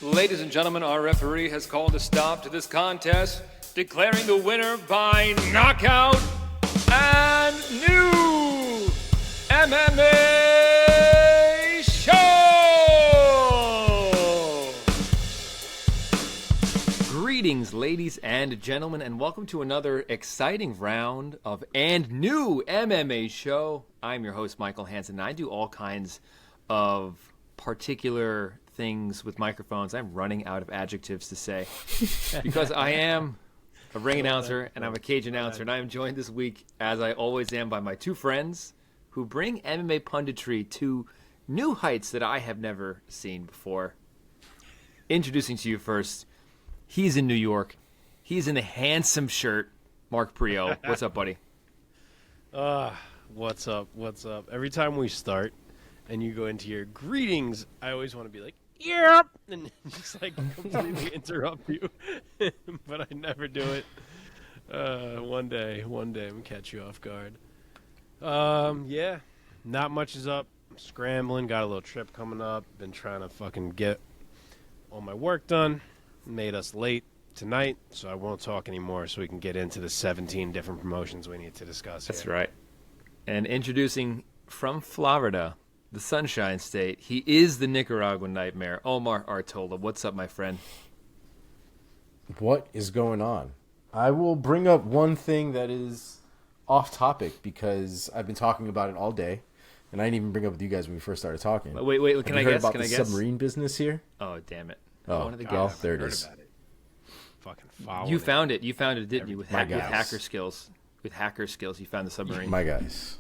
Ladies and gentlemen, our referee has called a stop to this contest, declaring the winner by knockout and new MMA show! Greetings, ladies and gentlemen, and welcome to another exciting round of and new MMA show. I'm your host, Michael Hansen, and I do all kinds of particular things with microphones. I'm running out of adjectives to say because I am a ring announcer and I'm a cage announcer, and I am joined this week, as I always am, by my two friends who bring MMA punditry to new heights that I have never seen before. Introducing to you first, he's in New York. He's in a handsome shirt. Mark Priaulx. What's up, buddy? What's up? Every time we start and you go into your greetings, I always want to be like, yep, and just like completely interrupt you. But I never do it. One day I'm gonna catch you off guard. Yeah, not much is up. I'm scrambling, got a little trip coming up. Been trying to fucking get all my work done. Made us late tonight, so I won't talk anymore so we can get into the 17 different promotions we need to discuss here. That's right. And introducing from Florida, the Sunshine State, he is the Nicaraguan Nightmare, Omar Artola. What's up, my friend? What is going on? I will bring up one thing that is off topic because I've been talking about it all day, and I didn't even bring it up with you guys when we first started talking. Wait, can I guess? About can the I guess? Submarine business here? Oh, damn it. Oh, well, there it is. Fucking following You found it, didn't you? With My guys. hacker skills. With hacker skills, you found the submarine. My guys.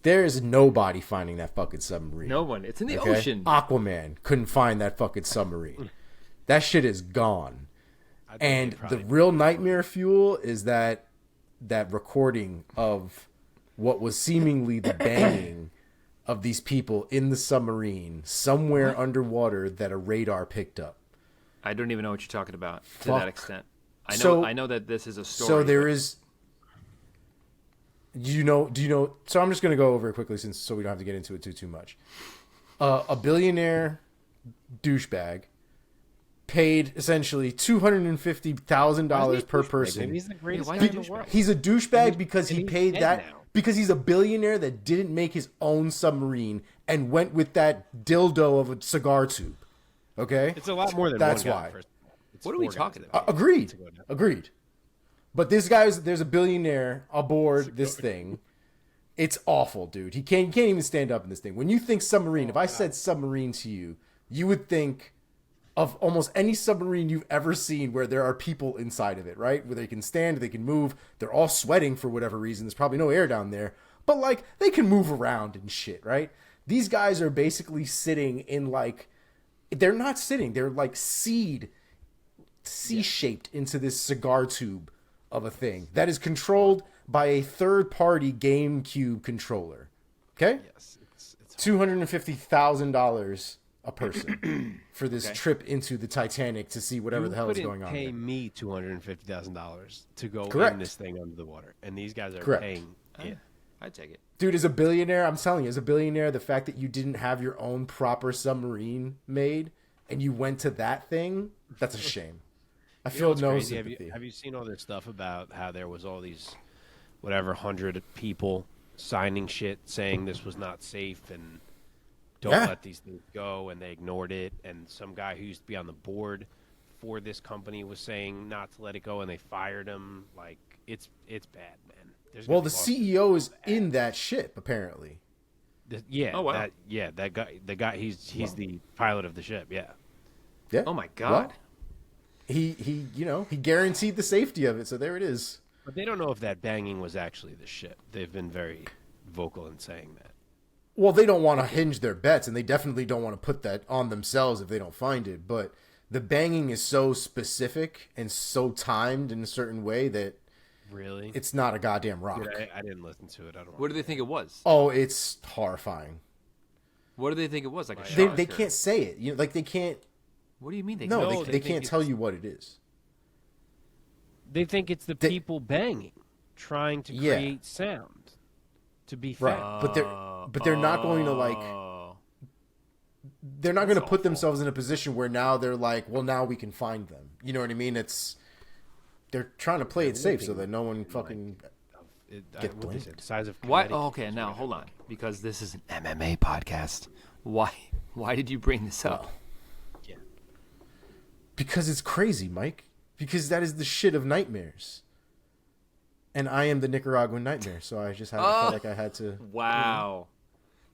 There is nobody finding that fucking submarine. No one. It's in the ocean. Aquaman couldn't find that fucking submarine. That shit is gone. And the real nightmare fuel is that recording of what was seemingly the banging of these people in the submarine somewhere underwater that a radar picked up. I don't even know what you're talking about to that extent. I know that this is a story. So there is. Do you know? So I'm just going to go over it quickly so we don't have to get into it too much. A billionaire douchebag paid essentially $250,000 per person. He's the greatest guy in the world. He's a douchebag because he paid that now. because he's a billionaire that didn't make his own submarine and went with that dildo of a cigar tube. Okay, It's a lot more than that's one guy. why. What are we talking about? Agreed. But there's a billionaire aboard this thing. It's awful, dude. He can't even stand up in this thing. When you think submarine, if I said submarine to you, you would think of almost any submarine you've ever seen where there are people inside of it, right? Where they can stand, they can move. They're all sweating for whatever reason. There's probably no air down there. But, like, they can move around and shit, right? These guys are basically sitting in, like... They're not sitting. They're, like, C-shaped into this cigar tube of a thing that is controlled by a third-party GameCube controller. Okay? Yes, it's $250,000 a person for this trip into the Titanic to see whatever the hell is going on. Pay there. me $250,000 to go Correct. in this thing under the water, and these guys are Correct. paying. Yeah, I'd take it. Dude, as a billionaire, I'm telling you, as a billionaire, the fact that you didn't have your own proper submarine made and you went to that thing, that's a shame. I feel no crazy? sympathy. Have you seen all this stuff about how there was all these, 100 people signing shit saying this was not safe and don't let these things go, and they ignored it, and some guy who used to be on the board for this company was saying not to let it go, and they fired him. Like, it's bad, man. Well, the CEO is in that ship, apparently. Yeah. Oh, wow. That guy. He's the pilot of the ship. Yeah. Yeah. Oh my God. Well, he guaranteed the safety of it, so there it is. But they don't know if that banging was actually the ship. They've been very vocal in saying that. Well, they don't want to hinge their bets, and they definitely don't want to put that on themselves if they don't find it. But the banging is so specific and so timed in a certain way that Really? it's not a goddamn rock. Dude, I didn't listen to it. I don't. What do they think it was? Oh, it's horrifying. What do they think it was? Like a They shark? can't say it. They can't. What do you mean? They No, can't? they can't tell you what it is. They think it's the people banging, trying to create sound. To be fair. Right, but they're not going to like. they're not going to put themselves in a position where now they're like, well, now we can find them. You know what I mean? They're trying to play it safe so that no one fucking gets blamed. The size of Why? Oh, okay, now hold on, because this is an MMA podcast. Why did you bring this up? Yeah. Because it's crazy, Mike. Because that is the shit of nightmares. And I am the Nicaraguan nightmare, so I just felt like I had to. Wow.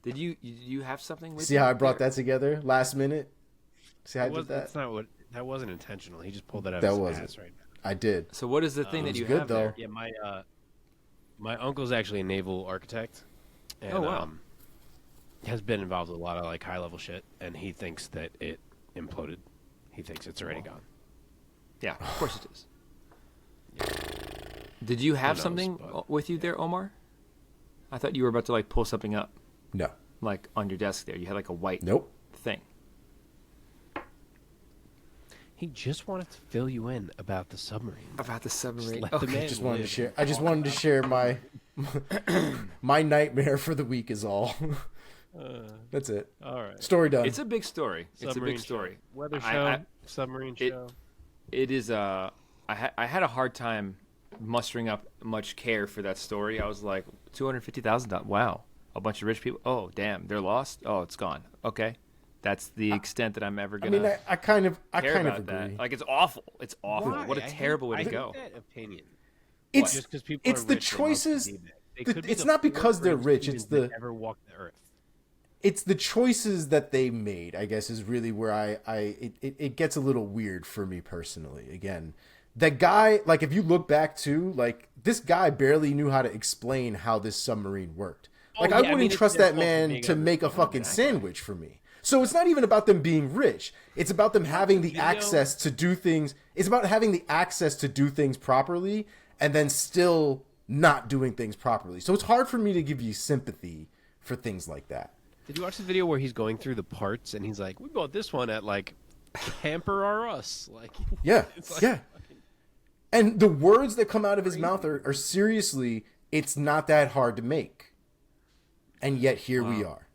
Did you have something with See how I brought that together last minute? See how I did that? That's not what. That wasn't intentional. He just pulled that out That of his wasn't. ass right now. I did. So what is the thing that you good, have though. there? Yeah, my uncle's actually a naval architect. And, Oh, wow. Has been involved with a lot of like high level shit, and he thinks that it imploded. He thinks it's already gone. Yeah, of course it is. Did you have knows, something but- with you there, Omar? I thought you were about to like pull something up, No. like on your desk there. You had like a white Nope. thing. He just wanted to fill you in about the submarine. About the submarine. let the man I just wanted to live. share. I just wanted to share my my nightmare for the week is all. That's it. All right. Story done. It's a big story. It's a Submarine big story. show. Weather I- show. I- Submarine it- show. It is. I had a hard time mustering up much care for that story. I was like, $250,000. Wow, a bunch of rich people. Oh, damn, they're lost. Oh, it's gone. Okay, that's the extent that I'm ever I gonna. mean, I kind of care about agree. that. Like, it's awful. It's awful. Why? What a I terrible way hate to go. that opinion. It's Just 'cause people it's are the rich, they must choices. be that. They could be It's the not because poorest they're rich. humans It's that the ever walked the earth. it's the choices that they made. I guess is really where it gets a little weird for me personally. Again, that guy, like if you look back to like this guy barely knew how to explain how this submarine worked. Like I wouldn't trust that man to make a fucking sandwich for me. So it's not even about them being rich. It's about them having the access to do things. It's about having the access to do things properly and then still not doing things properly. So it's hard for me to give you sympathy for things like that. Did you watch the video where he's going through the parts and he's like, "We bought this one at like Camper R Us." Like, Yeah, it's like, yeah. And the words that come out of his mouth are seriously, it's not that hard to make. And yet here we are.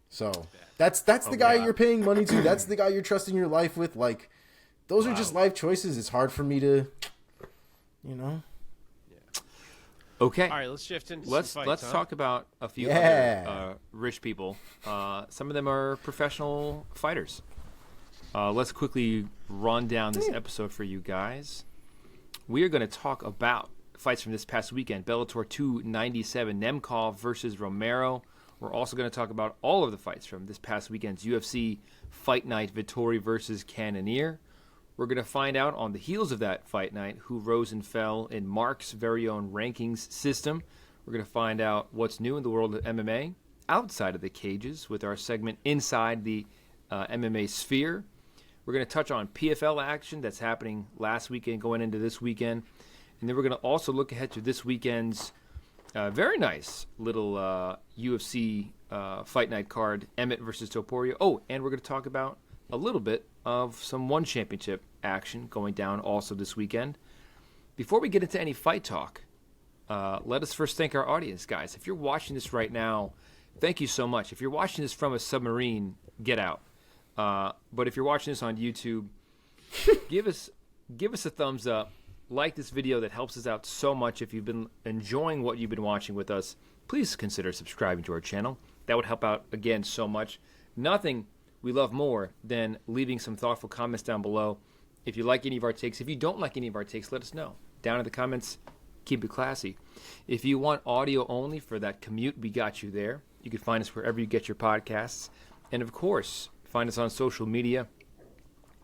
So that's the guy you're paying money to. That's the guy you're trusting your life with. Like, those are just life choices. It's hard for me to, you know. Okay. All right, let's shift into Let's some fights, huh? talk about a few Yeah. other rich people. Some of them are professional fighters. Let's quickly run down this episode for you guys. We are going to talk about fights from this past weekend. Bellator 297, Nemkov versus Romero. We're also going to talk about all of the fights from this past weekend's UFC Fight Night, Vettori versus Cannonier. We're going to find out on the heels of that fight night who rose and fell in Mark's very own rankings system. We're going to find out what's new in the world of MMA outside of the cages with our segment Inside the MMA Sphere. We're going to touch on PFL action that's happening last weekend going into this weekend. And then we're going to also look ahead to this weekend's very nice little UFC Fight Night card, Emmett versus Topuria. Oh, and we're going to talk about a little bit of some one championship action going down also this weekend. Before we get into any fight talk, let us first thank our audience, guys. If you're watching this right now, thank you so much. If you're watching this from a submarine, get out. But if you're watching this on YouTube, give us a thumbs up. Like this video, that helps us out so much. If you've been enjoying what you've been watching with us, please consider subscribing to our channel. That would help out, again, so much. Nothing we love more than leaving some thoughtful comments down below. If you like any of our takes, if you don't like any of our takes, let us know. Down in the comments, keep it classy. If you want audio only for that commute, we got you there. You can find us wherever you get your podcasts. And of course, find us on social media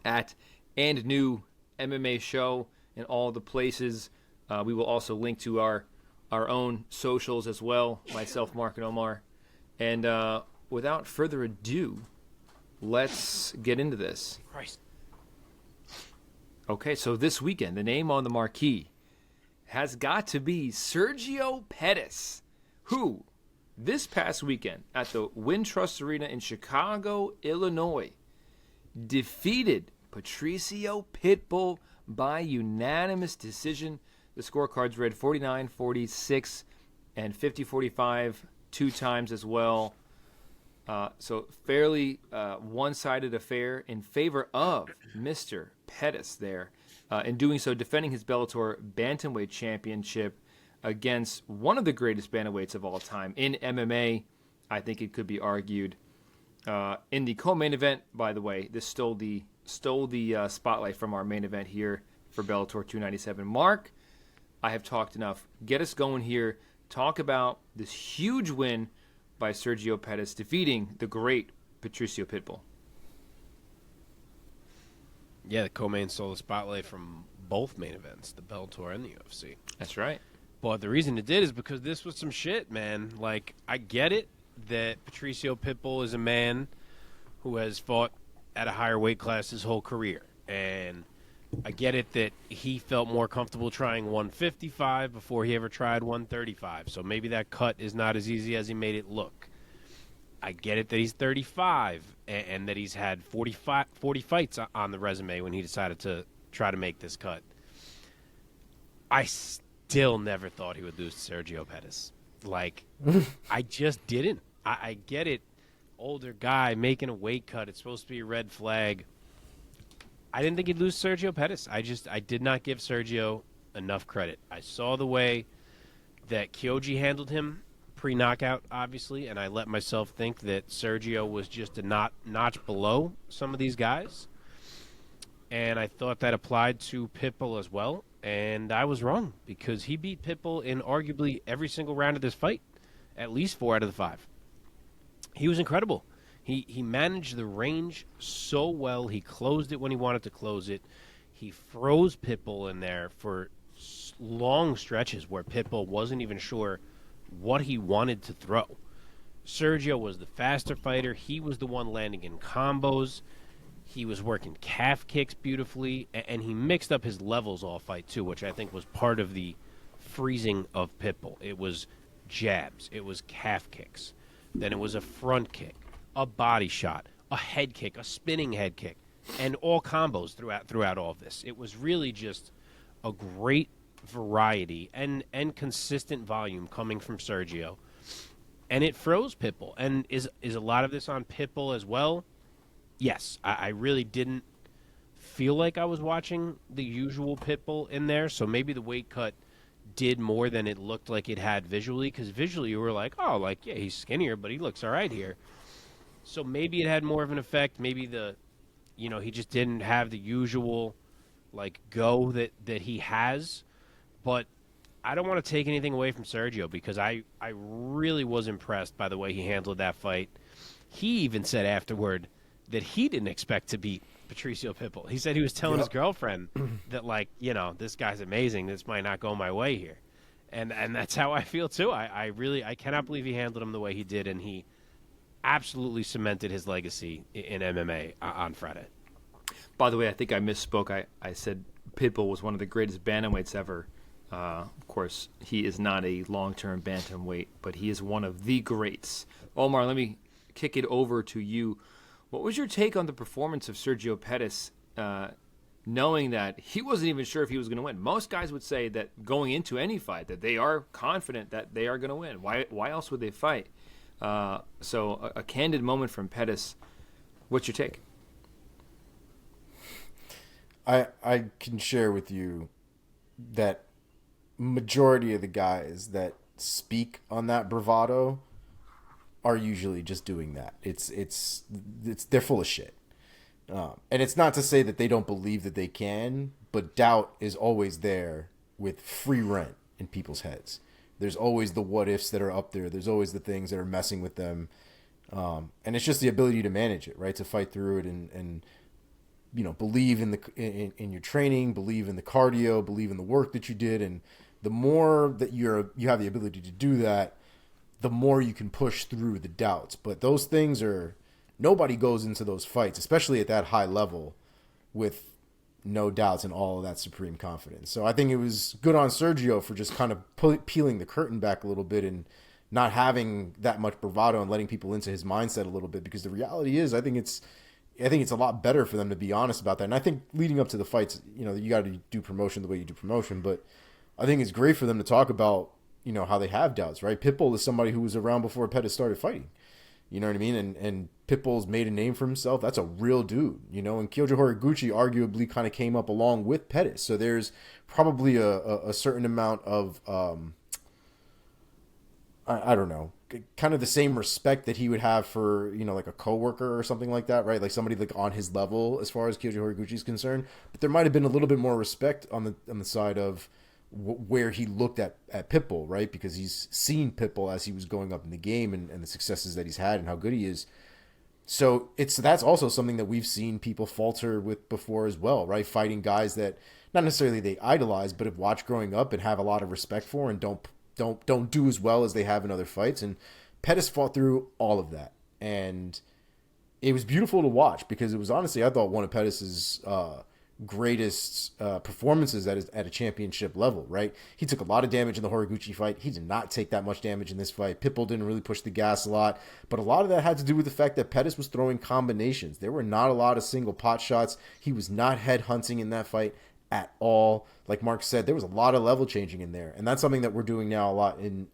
at And New MMA Show in all the places. We will also link to our own socials as well, myself, Mark, and Omar. And without further ado, let's get into this. Christ. Okay, so this weekend, the name on the marquee has got to be Sergio Pettis, who this past weekend at the Wintrust Arena in Chicago, Illinois, defeated Patricio Pitbull by unanimous decision. The scorecards read 49-46 and 50-45 two times as well. So fairly one-sided affair in favor of Mr. Pettis there. In doing so, defending his Bellator Bantamweight Championship against one of the greatest bantamweights of all time in MMA. I think it could be argued. In the co-main event, by the way, this stole the spotlight from our main event here for Bellator 297. Mark, I have talked enough. Get us going here. Talk about this huge win by Sergio Pettis, defeating the great Patricio Pitbull. Yeah, the co-main stole the spotlight from both main events, the Bellator and the UFC. That's right. But the reason it did is because this was some shit, man. Like, I get it that Patricio Pitbull is a man who has fought at a higher weight class his whole career. And I get it that he felt more comfortable trying 155 before he ever tried 135. So maybe that cut is not as easy as he made it look. I get it that he's 35 and that he's had 40 fights on the resume when he decided to try to make this cut. I still never thought he would lose to Sergio Pettis. Like, I just didn't. I get it. Older guy making a weight cut. It's supposed to be a red flag. I didn't think he'd lose Sergio Pettis. I did not give Sergio enough credit. I saw the way that Kyoji handled him pre-knockout, obviously, and I let myself think that Sergio was just a notch below some of these guys. And I thought that applied to Pitbull as well. And I was wrong because he beat Pitbull in arguably every single round of this fight, at least 4 out of the 5. He was incredible. He managed the range so well. He closed it when he wanted to close it. He froze Pitbull in there for long stretches where Pitbull wasn't even sure what he wanted to throw. Sergio was the faster fighter. He was the one landing in combos. He was working calf kicks beautifully, and he mixed up his levels all fight too, which I think was part of the freezing of Pitbull. It was jabs. It was calf kicks. Then it was a front kick, a body shot, a head kick, a spinning head kick, and all combos throughout all of this. It was really just a great variety and consistent volume coming from Sergio. And it froze Pitbull. And is a lot of this on Pitbull as well? Yes. I really didn't feel like I was watching the usual Pitbull in there, so maybe the weight cut did more than it looked like it had visually, because visually you were like, oh, like, yeah, he's skinnier, but he looks all right here. So maybe it had more of an effect. Maybe he just didn't have the usual, like, go that he has. But I don't want to take anything away from Sergio because I really was impressed by the way he handled that fight. He even said afterward that he didn't expect to beat Patricio Pitbull. He said he was telling his girlfriend that, like, this guy's amazing. This might not go my way here. And that's how I feel, too. I cannot believe he handled him the way he did, and he absolutely cemented his legacy in MMA on Friday. By the way, I think I misspoke. I said Pitbull was one of the greatest bantamweights ever. Of course, he is not a long-term bantamweight, but he is one of the greats. Omar, let me kick it over to you. What was your take on the performance of Sergio Pettis, knowing that he wasn't even sure if he was going to win? Most guys would say that going into any fight that they are confident that they are going to win. Why else would they fight? So a candid moment from Pettis. What's your take? I can share with you that majority of the guys that speak on that bravado are usually just doing that. It's they're full of shit. And it's not to say that they don't believe that they can, but doubt is always there with free rent in people's heads. There's always the what ifs that are up there. There's always the things that are messing with them. And it's just the ability to manage it, right? To fight through it and believe in your training, believe in the cardio, believe in the work that you did. And the more that you have the ability to do that, the more you can push through the doubts. But those things nobody goes into those fights, especially at that high level, with no doubts and all of that supreme confidence. So I think it was good on Sergio for just kind of peeling the curtain back a little bit and not having that much bravado and letting people into his mindset a little bit, because the reality is I think it's a lot better for them to be honest about that. And I think leading up to the fights, you got to do promotion the way you do promotion, but I think it's great for them to talk about, how they have doubts, right? Pitbull is somebody who was around before Pettis started fighting. You know what I mean? And Pitbull's made a name for himself. That's a real dude, you know. And Kyoji Horiguchi arguably kind of came up along with Pettis. So there's probably a certain amount of, I don't know, kind of the same respect that he would have for, you know, like a coworker or something like that, right? Like somebody like on his level as far as Kyoji Horiguchi is concerned. But there might have been a little bit more respect on the side of where he looked at Pitbull, right? Because he's seen Pitbull as he was going up in the game and the successes that he's had and how good he is. So that's also something that we've seen people falter with before as well, right? Fighting guys that not necessarily they idolize, but have watched growing up and have a lot of respect for and don't do as well as they have in other fights. And Pettis fought through all of that. And it was beautiful to watch because it was honestly, I thought, one of Pettis's greatest performances at a championship level, right? He took a lot of damage in the Horiguchi fight. He did not take that much damage in this fight. Pitbull didn't really push the gas a lot, but a lot of that had to do with the fact that Pettis was throwing combinations. There were not a lot of single pot shots. He was not head hunting in that fight at all. Like Mark said, there was a lot of level changing in there, and that's something that we're doing now a lot in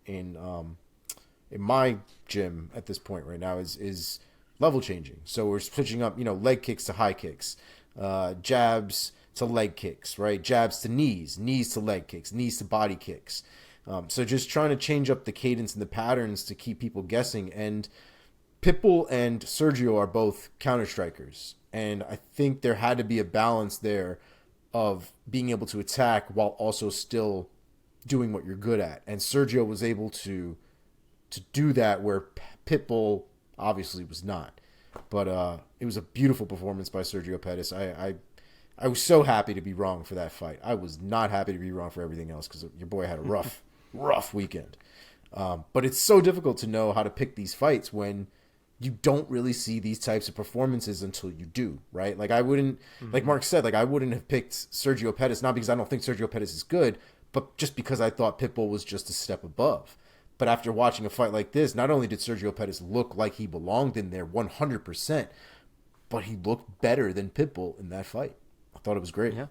my gym at this point right now is level changing. So we're switching up, you know, leg kicks to high kicks, jabs to leg kicks, right? Jabs to knees, knees to leg kicks, knees to body kicks. So just trying to change up the cadence and the patterns to keep people guessing. And Pitbull and Sergio are both counter strikers, and I think there had to be a balance there of being able to attack while also still doing what you're good at. And Sergio was able to do that where Pitbull obviously was not. But it was a beautiful performance by Sergio Pettis. I was so happy to be wrong for that fight. I was not happy to be wrong for everything else because your boy had a rough weekend. But it's so difficult to know how to pick these fights when you don't really see these types of performances until you do, right? Like I wouldn't, like Mark said, like I wouldn't have picked Sergio Pettis, not because I don't think Sergio Pettis is good, but just because I thought Pitbull was just a step above. But after watching a fight like this, not only did Sergio Pettis look like he belonged in there 100%, but he looked better than Pitbull in that fight. I thought it was great. Yeah.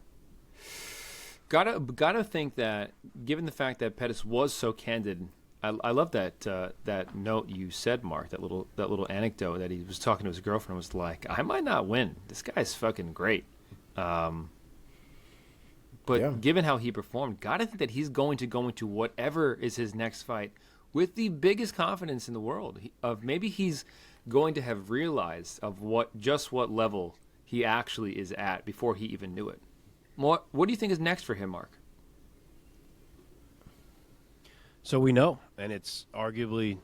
Gotta think that, given the fact that Pettis was so candid, I love that note you said, Mark. That little anecdote that he was talking to his girlfriend was like, "I might not win. This guy's fucking great." But yeah. Given how he performed, gotta think that he's going to go into whatever is his next fight with the biggest confidence in the world. Maybe he's going to have realized of what level he actually is at before he even knew it. What do you think is next for him, Mark? So we know, and it's arguably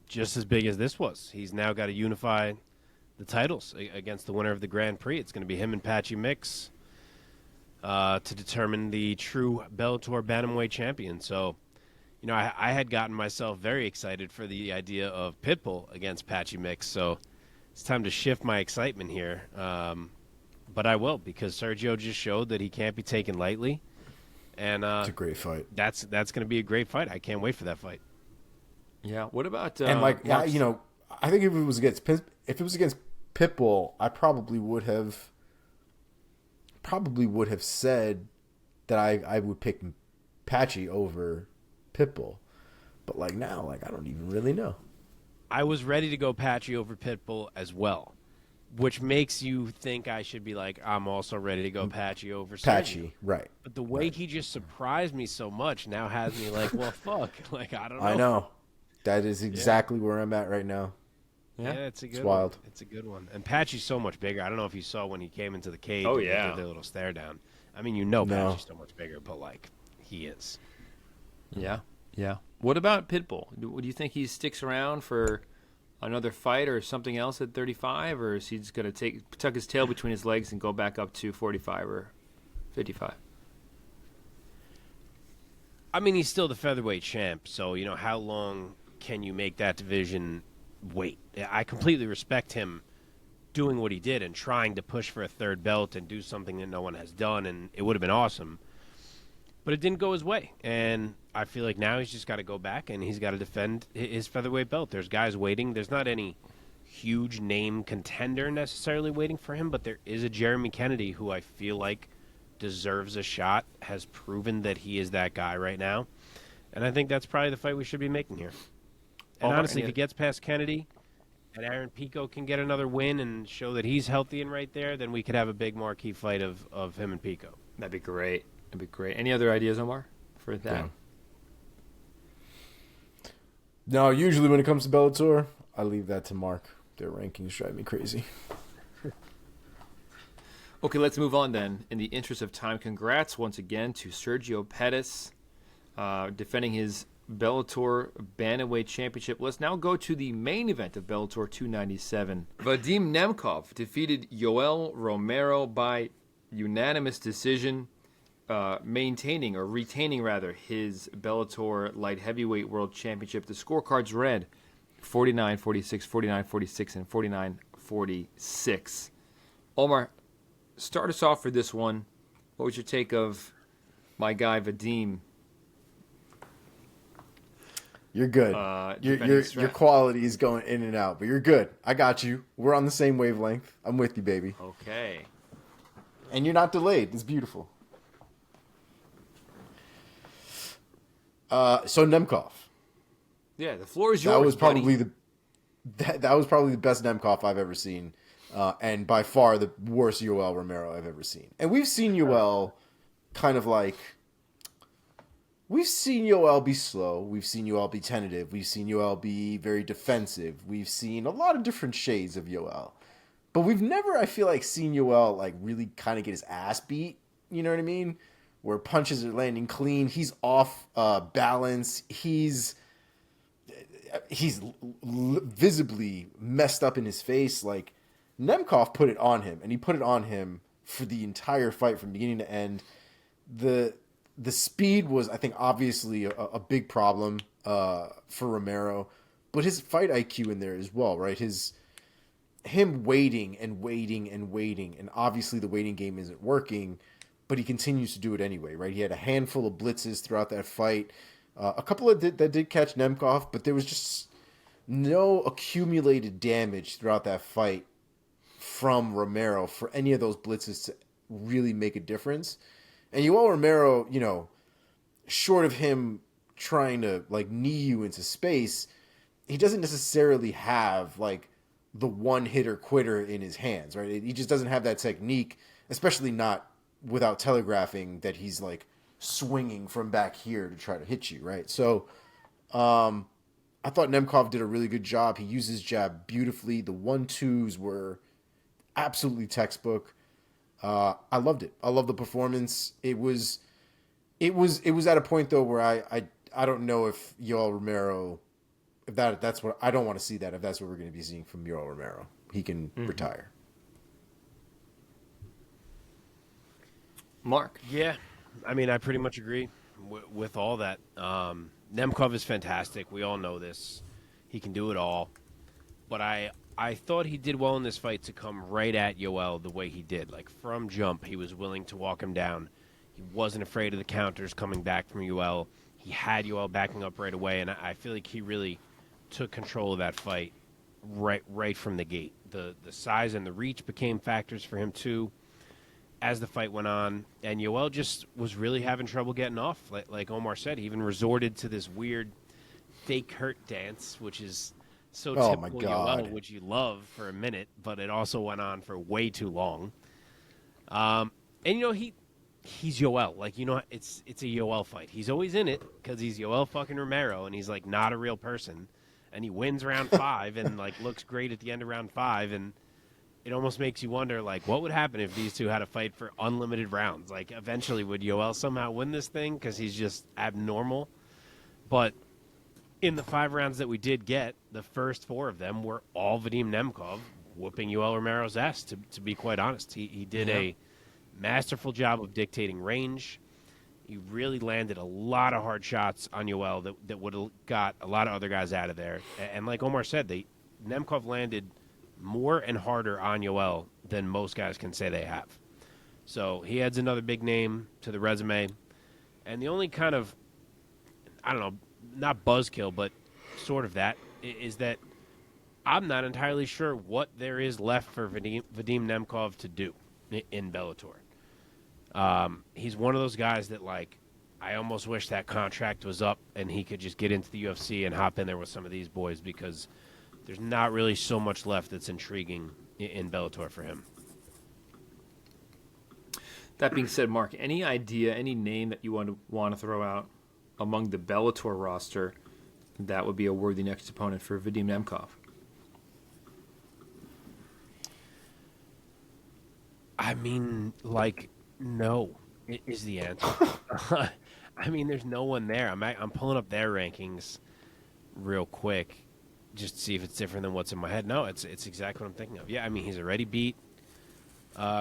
just as big as this was. He's now got to unify the titles against the winner of the Grand Prix. It's going to be him and Patchy Mix to determine the true Bellator Bantamweight champion. So, you know, I had gotten myself very excited for the idea of Pitbull against Patchy Mix. So it's time to shift my excitement here. But I will, because Sergio just showed that he can't be taken lightly. And it's a great fight. That's going to be a great fight. I can't wait for that fight. Yeah. What about and like you know, I think if it was against Pitbull, I probably would have said that I would pick Patchy over Pitbull, but like now, like I don't even really know. I was ready to go Patchy over Pitbull as well, which makes you think I should be like, I'm also ready to go Patchy over Sergio. Patchy, right. But the way he just surprised me so much now has me like, well, fuck. Like, I don't know. I know. That is exactly where I'm at right now. Yeah, it's a good it's one. Wild. It's a good one. And Patchy's so much bigger. I don't know if you saw when he came into the cage. Oh, and yeah. did their little stare down. I mean, you know Patchy's so much bigger, but, like, he is. Yeah, yeah. What about Pitbull? Do you think he sticks around for another fight or something else at 35, or is he just going to tuck his tail between his legs and go back up to 45 or 55? I mean, he's still the featherweight champ, so, you know, how long can you make that division wait? I completely respect him doing what he did and trying to push for a third belt and do something that no one has done, and it would have been awesome. But it didn't go his way, and I feel like now he's just got to go back and he's got to defend his featherweight belt. There's guys waiting. There's not any huge name contender necessarily waiting for him, but there is a Jeremy Kennedy who I feel like deserves a shot, has proven that he is that guy right now. And I think that's probably the fight we should be making here. And honestly, if he gets past Kennedy and Aaron Pico can get another win and show that he's healthy and right there, then we could have a big marquee fight of him and Pico. That'd be great. That'd be great. Any other ideas, Omar, for that? Yeah. No, usually when it comes to Bellator, I leave that to Mark. Their rankings drive me crazy. Okay, let's move on then. In the interest of time, congrats once again to Sergio Pettis, defending his Bellator Bantamweight Championship. Let's now go to the main event of Bellator 297. Vadim Nemkov defeated Yoel Romero by unanimous decision, retaining his Bellator Light Heavyweight World Championship. The scorecards read 49-46, 49-46, and 49-46. Omar, start us off for this one. What was your take of my guy Vadim? You're good. Your quality is going in and out, but you're good. I got you. We're on the same wavelength. I'm with you, baby. Okay. And you're not delayed. It's beautiful. So Nemkov. Yeah, the floor is yours. That was probably buddy. that was probably the best Nemkov I've ever seen, and by far the worst Yoel Romero I've ever seen. And we've seen Yoel kind of like. We've seen Yoel be slow. We've seen Yoel be tentative. We've seen Yoel be very defensive. We've seen a lot of different shades of Yoel. But we've never, I feel like, seen Yoel like really kind of get his ass beat. You know what I mean? Where punches are landing clean. He's off balance. He's visibly messed up in his face. Like, Nemkov put it on him, and he put it on him for the entire fight from beginning to end. The speed was, I think, obviously a big problem for Romero, but his fight IQ in there as well, right? Him waiting and waiting and waiting, and obviously the waiting game isn't working, but he continues to do it anyway, right? He had a handful of blitzes throughout that fight, a couple that did catch Nemkov, but there was just no accumulated damage throughout that fight from Romero for any of those blitzes to really make a difference. And Yoel Romero, you know, short of him trying to like knee you into space, he doesn't necessarily have like the one hitter quitter in his hands, right? He just doesn't have that technique, especially not without telegraphing that he's like swinging from back here to try to hit you, right? So I thought Nemkov did a really good job. He used his jab beautifully. The 1-2s were absolutely textbook. I loved it. I love the performance. It was at a point though where I don't know if Yoel Romero, if that's what I don't want to see that if that's what we're going to be seeing from Yoel Romero. He can retire. Mark. Yeah, I mean, I pretty much agree with all that. Nemkov is fantastic. We all know this. He can do it all. But I thought he did well in this fight to come right at Yoel the way he did. Like, from jump, he was willing to walk him down. He wasn't afraid of the counters coming back from Yoel. He had Yoel backing up right away, and I feel like he really took control of that fight right from the gate. The size and the reach became factors for him, too, as the fight went on. And Yoel just was really having trouble getting off. Like Omar said, he even resorted to this weird fake hurt dance, which is so typical Yoel, which you love for a minute, but it also went on for way too long. And you know, he's Yoel. Like, you know, it's a Yoel fight. He's always in it because he's Yoel fucking Romero, and he's like not a real person. And he wins round 5 and like looks great at the end of round 5, and it almost makes you wonder, like, what would happen if these two had a fight for unlimited rounds? Like, eventually, would Yoel somehow win this thing because he's just abnormal? But in the 5 rounds that we did get, the first 4 of them were all Vadim Nemkov whooping Yoel Romero's ass, to be quite honest. He did a masterful job of dictating range. He really landed a lot of hard shots on Yoel that would have got a lot of other guys out of there. And like Omar said, Nemkov landed more and harder on Yoel than most guys can say they have. So he adds another big name to the resume. And the only kind of, I don't know, not buzzkill, but sort of that, is that I'm not entirely sure what there is left for Vadim Nemkov to do in Bellator. He's one of those guys that, like, I almost wish that contract was up and he could just get into the UFC and hop in there with some of these boys, because there's not really so much left that's intriguing in Bellator for him. That being said, Mark, any idea, any name that you want to throw out among the Bellator roster that would be a worthy next opponent for Vadim Nemkov? I mean, no is the answer. I mean, there's no one there. I'm pulling up their rankings real quick just to see if it's different than what's in my head. No, it's exactly what I'm thinking of. Yeah, I mean, he's already beat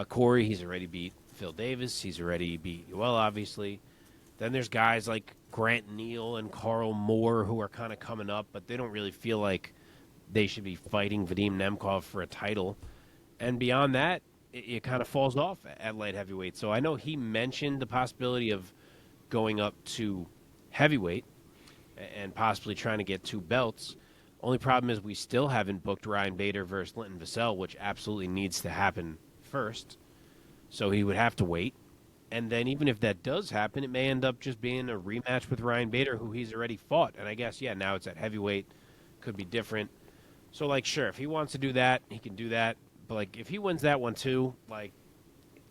Corey. He's already beat Phil Davis. He's already beat Yoel, obviously. Then there's guys like Grant Neal and Carl Moore who are kind of coming up, but they don't really feel like they should be fighting Vadim Nemkov for a title. And beyond that, it kind of falls off at light heavyweight. So I know he mentioned the possibility of going up to heavyweight and possibly trying to get 2 belts. Only problem is we still haven't booked Ryan Bader versus Linton Vassell, which absolutely needs to happen first. So he would have to wait. And then even if that does happen, it may end up just being a rematch with Ryan Bader, who he's already fought. And I guess, yeah, now it's at heavyweight. Could be different. So, sure, if he wants to do that, he can do that. But, if he wins that one, too,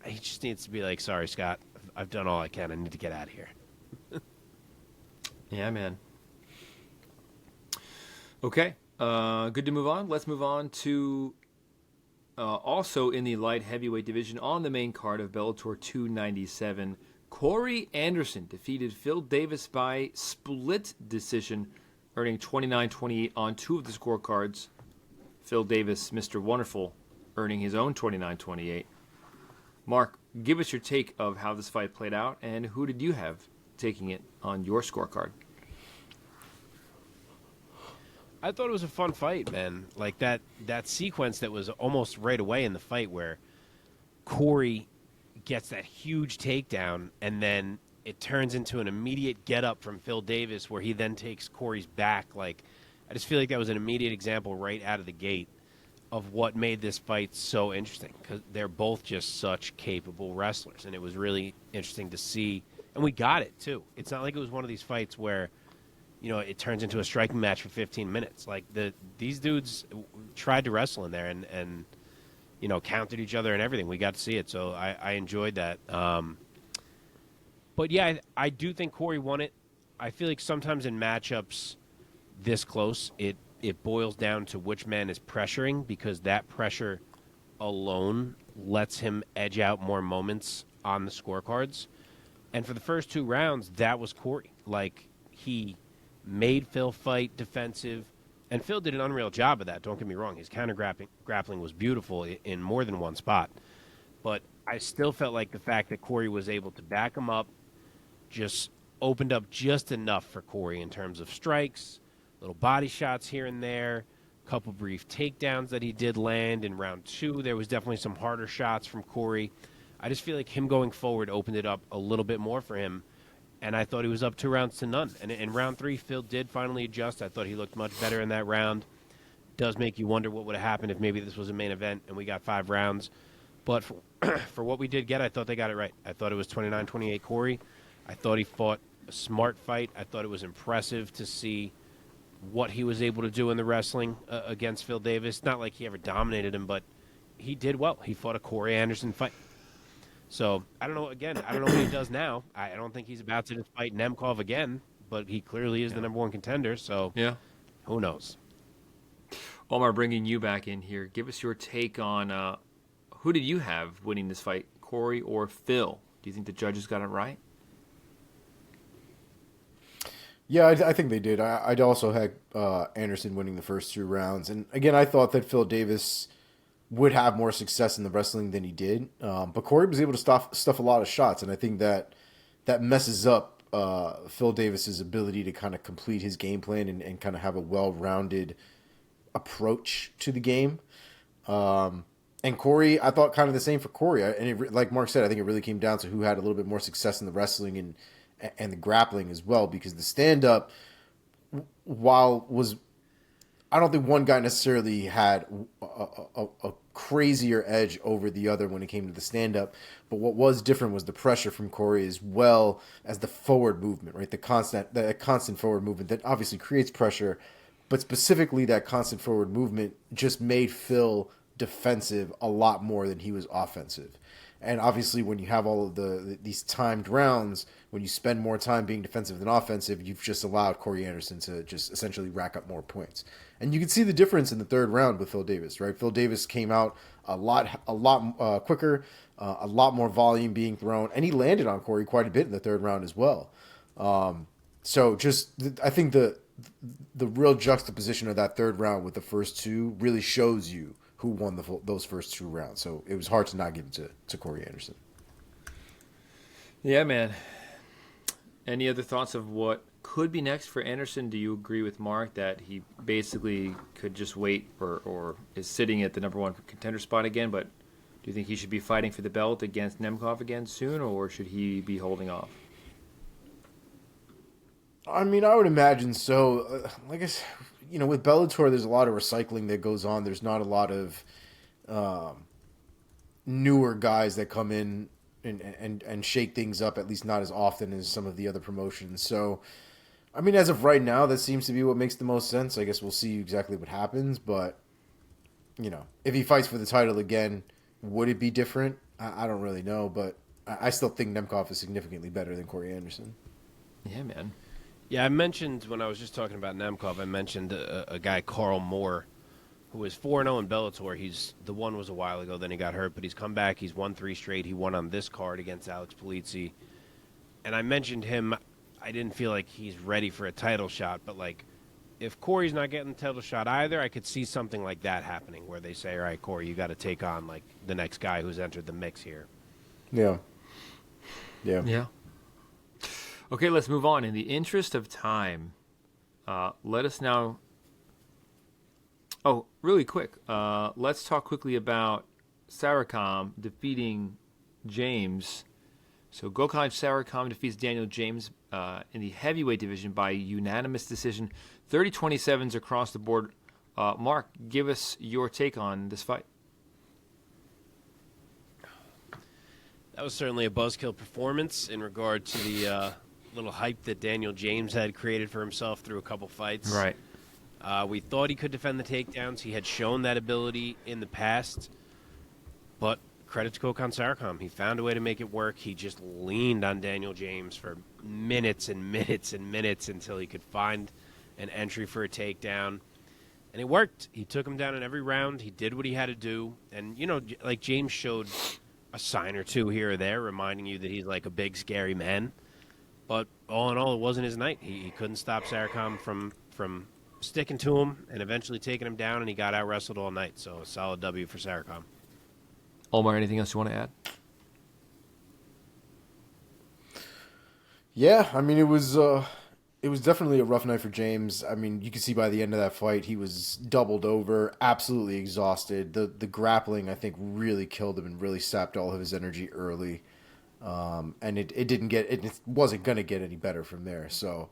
he just needs to be sorry, Scott, I've done all I can. I need to get out of here. Yeah, man. Okay, good to move on. Let's move on to also in the light heavyweight division on the main card of Bellator 297. Corey Anderson defeated Phil Davis by split decision, earning 29-28 on 2 of the scorecards. Phil Davis, Mr. Wonderful, earning his own 29-28. Mark, give us your take of how this fight played out, and who did you have taking it on your scorecard? I thought it was a fun fight, man. That sequence that was almost right away in the fight where Corey gets that huge takedown, and then it turns into an immediate get-up from Phil Davis where he then takes Corey's back. I just feel like that was an immediate example right out of the gate of what made this fight so interesting, because they're both just such capable wrestlers, and it was really interesting to see. And we got it, too. It's not like it was one of these fights where, it turns into a striking match for 15 minutes. These dudes tried to wrestle in there and countered each other and everything. We got to see it, so I enjoyed that. But, yeah, I do think Corey won it. I feel like sometimes in matchups this close, it boils down to which man is pressuring, because that pressure alone lets him edge out more moments on the scorecards. And for the first 2 rounds, that was Corey. He made Phil fight defensive, and Phil did an unreal job of that. Don't get me wrong. His counter grappling was beautiful in more than one spot. But I still felt like the fact that Corey was able to back him up just opened up just enough for Corey in terms of strikes, little body shots here and there, a couple brief takedowns that he did land in round 2. There was definitely some harder shots from Corey. I just feel like him going forward opened it up a little bit more for him, and I thought he was up 2 rounds to none. And in round 3, Phil did finally adjust. I thought he looked much better in that round. Does make you wonder what would have happened if maybe this was a main event and we got 5 rounds. But for what we did get, I thought they got it right. I thought it was 29-28 Corey. I thought he fought a smart fight. I thought it was impressive to see what he was able to do in the wrestling against Phil Davis. Not like he ever dominated him, but he did well. He fought a Corey Anderson fight. So, I don't know. Again, I don't know what he does now. I don't think he's about to just fight Nemkov again, but he clearly is the number 1 contender. So, yeah, who knows? Omar, bringing you back in here, give us your take on who did you have winning this fight, Corey or Phil? Do you think the judges got it right? Yeah, I think they did. I'd also had Anderson winning the first 2 rounds. And again, I thought that Phil Davis would have more success in the wrestling than he did. But Corey was able to stuff a lot of shots. And I think that messes up Phil Davis's ability to kind of complete his game plan and kind of have a well-rounded approach to the game. And Corey, I thought kind of the same for Corey. Like Mark said, I think it really came down to who had a little bit more success in the wrestling and the grappling as well, because the stand-up, I don't think one guy necessarily had a crazier edge over the other when it came to the stand-up, but what was different was the pressure from Corey as well as the forward movement, right? The constant forward movement that obviously creates pressure, but specifically that constant forward movement just made Phil defensive a lot more than he was offensive. And obviously, when you have all of these timed rounds, when you spend more time being defensive than offensive, you've just allowed Corey Anderson to just essentially rack up more points. And you can see the difference in the third round with Phil Davis, right? Phil Davis came out a lot quicker, a lot more volume being thrown, and he landed on Corey quite a bit in the third round as well. So I think the real juxtaposition of that third round with the first two really shows you who won those first two rounds. So it was hard to not give it to Corey Anderson. Yeah, man. Any other thoughts of what could be next for Anderson? Do you agree with Mark that he basically could just wait or is sitting at the number one contender spot again, but do you think he should be fighting for the belt against Nemkov again soon, or should he be holding off? I mean, I would imagine so. Like I said, with Bellator, there's a lot of recycling that goes on. There's not a lot of newer guys that come in and shake things up, at least not as often as some of the other promotions. So, I mean, as of right now, that seems to be what makes the most sense. I guess we'll see exactly what happens. But, if he fights for the title again, would it be different? I don't really know. But I still think Nemkov is significantly better than Corey Anderson. Yeah, man. Yeah, I mentioned when I was just talking about Nemkov, I mentioned a guy, Carl Moore, who was 4-0 in Bellator. The one was a while ago, then he got hurt, but he's come back. He's won 3 straight. He won on this card against Alex Polizzi. And I mentioned him. I didn't feel like he's ready for a title shot, but if Corey's not getting the title shot either, I could see something like that happening where they say, all right, Corey, you got to take on the next guy who's entered the mix here. Yeah. Okay, let's move on. In the interest of time, let us now... Oh, really quick. Let's talk quickly about Saricam defeating James. So Gokhan Saricam defeats Daniel James in the heavyweight division by unanimous decision. 30-27s across the board. Mark, give us your take on this fight. That was certainly a buzzkill performance in regard to the little hype that Daniel James had created for himself through a couple fights. Right. We thought he could defend the takedowns. He had shown that ability in the past. But credit to Gokhan Saricam. He found a way to make it work. He just leaned on Daniel James for minutes and minutes and minutes until he could find an entry for a takedown. And it worked. He took him down in every round. He did what he had to do. And, James showed a sign or two here or there reminding you that he's like a big, scary man. But all in all, it wasn't his night. He couldn't stop Saricam from sticking to him and eventually taking him down, and he got out-wrestled all night. So a solid W for Saricam. Omar, anything else you want to add? Yeah, I mean, it was definitely a rough night for James. I mean, you can see by the end of that fight, he was doubled over, absolutely exhausted. The grappling, I think, really killed him and really sapped all of his energy early. And it wasn't going to get any better from there. So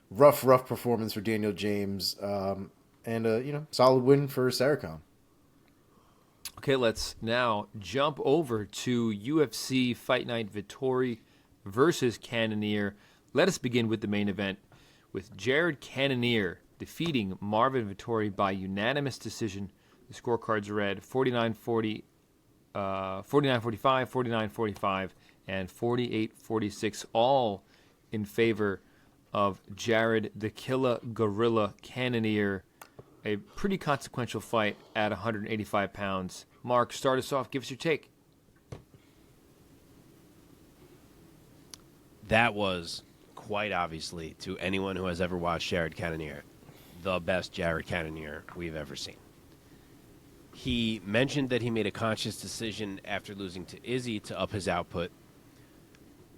rough performance for Daniel James, and solid win for Saricam. Okay, let's now jump over to UFC Fight Night Vettori versus Cannonier. Let us begin with the main event, with Jared Cannonier defeating Marvin Vettori by unanimous decision. The scorecards read 49-40, 49-45, 49-45, and 48-46, all in favor of Jared the Killer Gorilla Cannonier. A pretty consequential fight at 185 pounds. Mark, start us off. Give us your take. That was, quite obviously, to anyone who has ever watched Jared Cannonier, the best Jared Cannonier we've ever seen. He mentioned that he made a conscious decision after losing to Izzy to up his output.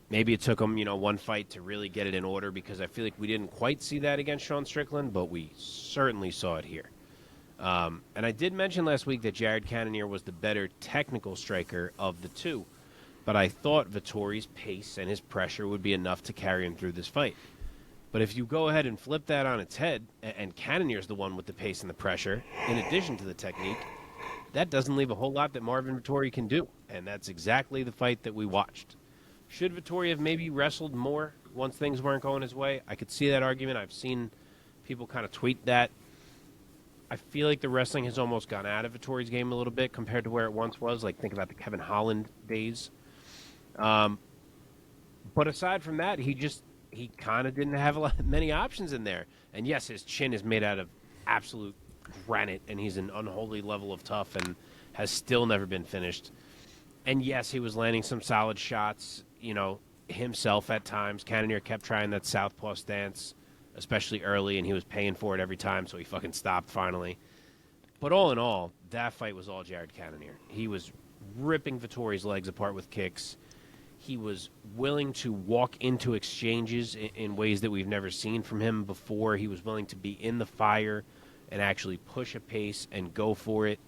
Maybe it took him, one fight to really get it in order, because I feel like we didn't quite see that against Sean Strickland, but we certainly saw it here. And I did mention last week that Jared Cannonier was the better technical striker of the two, but I thought Vettori's pace and his pressure would be enough to carry him through this fight. But if you go ahead and flip that on its head, and Cannonier's the one with the pace and the pressure, in addition to the technique, that doesn't leave a whole lot that Marvin Vettori can do, and that's exactly the fight that we watched. Should Vettori have maybe wrestled more once things weren't going his way? I could see that argument. I've seen people kind of tweet that. I feel like the wrestling has almost gone out of Vettori's game a little bit compared to where it once was. Like, think about the Kevin Holland days. But aside from that, he kind of didn't have many options in there. And yes, his chin is made out of absolute granite, and he's an unholy level of tough and has still never been finished. And yes, he was landing some solid shots, himself at times. Cannonier kept trying that southpaw stance, especially early, and he was paying for it every time, so he fucking stopped finally. But all in all, that fight was all Jared Cannonier. He was ripping Vettori's legs apart with kicks. He was willing to walk into exchanges in ways that we've never seen from him before. He was willing to be in the fire and actually push a pace and go for it.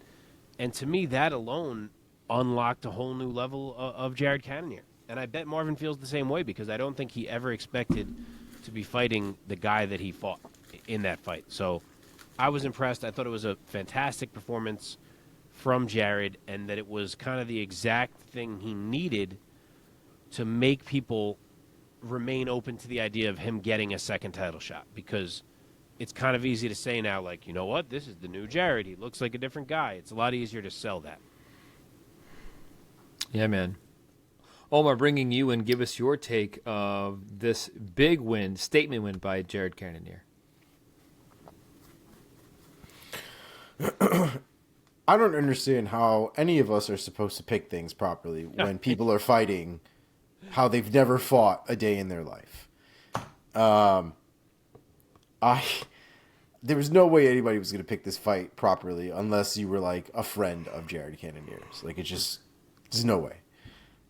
And to me, that alone unlocked a whole new level of Jared Cannonier. And I bet Marvin feels the same way, because I don't think he ever expected to be fighting the guy that he fought in that fight. So I was impressed. I thought it was a fantastic performance from Jared, and that it was kind of the exact thing he needed to make people remain open to the idea of him getting a second title shot. Because it's kind of easy to say now, like, you know what, this is the new Jared. He looks like a different guy. It's a lot easier to sell that. Yeah, man. Omar, bringing you in, give us your take of this big win, statement win by Jared Cannonier. I don't understand how any of us are supposed to pick things properly when people are fighting how they've never fought a day in their life. There was no way anybody was going to pick this fight properly unless you were like a friend of Jared Cannonier's. Like, there's no way.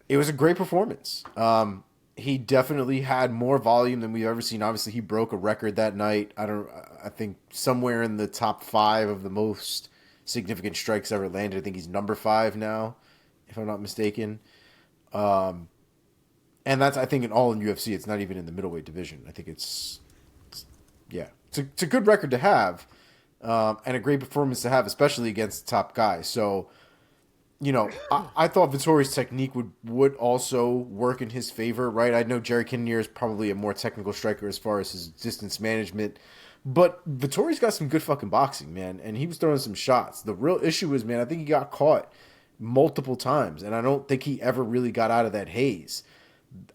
It was a great performance. He definitely had more volume than we've ever seen. Obviously, he broke a record that night. I think somewhere in the top 5 of the most significant strikes ever landed. I think he's number 5 now, if I'm not mistaken. And that's, I think, all in UFC. It's not even in the middleweight division. I think it's a good record to have, and a great performance to have, especially against the top guy. So, I thought Vettori's technique would also work in his favor, right? I know Jared Cannonier is probably a more technical striker as far as his distance management, but Vettori's got some good fucking boxing, man, and he was throwing some shots. The real issue is, man, I think he got caught multiple times, and I don't think he ever really got out of that haze.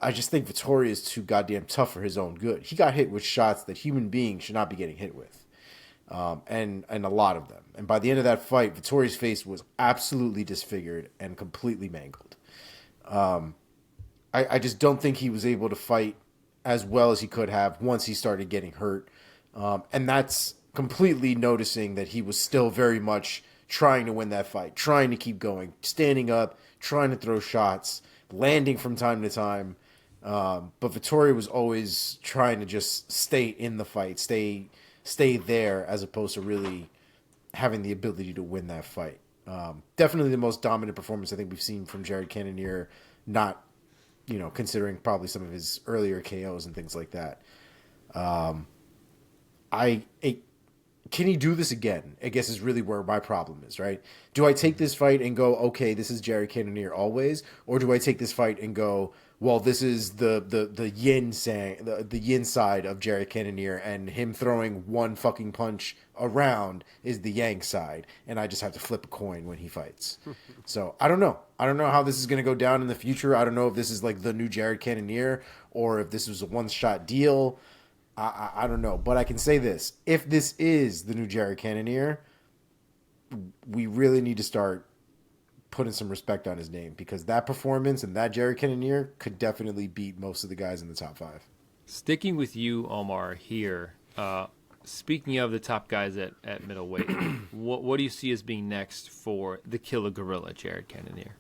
I just think Vettori is too goddamn tough for his own good. He got hit with shots that human beings should not be getting hit with. And a lot of them. And by the end of that fight, Vettori's face was absolutely disfigured and completely mangled. I just don't think he was able to fight as well as he could have once he started getting hurt. And that's completely noticing that he was still very much trying to win that fight, trying to keep going, standing up, trying to throw shots, landing from time to time. But Vettori was always trying to just stay in the fight, stay there, as opposed to really having the ability to win that fight. Definitely the most dominant performance I think we've seen from Jared Cannonier, not, considering probably some of his earlier KOs and things like that. Can he do this again? I guess is really where my problem is, right? Do I take this fight and go, okay, this is Jared Cannonier always? Or do I take this fight and go, well, this is the yin side of Jared Cannonier, and him throwing one fucking punch around is the yang side, and I just have to flip a coin when he fights. So I don't know. I don't know how this is going to go down in the future. I don't know if this is like the new Jared Cannonier or if this was a one-shot deal. I don't know. But I can say this. If this is the new Jared Cannonier, we really need to start putting some respect on his name, because that performance and that Jared Cannonier could definitely beat most of the guys in the top 5. Sticking with you, Omar, here, speaking of the top guys at middleweight, what do you see as being next for the killer gorilla, Jared Cannonier?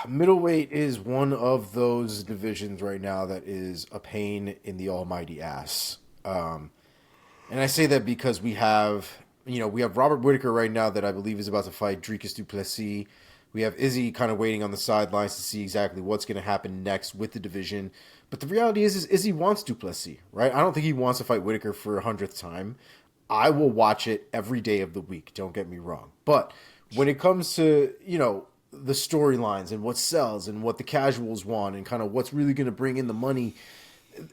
Middleweight is one of those divisions right now that is a pain in the almighty ass. And I say that because we have Robert Whittaker right now that I believe is about to fight Dricus du Plessis. We have Izzy kind of waiting on the sidelines to see exactly what's going to happen next with the division. But the reality is Izzy wants du Plessis, right? I don't think he wants to fight Whittaker for 100th time. I will watch it every day of the week, don't get me wrong. But when it comes to, the storylines and what sells and what the casuals want and kind of what's really going to bring in the money,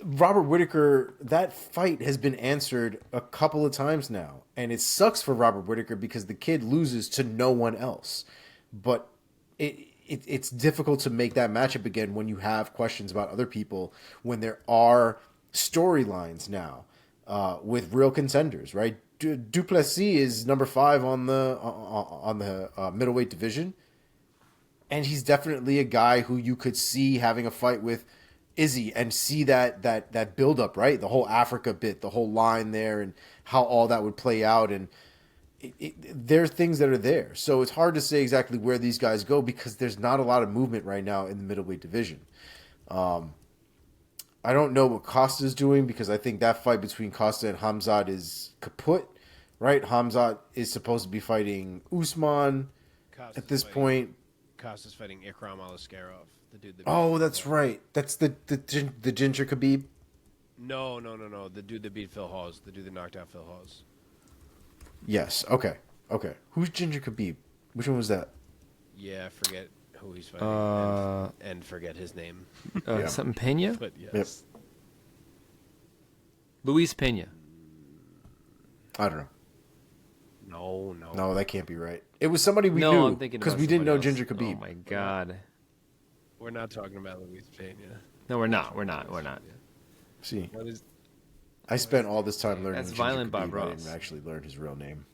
Robert Whittaker, that fight has been answered a couple of times now, and it sucks for Robert Whittaker because the kid loses to no one else. But it's difficult to make that matchup again when you have questions about other people, when there are storylines now with real contenders, right? Duplessis is number 5 on the middleweight division, and he's definitely a guy who you could see having a fight with Izzy and see that build up, right? The whole Africa bit, the whole line there, and how all that would play out. And there are things that are there. So it's hard to say exactly where these guys go because there's not a lot of movement right now in the middleweight division. I don't know what Costa's doing because I think that fight between Costa and Hamzat is kaput, right? Hamzat is supposed to be fighting Usman at this point. Costa's fighting Ikram Aliskerov, the dude. Oh, that's right. That's the Ginger Khabib. No. The dude that beat Phil Hawes. The dude that knocked out Phil Hawes. Yes. Okay. Who's Ginger Khabib? Which one was that? Yeah, I forget who he's fighting and forget his name. Something Pena? But yes. Yep. Luis Pena. I don't know. No. No, that can't be right. It was somebody we No, knew I'm thinking because about we didn't know somebody Ginger else. Khabib. Oh my god. We're not talking about Luis Pena. No, we're not. See, What is? I spent all this time learning That's Ginger Violent Khabib. Bob I Ross. didn't actually learn his real name.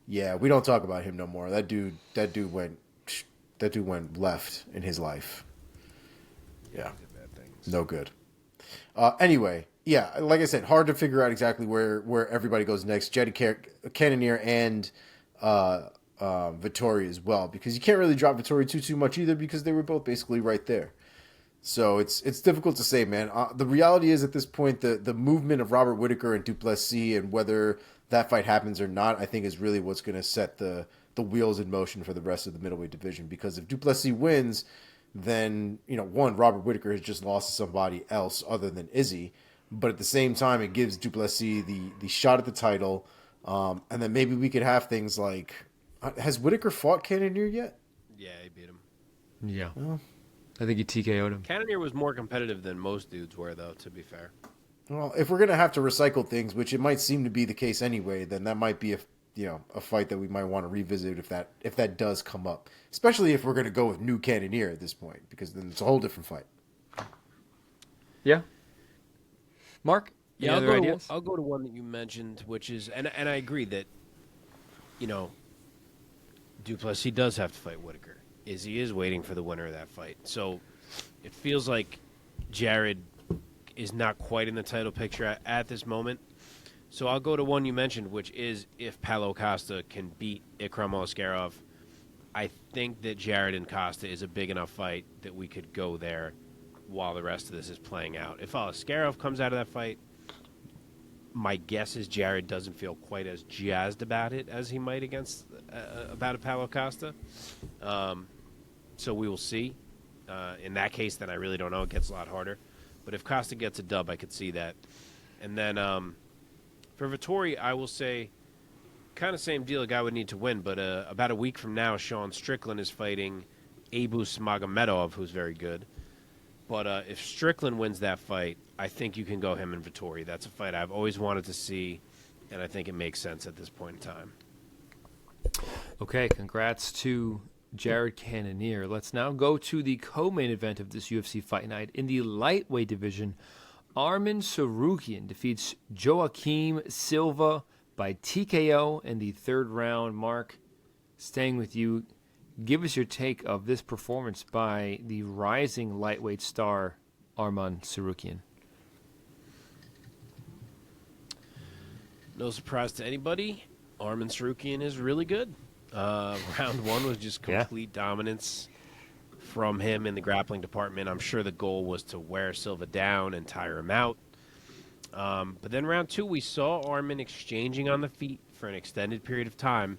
Yeah, we don't talk about him no more. That dude went left in his life. Yeah, no good. Anyway, yeah, like I said, hard to figure out exactly where everybody goes next. Cannonier and Vettori as well, because you can't really drop Vettori too much either because they were both basically right there. So it's difficult to say, man. The reality is at this point, the movement of Robert Whittaker and Duplessis and whether that fight happens or not, I think is really what's going to set the wheels in motion for the rest of the middleweight division. Because if Duplessis wins, then, Robert Whittaker has just lost to somebody else other than Izzy. But at the same time, it gives Duplessis the shot at the title. And then maybe we could have things like, has Whittaker fought Cannonier yet? Yeah, he beat him. Yeah. Well, I think he TKO'd him. Cannonier was more competitive than most dudes were, though, to be fair. Well, if we're going to have to recycle things, which it might seem to be the case anyway, then that might be a fight that we might want to revisit if that does come up. Especially if we're going to go with new Cannonier at this point, because then it's a whole different fight. Yeah. Mark? Yeah, any other ideas? I'll go to one that you mentioned, which is, and I agree that, Duplessis does have to fight Whittaker. Izzy is waiting for the winner of that fight. So it feels like Jared is not quite in the title picture at this moment. So I'll go to one you mentioned, which is if Paulo Costa can beat Ikram Aliskerov. I think that Jared and Costa is a big enough fight that we could go there while the rest of this is playing out. If Aliskerov comes out of that fight, my guess is Jared doesn't feel quite as jazzed about it as he might about a Paulo Costa. So we will see. In that case, then I really don't know. It gets a lot harder. But if Costa gets a dub, I could see that. And then for Vettori, I will say kind of same deal. A guy would need to win. But about a week from now, Sean Strickland is fighting Abus Magomedov, who's very good. But if Strickland wins that fight, I think you can go him and Vettori. That's a fight I've always wanted to see, and I think it makes sense at this point in time. Okay, congrats to Jared Cannonier. Let's now go to the co-main event of this UFC Fight Night. In the lightweight division, Arman Tsarukyan defeats Joaquim Silva by TKO in the third round. Mark, staying with you, give us your take of this performance by the rising lightweight star, Arman Tsarukyan. No surprise to anybody, Arman Tsarukyan is really good. Round one was just complete dominance from him in the grappling department. I'm sure the goal was to wear Silva down and tire him out. But then round two, we saw Arman exchanging on the feet for an extended period of time,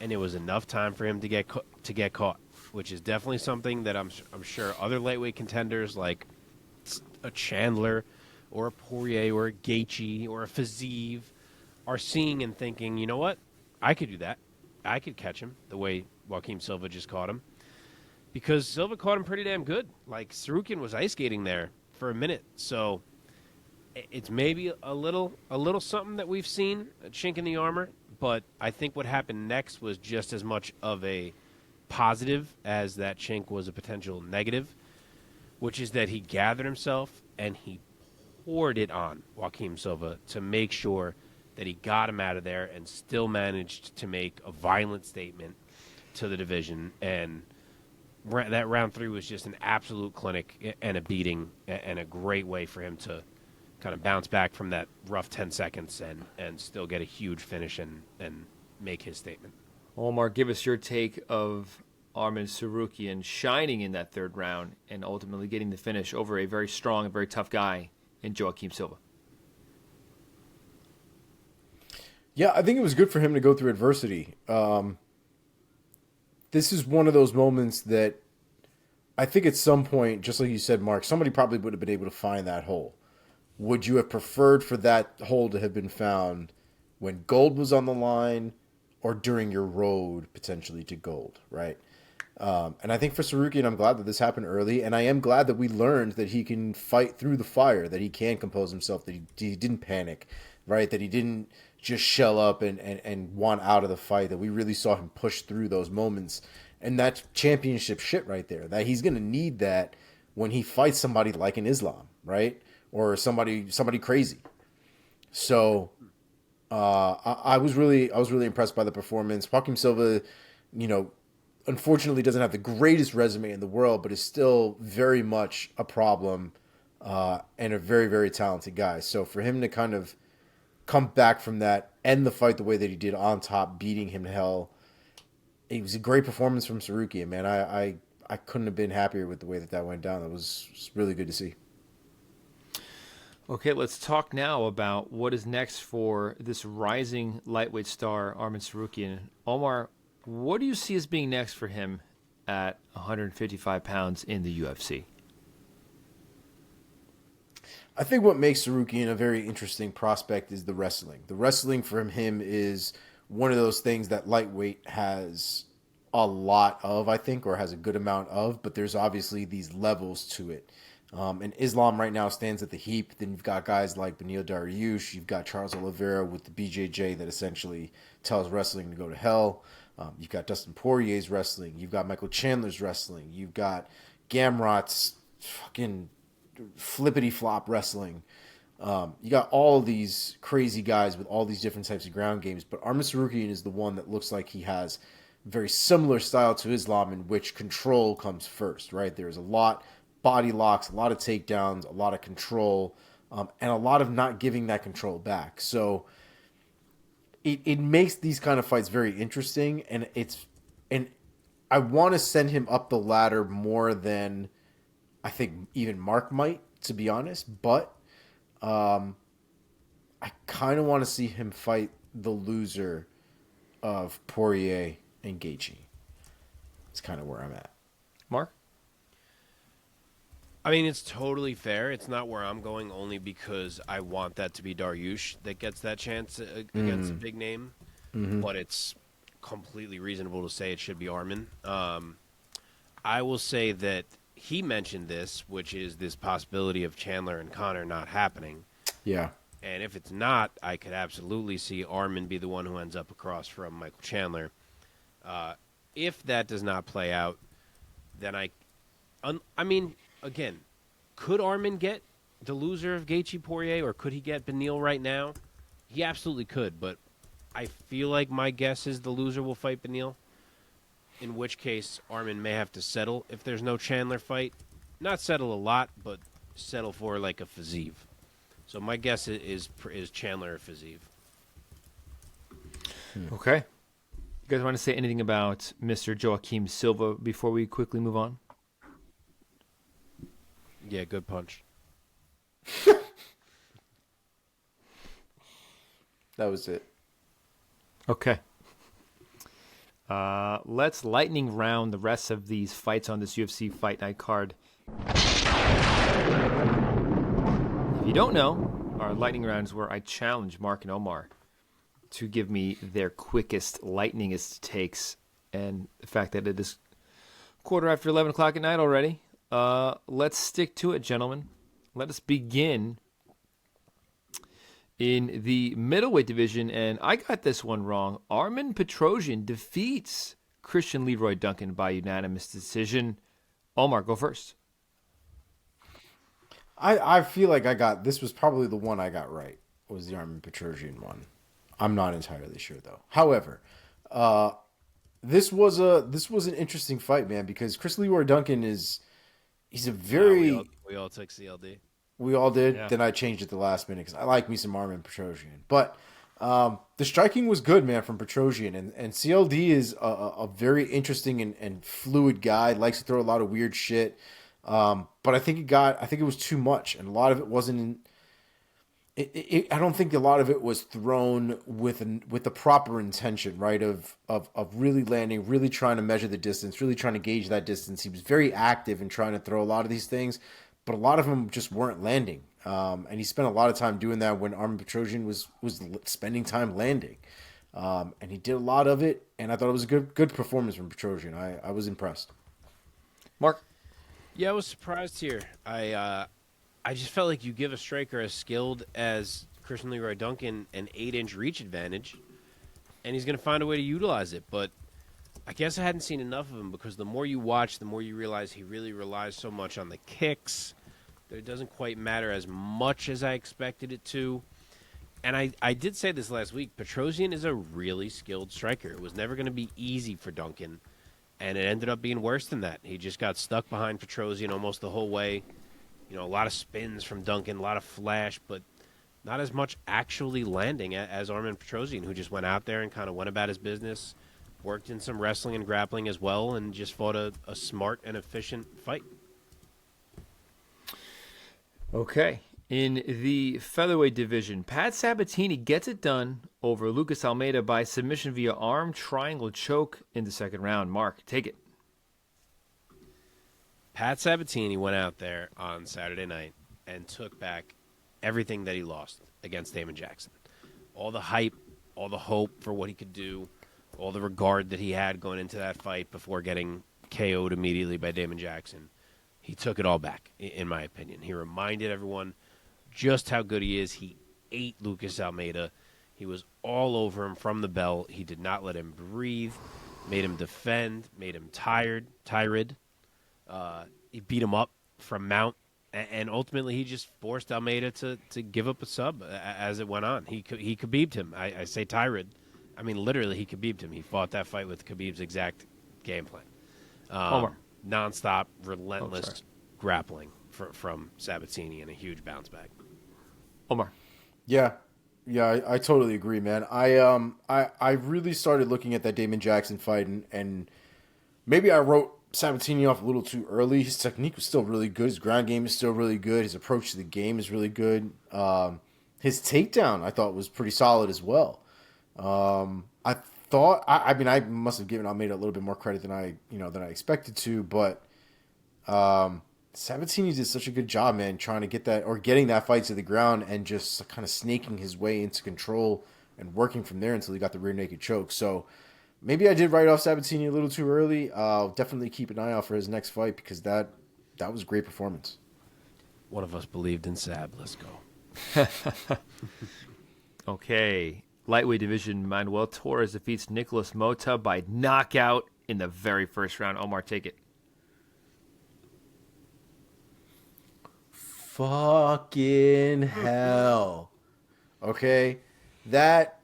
and it was enough time for him to get caught, which is definitely something that I'm sure other lightweight contenders like a Chandler or a Poirier or a Gaethje or a Fiziev are seeing and thinking, you know what, I could do that. I could catch him the way Joaquim Silva just caught him. Because Silva caught him pretty damn good. Like, Tsarukyan was ice skating there for a minute. So it's maybe a little something that we've seen, a chink in the armor. But I think what happened next was just as much of a positive as that chink was a potential negative, which is that he gathered himself and he poured it on Joaquim Silva to make sure that he got him out of there and still managed to make a violent statement to the division. And that round 3 was just an absolute clinic and a beating and a great way for him to kind of bounce back from that rough 10 seconds and still get a huge finish and make his statement. Omar, give us your take of Arman Tsarukyan shining in that 3rd round and ultimately getting the finish over a very strong and very tough guy in Joaquim Silva. Yeah, I think it was good for him to go through adversity. This is one of those moments that I think at some point, just like you said, Mark, somebody probably would have been able to find that hole. Would you have preferred for that hole to have been found when gold was on the line or during your road potentially to gold, right? And I think for Tsarukyan, I'm glad that this happened early, and I am glad that we learned that he can fight through the fire, that he can compose himself, that he didn't panic, right? That he didn't just shell up and want out of the fight, that we really saw him push through those moments. And that's championship shit right there, that he's going to need that when he fights somebody like an Islam, right? Or somebody crazy. So I was really impressed by the performance. Joaquim Silva, unfortunately doesn't have the greatest resume in the world, but is still very much a problem and a very, very talented guy. So for him to kind of come back from that, end the fight the way that he did on top, beating him to hell, it was a great performance from Tsarukyan, man. I couldn't have been happier with the way that went down. That was really good to see. Okay, let's talk now about what is next for this rising lightweight star, Arman Tsarukyan. Omar, what do you see as being next for him at 155 pounds in the UFC? I think what makes Tsarukyan a very interesting prospect is the wrestling. The wrestling from him is one of those things that lightweight has a lot of, I think, or has a good amount of, but there's obviously these levels to it. And Islam right now stands at the heap. Then you've got guys like Beneil Dariush. You've got Charles Oliveira with the BJJ that essentially tells wrestling to go to hell. You've got Dustin Poirier's wrestling. You've got Michael Chandler's wrestling. You've got Gamrot's fucking flippity-flop wrestling. You got all these crazy guys with all these different types of ground games. But Arman Tsarukyan is the one that looks like he has a very similar style to Islam in which control comes first, right? There's a lot body locks, a lot of takedowns, a lot of control, and a lot of not giving that control back. So it makes these kind of fights very interesting, and I want to send him up the ladder more than I think even Mark might, to be honest. But I kind of want to see him fight the loser of Poirier and Gaethje. It's kind of where I'm at. Mark? I mean, it's totally fair. It's not where I'm going, only because I want that to be Dariush that gets that chance against a big name. Mm-hmm. But it's completely reasonable to say it should be Arman. I will say that he mentioned this, which is this possibility of Chandler and Conor not happening. Yeah. And if it's not, I could absolutely see Arman be the one who ends up across from Michael Chandler. If that does not play out, then I mean, again, could Arman get the loser of Gaethje Poirier, or could he get Beneil right now? He absolutely could, but I feel like my guess is the loser will fight Beneil, in which case Arman may have to settle if there's no Chandler fight. Not settle a lot, but settle for like a Fiziev. So my guess is Chandler or Fiziev. Okay. You guys want to say anything about Mr. Joaquim Silva before we quickly move on? Yeah, good punch. That was it. Okay. Let's lightning round the rest of these fights on this UFC Fight Night card. If you don't know, our lightning round is where I challenge Mark and Omar to give me their quickest, lightningest takes. And the fact that it is 11:15 at night already, let's stick to it, gentlemen. let us begin in the middleweight division, and I got this one wrong. Arman Petrosian defeats Christian Leroy Duncan by unanimous decision. Omar, go first. I feel like this was probably the one I got right, was the Arman Petrosian one. I'm not entirely sure though. However, this was an interesting fight, man, because Chris Leroy Duncan he's a very we all took CLD. We all did. Yeah. Then I changed it the last minute because I like me some Arman Petrosian. But the striking was good, man, from Petrosian. And CLD is a very interesting and fluid guy. Likes to throw a lot of weird shit. But I think it was too much. And a lot of it wasn't I don't think a lot of it was thrown with the proper intention, right? Of really landing, really trying to measure the distance, really trying to gauge that distance. He was very active in trying to throw a lot of these things, but a lot of them just weren't landing. And he spent a lot of time doing that when Arman Petrosian was spending time landing. And he did a lot of it, and I thought it was a good performance from Petrosian. I was impressed. Mark? Yeah, I was surprised here. I just felt like you give a striker as skilled as Christian Leroy Duncan an 8-inch reach advantage, and he's going to find a way to utilize it. But I guess I hadn't seen enough of him, because the more you watch, the more you realize he really relies so much on the kicks that it doesn't quite matter as much as I expected it to. And I did say this last week, Petrosian is a really skilled striker. It was never going to be easy for Duncan, and it ended up being worse than that. He just got stuck behind Petrosian almost the whole way. You know, a lot of spins from Duncan, a lot of flash, but not as much actually landing as Arman Petrosian, who just went out there and kind of went about his business, worked in some wrestling and grappling as well, and just fought a smart and efficient fight. Okay. In the featherweight division, Pat Sabatini gets it done over Lucas Almeida by submission via arm triangle choke in the second round. Mark, take it. Pat Sabatini went out there on Saturday night and took back everything that he lost against Damon Jackson. All the hype, all the hope for what he could do, all the regard that he had going into that fight before getting KO'd immediately by Damon Jackson. He took it all back, in my opinion. He reminded everyone just how good he is. He ate Lucas Almeida. He was all over him from the bell. He did not let him breathe, made him defend, made him tired. He beat him up from mount, and ultimately he just forced Almeida to give up a sub as it went on. He Khabib'd him. I say tired. I mean, literally, he Khabib'd him. He fought that fight with Khabib's exact game plan. Nonstop, relentless grappling from Sabatini, and a huge bounce back. Omar. Yeah, I totally agree, man. I really started looking at that Damon Jackson fight, and maybe I wrote Sabatini off a little too early. His technique was still really good. His ground game is still really good. His approach to the game is really good. His takedown, I thought, was pretty solid as well. I thought, I mean, I must have given Almeida a little bit more credit than I expected to, but Sabatini did such a good job, man, trying to getting that fight to the ground and just kind of snaking his way into control and working from there until he got the rear naked choke. So maybe I did write off Sabatini a little too early. I'll definitely keep an eye out for his next fight, because that was a great performance. One of us believed in Sab. Let's go. Okay. Lightweight division, Manuel Torres defeats Nicolas Mota by knockout in the very first round. Omar, take it. Fucking hell. Okay? That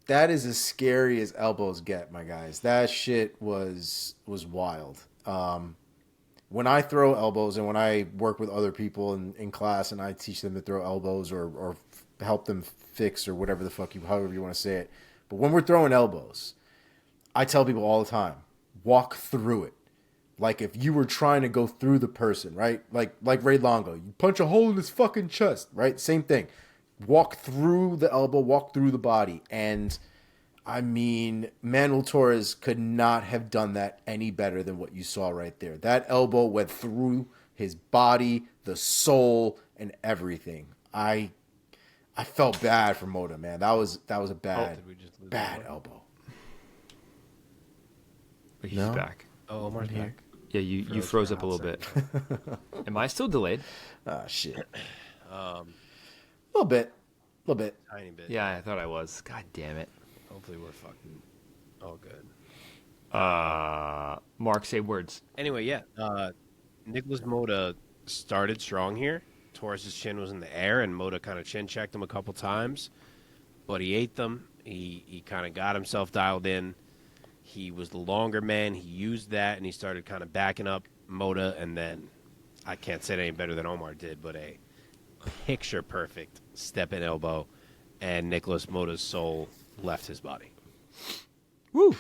is as scary as elbows get, my guys. That shit was wild. When I throw elbows and when I work with other people in class and I teach them to throw elbows or help them fix or whatever the fuck however you want to say it. But when we're throwing elbows, I tell people all the time, walk through it. Like if you were trying to go through the person, right? Like Ray Longo, you punch a hole in his fucking chest, right? Same thing. Walk through the elbow, walk through the body. And I mean, Manuel Torres could not have done that any better than what you saw right there. That elbow went through his body, the soul, and everything. I felt bad for Mota, man. That was a bad elbow. He's No? back. Oh, Omar's back. Yeah, you froze up a little bit. Am I still delayed? Ah, shit. A little bit. tiny bit. Yeah, I thought I was. God damn it. Hopefully we're fucking all good. Mark, say words. Anyway, yeah. Nicholas Moda started strong here. Torres' chin was in the air, and Moda kind of chin checked him a couple times, but he ate them. He kind of got himself dialed in. He was the longer man. He used that, and he started kind of backing up Moda, and then I can't say it any better than Omar did, but a picture-perfect step-in elbow, and Nicholas Moda's soul left his body. Woo!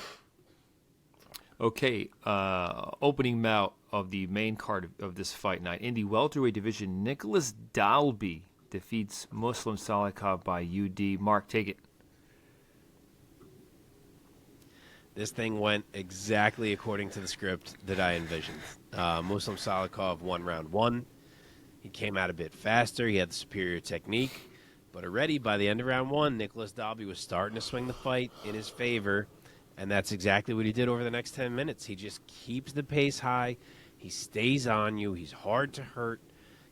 Okay, opening bout of the main card of this fight night. In the welterweight division, Nicholas Dalby defeats Muslim Salikov by UD. Mark, take it. This thing went exactly according to the script that I envisioned. Muslim Salikov won round one. He came out a bit faster. He had the superior technique. But already by the end of round one, Nicholas Dalby was starting to swing the fight in his favor. And that's exactly what he did over the next 10 minutes. He just keeps the pace high. He stays on you. He's hard to hurt.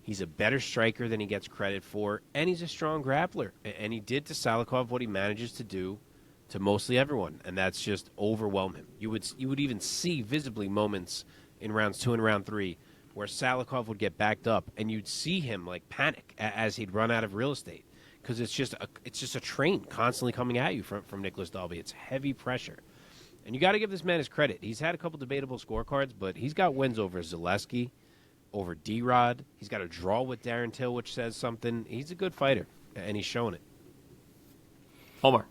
He's a better striker than he gets credit for. And he's a strong grappler. And he did to Salikov what he manages to do to mostly everyone, and that's just overwhelm him. You would even see visibly moments in rounds 2 and round 3 where Salikov would get backed up, and you'd see him like panic as he'd run out of real estate because it's just a train constantly coming at you from Nicholas Dalby. It's heavy pressure, and you got to give this man his credit. He's had a couple debatable scorecards, but he's got wins over Zaleski, over D-Rod. He's got a draw with Darren Till, which says something. He's a good fighter, and he's showing it. Omar.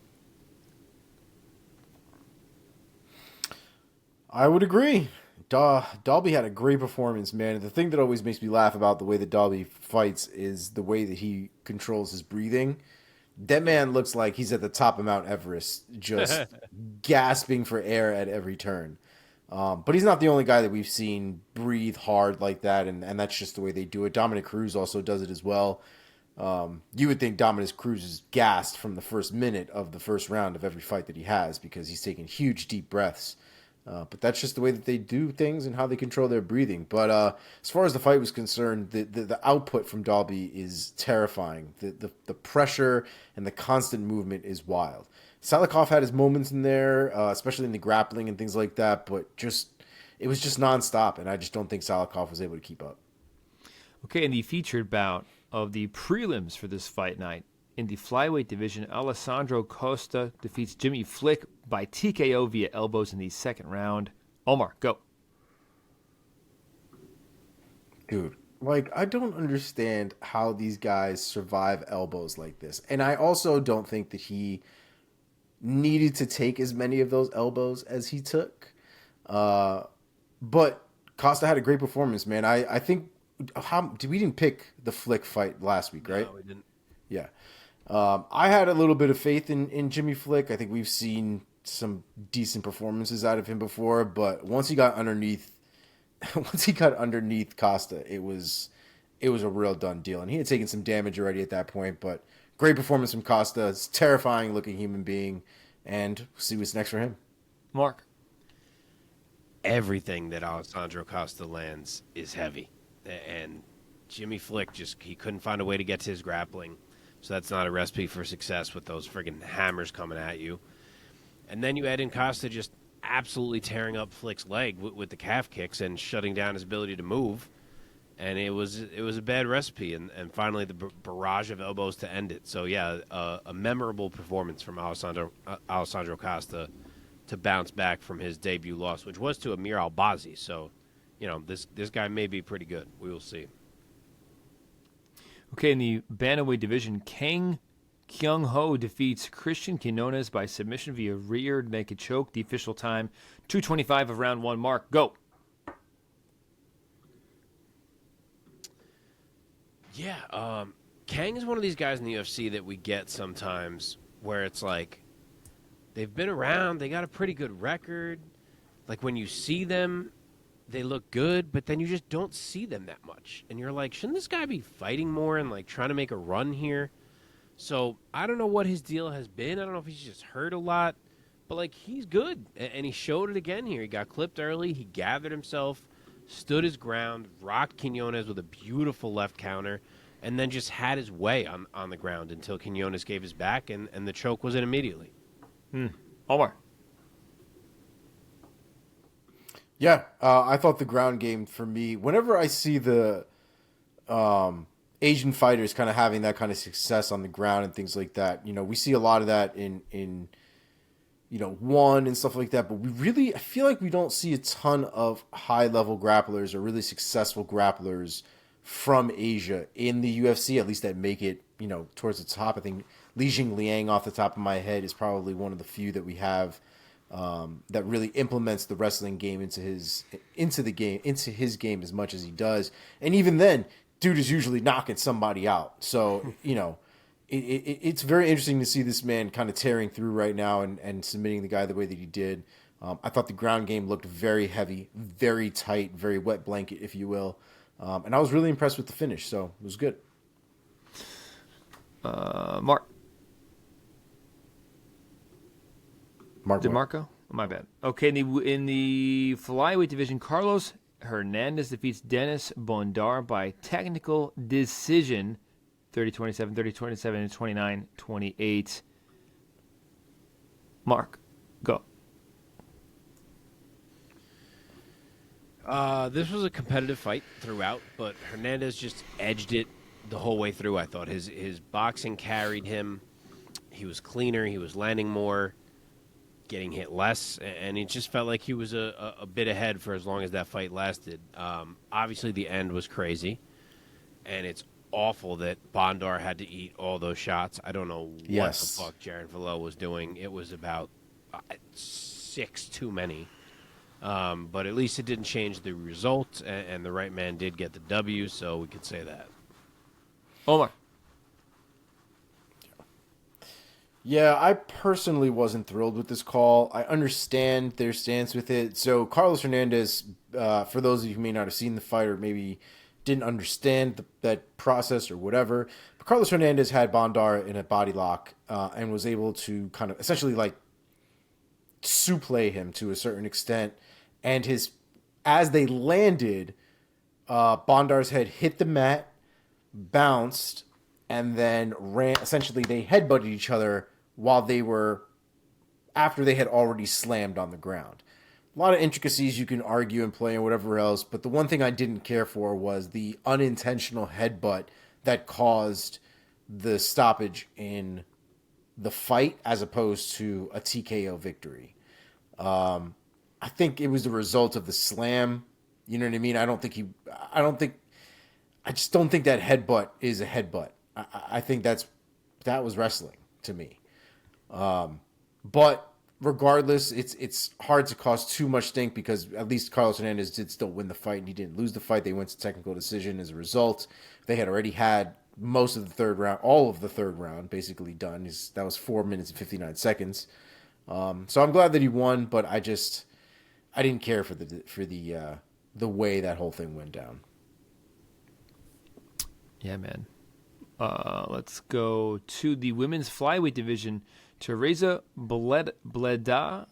I would agree. Dalby had a great performance, man. And the thing that always makes me laugh about the way that Dalby fights is the way that he controls his breathing. That man looks like he's at the top of Mount Everest, just gasping for air at every turn. But he's not the only guy that we've seen breathe hard like that, and that's just the way they do it. Dominic Cruz also does it as well. You would think Dominic Cruz is gassed from the first minute of the first round of every fight that he has because he's taking huge, deep breaths. But that's just the way that they do things and how they control their breathing. But as far as the fight was concerned, the output from Dalby is terrifying. The pressure and the constant movement is wild. Salikov had his moments in there, especially in the grappling and things like that, but it was just nonstop, and I just don't think Salikov was able to keep up. Okay, in the featured bout of the prelims for this fight night, in the flyweight division, Alessandro Costa defeats Jimmy Flick by TKO via elbows in the second round. Omar, go. Dude, I don't understand how these guys survive elbows like this. And I also don't think that he needed to take as many of those elbows as he took. But Costa had a great performance, man. I think we didn't pick the Flick fight last week, right? No, we didn't. Yeah. I had a little bit of faith in Jimmy Flick. I think we've seen some decent performances out of him before, but once he got underneath Costa, it was a real done deal. And he had taken some damage already at that point, but great performance from Costa. It's a terrifying looking human being, and we'll see what's next for him. Mark. Everything that Alessandro Costa lands is heavy, and Jimmy Flick he couldn't find a way to get to his grappling. So that's not a recipe for success with those friggin' hammers coming at you. And then you add in Costa just absolutely tearing up Flick's leg with the calf kicks and shutting down his ability to move. And it was a bad recipe. And finally the barrage of elbows to end it. So, yeah, a memorable performance from Alessandro Costa to bounce back from his debut loss, which was to Amir Albazi. So, this guy may be pretty good. We will see. Okay, in the bantamweight division, Kang Kyung-ho defeats Christian Quinones by submission via rear naked choke. The official time, 2:25 of round one. Mark, go. Yeah, Kang is one of these guys in the UFC that we get sometimes where it's like they've been around, they got a pretty good record. Like when you see them, they look good, but then you just don't see them that much. And you're like, shouldn't this guy be fighting more and like trying to make a run here? So I don't know what his deal has been. I don't know if he's just hurt a lot, but like he's good. And he showed it again here. He got clipped early. He gathered himself, stood his ground, rocked Quinones with a beautiful left counter, and then just had his way on the ground until Quinones gave his back, and the choke was in immediately. Omar. Yeah, I thought the ground game for me, whenever I see the Asian fighters kind of having that kind of success on the ground and things like that, we see a lot of that in one and stuff like that, but I feel like we don't see a ton of high-level grapplers or really successful grapplers from Asia in the UFC, at least that make it, towards the top. I think Li Jingliang off the top of my head is probably one of the few that we have that really implements the wrestling game into his game as much as he does. And even then, dude is usually knocking somebody out. So, it's very interesting to see this man kind of tearing through right now and submitting the guy the way that he did. I thought the ground game looked very heavy, very tight, very wet blanket, if you will. And I was really impressed with the finish, so it was good. Mark. DeMarco? My bad. Okay, in the flyweight division, Carlos Hernandez defeats Dennis Bondar by technical decision, 30-27, 30-27, and 29-28. Mark, go. This was a competitive fight throughout, but Hernandez just edged it the whole way through. I thought his boxing carried him. He was cleaner. He was landing more, getting hit less, and it just felt like he was a bit ahead for as long as that fight lasted. Obviously, the end was crazy, and it's awful that Bondar had to eat all those shots. I don't know what the fuck Jaron Villot was doing. It was about 6 too many. But at least it didn't change the result, and the right man did get the W, so we could say that. Omar. Yeah, I personally wasn't thrilled with this call. I understand their stance with it. So Carlos Hernandez, for those of you who may not have seen the fight or maybe didn't understand that process or whatever, but Carlos Hernandez had Bondar in a body lock and was able to kind of essentially like suplex him to a certain extent. And as they landed, Bondar's head hit the mat, bounced, and then ran. Essentially, they headbutted each other after they had already slammed on the ground. A lot of intricacies you can argue and play and whatever else, but the one thing I didn't care for was the unintentional headbutt that caused the stoppage in the fight as opposed to a TKO victory. I think it was the result of the slam. You know what I mean? I just don't think that headbutt is a headbutt. I think that was wrestling to me. But regardless, it's hard to cause too much stink because at least Carlos Hernandez did still win the fight and he didn't lose the fight. They went to technical decision as a result. They had already had most of the third round, all of the third round basically done. That was 4 minutes and 59 seconds. So I'm glad that he won, but I didn't care for the way that whole thing went down. Yeah, man. Let's go to the women's flyweight division. Teresa Bleda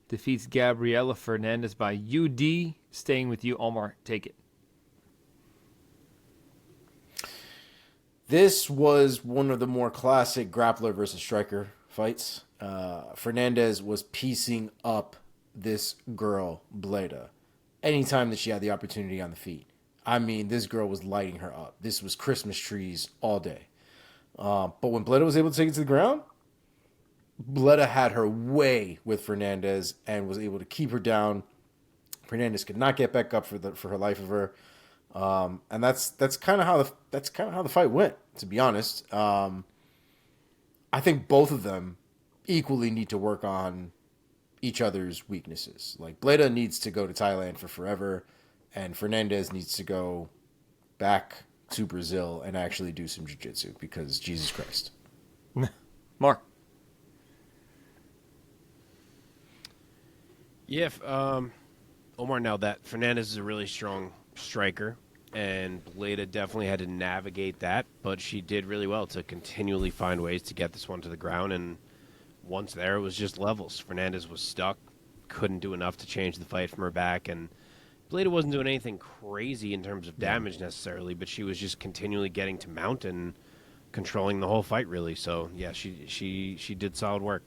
defeats Gabriela Fernandez by UD. Staying with you, Omar. Take it. This was one of the more classic grappler versus striker fights. Fernandez was piecing up this girl, Bleda, anytime that she had the opportunity on the feet. I mean, this girl was lighting her up. This was Christmas trees all day. But when Bleda was able to take it to the ground, Bleda had her way with Fernandez and was able to keep her down. Fernandez could not get back up for her life of her. And that's kind of how the fight went, to be honest. I think both of them equally need to work on each other's weaknesses. Like, Bleda needs to go to Thailand for forever, and Fernandez needs to go back to Brazil and actually do some jiu-jitsu because Jesus Christ. Mark. Yeah, Omar, now that Fernandez is a really strong striker, and Bleda definitely had to navigate that, but she did really well to continually find ways to get this one to the ground, and once there, it was just levels. Fernandez was stuck, couldn't do enough to change the fight from her back, and Bleda wasn't doing anything crazy in terms of damage necessarily, but she was just continually getting to mount and controlling the whole fight, really. So, yeah, she did solid work.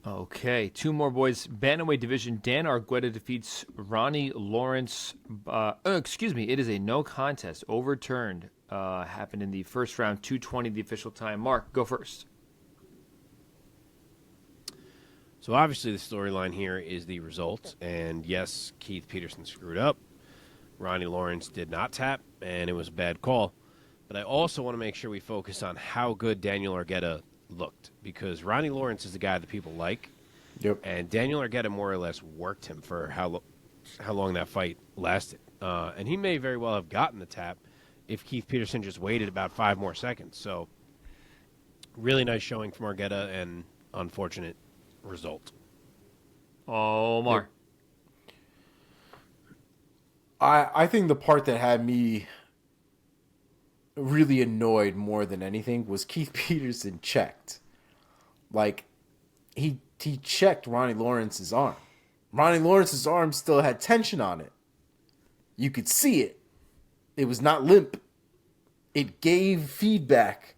Okay, 2 more boys. Bantamweight division, Dan Argueta defeats Ronnie Lawrence. It is a no contest. Overturned. Happened in the first round, 2:20 the official time. Mark, go first. So obviously the storyline here is the result. And yes, Keith Peterson screwed up. Ronnie Lawrence did not tap, and it was a bad call. But I also want to make sure we focus on how good Daniel Argueta looked, because Ronnie Lawrence is the guy that people like. Yep. And Daniel Argueta more or less worked him for how long that fight lasted. And he may very well have gotten the tap if Keith Peterson just waited about 5 more seconds. So really nice showing from Argueta, and unfortunate result. Omar. I think the part that had me really annoyed more than anything was Keith Peterson checked. Like, he checked Ronnie Lawrence's arm. Ronnie Lawrence's arm still had tension on it. You could see it. It was not limp. It gave feedback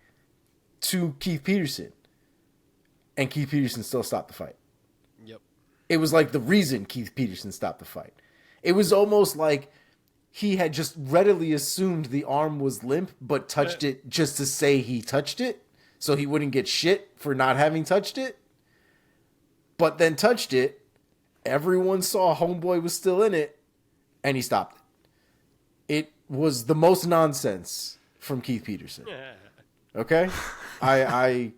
to Keith Peterson. And Keith Peterson still stopped the fight. Yep. It was like the reason Keith Peterson stopped the fight. It was almost like he had just readily assumed the arm was limp, but touched it just to say he touched it, so he wouldn't get shit for not having touched it. But then touched it. Everyone saw Homeboy was still in it, and he stopped it. It was the most nonsense from Keith Peterson. Okay? I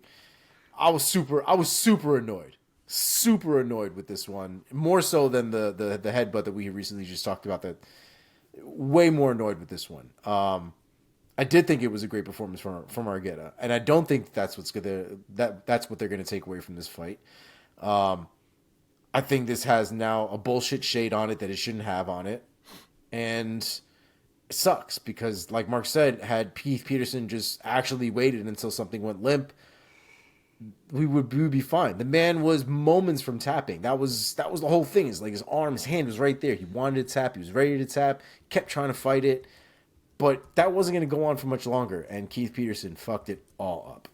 was super annoyed. Super annoyed with this one. More so than the headbutt that we recently just talked about. That way more annoyed with this one. I did think it was a great performance from Argueta, and I don't think that's what they're gonna take away from this fight. I think this has now a bullshit shade on it that it shouldn't have on it, and it sucks because, like Mark said, had Keith Peterson just actually waited until something went limp, we would be fine. The man was moments from tapping. That was the whole thing. Is like his hand was right there. He wanted to tap. He was ready to tap. Kept trying to fight it, but that wasn't going to go on for much longer. And Keith Peterson fucked it all up.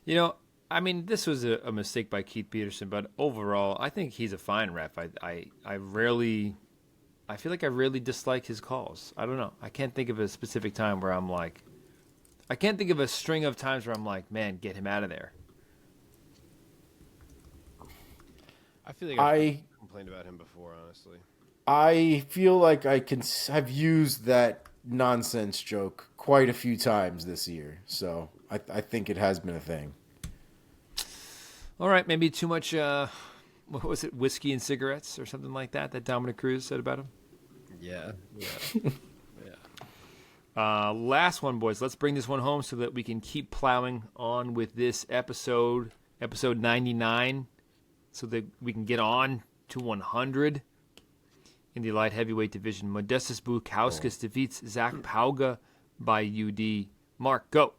You know, I mean, this was a mistake by Keith Peterson, but overall, I think he's a fine ref. I feel like I rarely dislike his calls. I don't know. I can't think of a specific time where I'm like. I can't think of a string of times where I'm like, man, get him out of there. I feel like I've complained about him before, honestly. I feel like I've used that nonsense joke quite a few times this year, so I think it has been a thing. All right, maybe too much, what was it, whiskey and cigarettes or something like that Dominic Cruz said about him? Yeah. Last one, boys. Let's bring this one home so that we can keep plowing on with this episode 99, so that we can get on to 100 in the light heavyweight division. Modestas Bukauskas defeats Zach Pauga by UD. Mark, go.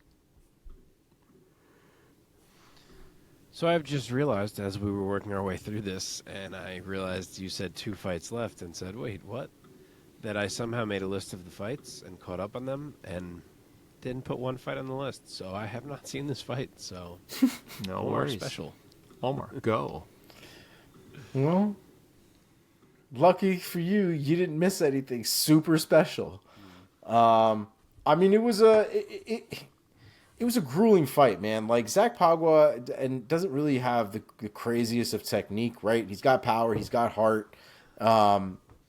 So I've just realized as we were working our way through this, and I realized you said 2 fights left and said, wait, what? That I somehow made a list of the fights and caught up on them and didn't put one fight on the list. So I have not seen this fight. So no Omar worries. Special. Omar, go. Well, lucky for you, you didn't miss anything super special. I mean, it was a grueling fight, man. Like, Zach Pagua and doesn't really have the craziest of technique, right? He's got power, he's got heart.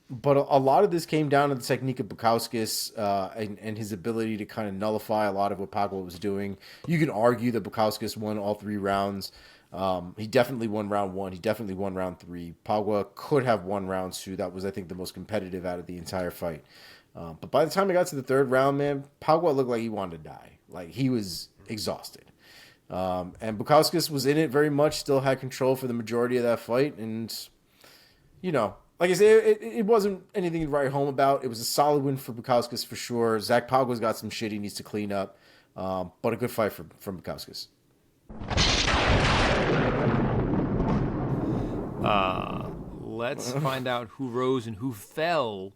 But a lot of this came down to the technique of Bukauskas and his ability to kind of nullify a lot of what Pagua was doing. You can argue that Bukauskas won all 3 rounds. He definitely won round 1. He definitely won round 3. Pagua could have won round 2. That was, I think, the most competitive out of the entire fight. But by the time it got to the 3rd round, man, Pagua looked like he wanted to die. Like, he was exhausted. And Bukauskas was in it very much, still had control for the majority of that fight. And, you know, like I said, it wasn't anything to write home about. It was a solid win for Bukauskas for sure. Zach Pagua's got some shit he needs to clean up. But a good fight from Bukauskas. let's find out who rose and who fell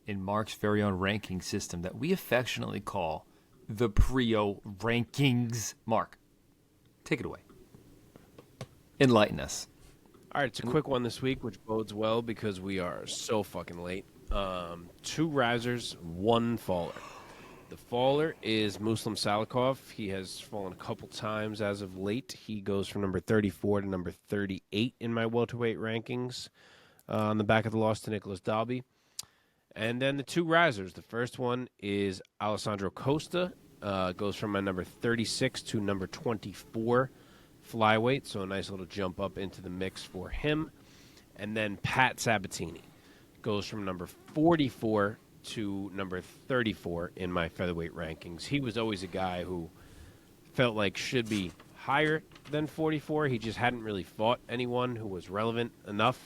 in Mark's very own ranking system that we affectionately call the Priaulx Rankings. Mark, take it away. Enlighten us. All right, it's a quick one this week, which bodes well because we are so fucking late. 2 risers, 1 faller. The faller is Muslim Salikov. He has fallen a couple times as of late. He goes from number 34 to number 38 in my welterweight rankings on the back of the loss to Nicholas Dalby. And then the 2 risers. The first one is Alessandro Costa. Goes from my number 36 to number 24 flyweight. So a nice little jump up into the mix for him. And then Pat Sabatini goes from number 44 to number 34 in my featherweight rankings. He was always a guy who felt like should be higher than 44. He just hadn't really fought anyone who was relevant enough.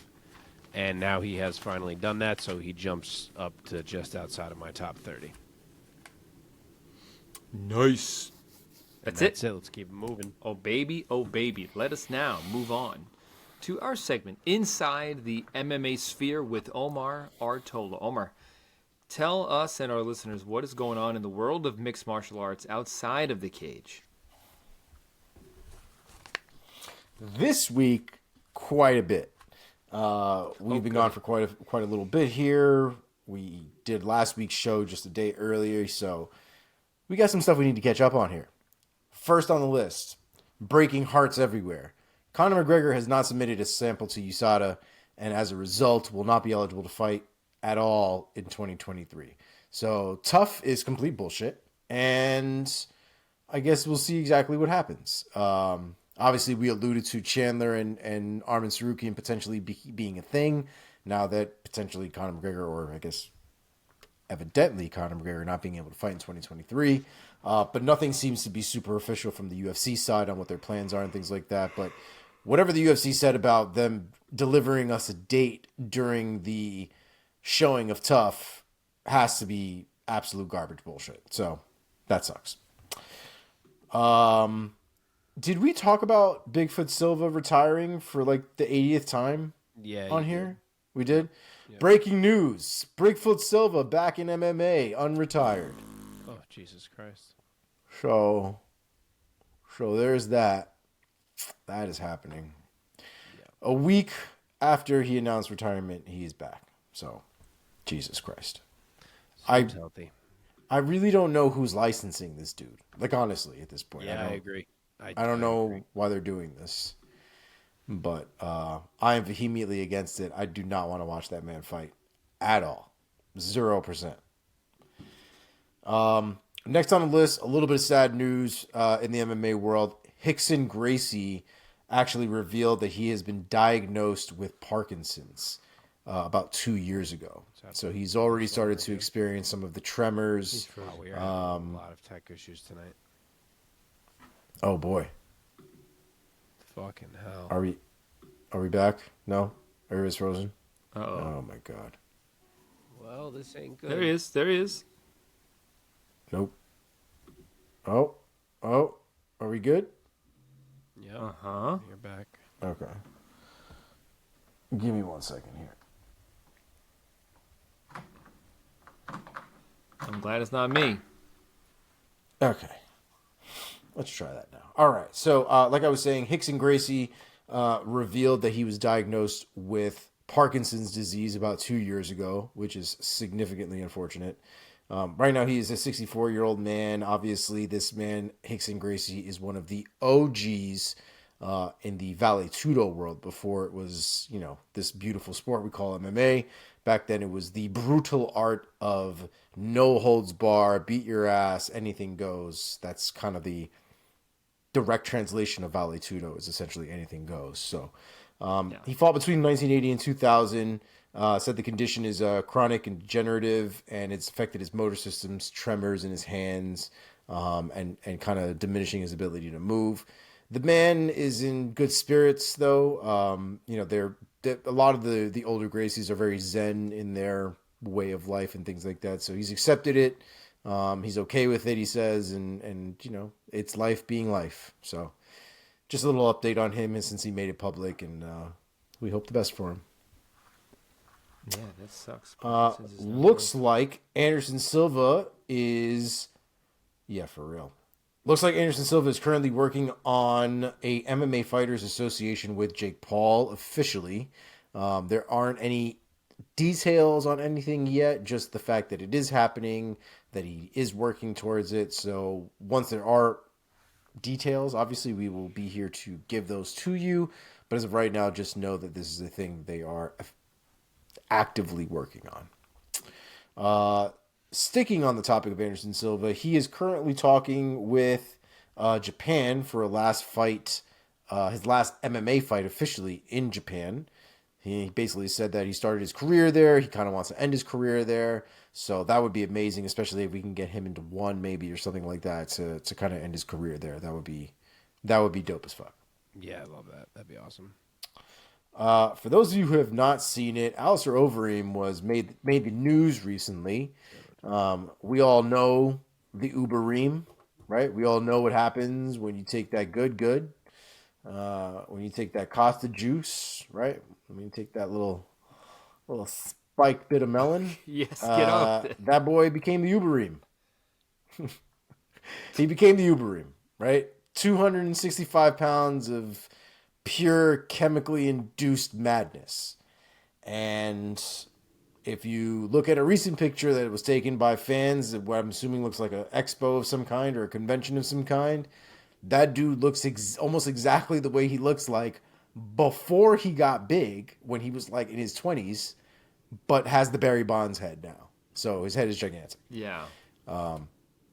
And now he has finally done that, so he jumps up to just outside of my top 30. Nice. That's it. Let's keep it moving. Oh, baby. Oh, baby. Let us now move on to our segment, Inside the MMA Sphere with Omar Artola. Omar, tell us and our listeners what is going on in the world of mixed martial arts outside of the cage. This week, quite a bit. We've been gone for quite a little bit here. We did last week's show just a day earlier, so we got some stuff we need to catch up on here. First on the list, breaking hearts everywhere. Conor McGregor has not submitted a sample to USADA, and as a result, will not be eligible to fight at all in 2023. So tough is complete bullshit, and I guess we'll see exactly what happens. Obviously, we alluded to Chandler and Arman Tsarukyan potentially being a thing. Now that potentially Conor McGregor, or I guess evidently Conor McGregor, not being able to fight in 2023. But nothing seems to be super official from the UFC side on what their plans are and things like that. But whatever the UFC said about them delivering us a date during the showing of Tough has to be absolute garbage bullshit. So that sucks. Did we talk about Bigfoot Silva retiring for like the 80th time on here? Did. We did? Yep. Breaking news. Bigfoot Silva back in MMA, unretired. Oh, Jesus Christ. So there's that. That is happening. Yeah. A week after he announced retirement, he is back. So, Jesus Christ. Seems healthy. I really don't know who's licensing this dude. Like, honestly, at this point. Yeah, I agree. I don't know why they're doing this. But I am vehemently against it. I do not want to watch that man fight at all. 0%. Next on the list, a little bit of sad news in the MMA world. Rickson Gracie actually revealed that he has been diagnosed with Parkinson's about 2 years ago. So he's already started to experience some of the tremors. Oh, we are having a lot of tech issues tonight. Oh boy. Fucking hell. Are we back? No? Everybody's frozen? Uh-oh. Oh my god. Well, this ain't good. There he is. There he is. Nope. Oh. Are we good? Yeah. Uh-huh. You're back. Okay. Give me 1 second here. I'm glad it's not me. Okay. Let's try that now. All right. So, like I was saying, Rickson Gracie revealed that he was diagnosed with Parkinson's disease about 2 years ago, which is significantly unfortunate. Right now, he is a 64-year-old man. Obviously, this man, Rickson Gracie, is one of the OGs in the Vale Tudo world before it was, this beautiful sport we call MMA. Back then, it was the brutal art of no holds bar, beat your ass, anything goes. That's kind of the direct translation of Vale Tudo, is essentially anything goes. So he fought between 1980 and 2000. Said the condition is chronic and degenerative, and it's affected his motor systems, tremors in his hands, and kind of diminishing his ability to move. The man is in good spirits, though. A lot of the older Gracies are very zen in their way of life and things like that. So he's accepted it. He's okay with it, he says, and it's life being life. So just a little update on him since he made it public, and we hope the best for him. Yeah, that sucks. Looks like Anderson Silva is, yeah, for real. Looks like Anderson Silva is currently working on a MMA Fighters Association with Jake Paul officially. There aren't any details on anything yet, just the fact that it is happening, that he is working towards it. So once there are details, obviously we will be here to give those to you. But as of right now, just know that this is a thing they are actively working on. Sticking on the topic of Anderson Silva, he is currently talking with Japan for a last fight, his last MMA fight officially in Japan. He basically said that he started his career there. He kind of wants to end his career there. So that would be amazing, especially if we can get him into one maybe or something like that to kind of end his career there. That would be dope as fuck. Yeah, I love that. That'd be awesome. For those of you who have not seen it, Alistair Overeem was made the news recently. We all know the Ubereem, right? We all know what happens when you take that good, when you take that Costa juice, right? When you take that little spiked bit of melon. Yes, get off. That boy became the Ubereem. He became the Ubereem, right? 265 pounds of pure chemically induced madness. And if you look at a recent picture that was taken by fans, what I'm assuming looks like an expo of some kind or a convention of some kind, that dude looks almost exactly the way he looks like before he got big, when he was like in his 20s, but has the Barry Bonds head now. So his head is gigantic. Yeah.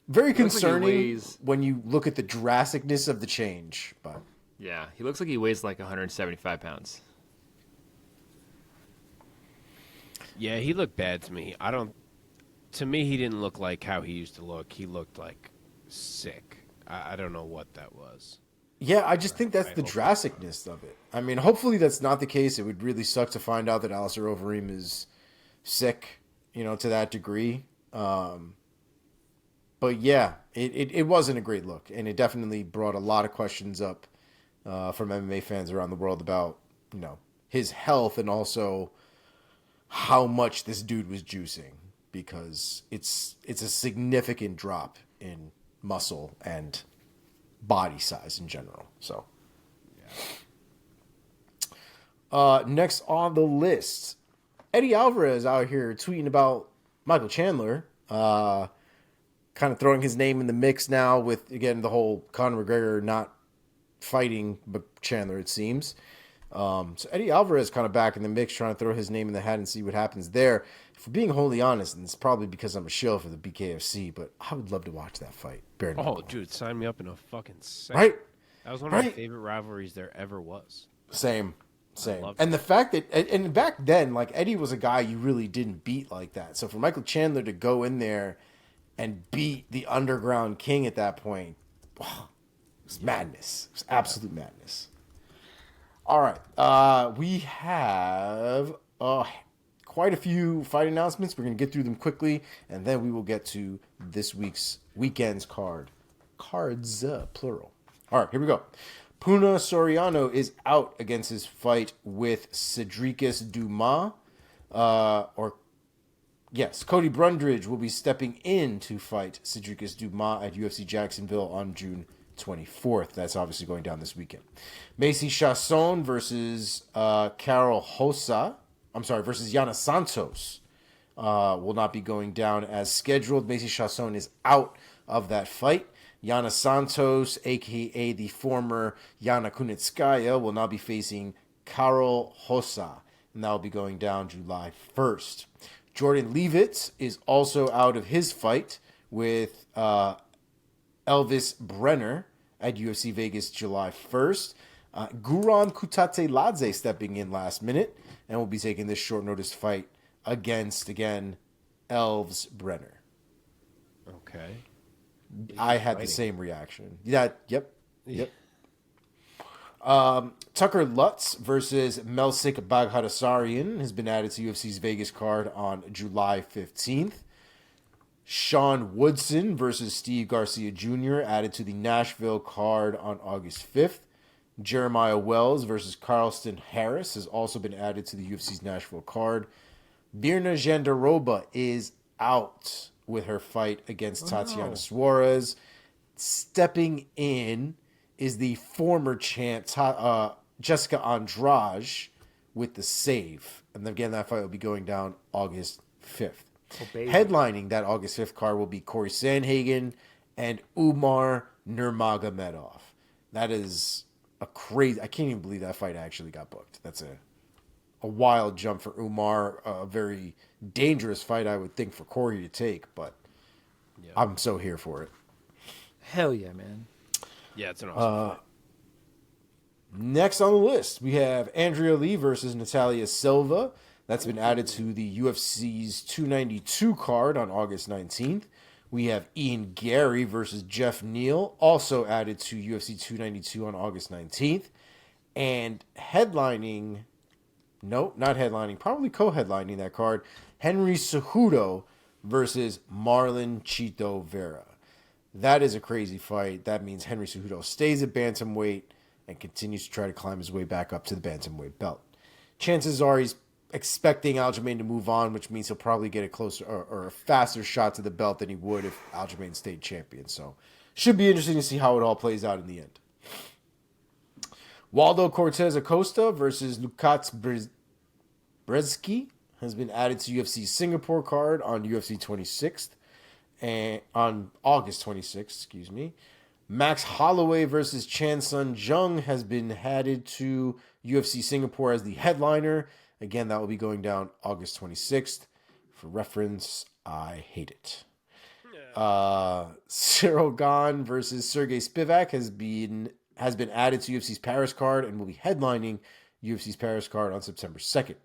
Very concerning when you look at the drasticness of the change. But yeah, he looks like he weighs like 175 pounds. Yeah, he looked bad to me. To me, he didn't look like how he used to look. He looked like sick. I don't know what that was. Yeah, I just think that's the drasticness of it. I mean, hopefully that's not the case. It would really suck to find out that Alistair Overeem is sick, to that degree. But yeah, it wasn't a great look, and it definitely brought a lot of questions up from MMA fans around the world about, his health and also how much this dude was juicing, because it's a significant drop in muscle and body size in general. So, next on the list, Eddie Alvarez out here tweeting about Michael Chandler, kind of throwing his name in the mix now with, again, the whole Conor McGregor not fighting but Chandler, it seems. So Eddie Alvarez kind of back in the mix, trying to throw his name in the hat and see what happens there. If we're being wholly honest, and it's probably because I'm a shill for the BKFC, but I would love to watch that fight. Oh, dude, sign me up in a fucking second. Right? That was one of my favorite rivalries there ever was. Same. And the fact that, and back then, like, Eddie was a guy you really didn't beat like that. So for Michael Chandler to go in there and beat the Underground King at that point, wow, it was madness. It was absolute madness. All right. We have quite a few fight announcements. We're going to get through them quickly, and then we will get to this weekend's card. Cards, plural. All right, here we go. Puna Soriano is out against his fight with Cedricus Dumas. Cody Brundridge will be stepping in to fight Cedricus Dumas at UFC Jacksonville on June 24th. That's obviously going down this weekend. Macy Chasson versus Carol Hossa. Versus Yana Santos will not be going down as scheduled. Macy Chasson is out of that fight. Yana Santos, a.k.a. the former Yana Kunitskaya, will now be facing Carol Hossa, and that will be going down July 1st. Jordan Leavitt is also out of his fight with Elvis Brenner at UFC Vegas July 1st. Guran Kutateladze stepping in last minute and will be taking this short notice fight against, again, Elvis Brenner. Okay. I had the same reaction. Yep. Tucker Lutz versus Melsik Baghdasaryan has been added to UFC's Vegas card on July 15th. Sean Woodson versus Steve Garcia Jr. added to the Nashville card on August 5th. Jeremiah Wells versus Carlston Harris has also been added to the UFC's Nashville card. Birna Jandiroba is out with her fight against Tatiana Suarez. Stepping in is the former champ, Jessica Andrade, with the save. And again, that fight will be going down August 5th. Headlining that August 5th card will be Corey Sandhagen and Umar Nurmagomedov. That is a crazy... I can't even believe that fight actually got booked. That's a wild jump for Umar. A very dangerous fight, I would think, for Corey to take. But I'm so here for it. Hell yeah, man. Yeah, it's an awesome fight. Next on the list, we have Andrea Lee versus Natalia Silva. That's been added to the UFC's 292 card on August 19th. We have Ian Gary versus Jeff Neal, also added to UFC 292 on August 19th. And headlining, no, not headlining, probably co-headlining that card, Henry Cejudo versus Marlon Chito Vera. That is a crazy fight. That means Henry Cejudo stays at bantamweight and continues to try to climb his way back up to the bantamweight belt. Chances are he's expecting Aljamain to move on, which means he'll probably get a closer or a faster shot to the belt than he would if Aljamain stayed champion. So should be interesting to see how it all plays out in the end. Waldo Cortez Acosta versus Lukacs Brzeski has been added to UFC Singapore card on UFC 26th and on August 26th, Max Holloway versus Chan Sung Jung has been added to UFC Singapore as the headliner. Again, that will be going down August 26th. For reference, I hate it. Cyril Gane versus Sergey Spivak has been added to UFC's Paris card and will be headlining UFC's Paris card on September 2nd.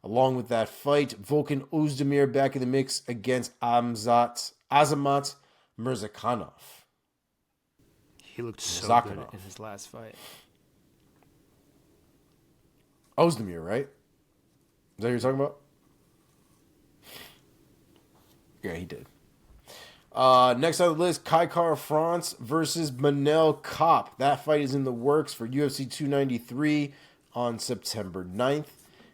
Along with that fight, Volkan Ozdemir back in the mix against Azamat Mirzakhanov. He looked so good in his last fight. Ozdemir, right? Is that what you're talking about? Yeah, he did. Next on the list, Kaikar France versus Manel Kopp. That fight is in the works for UFC 293 on September 9th.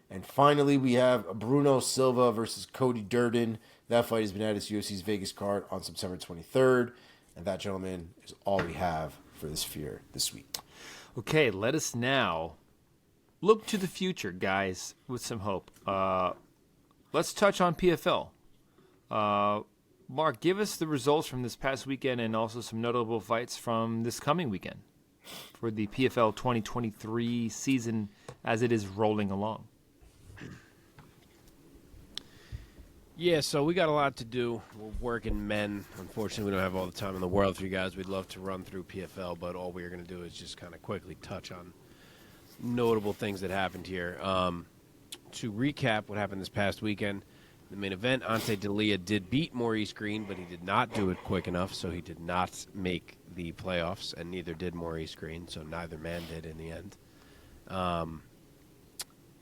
And finally, we have Bruno Silva versus Cody Durden. That fight has been added to UFC's Vegas card on September 23rd. And that, gentlemen, is all we have for the Sphere this week. Okay, let us now look to the future, guys, with some hope. Let's touch on PFL. Mark, give us the results from this past weekend and also some notable fights from this coming weekend for the PFL 2023 season as it is rolling along. Yeah, so we got a lot to do. We're working men. Unfortunately, we don't have all the time in the world for you guys. We'd love to run through PFL, but all we're going to do is just kind of quickly touch on notable things that happened here. To recap what happened this past weekend, the main event, Ante D'Elia did beat Maurice Green, but he did not do it quick enough, so he did not make the playoffs, and neither did Maurice Green, so neither man did in the end.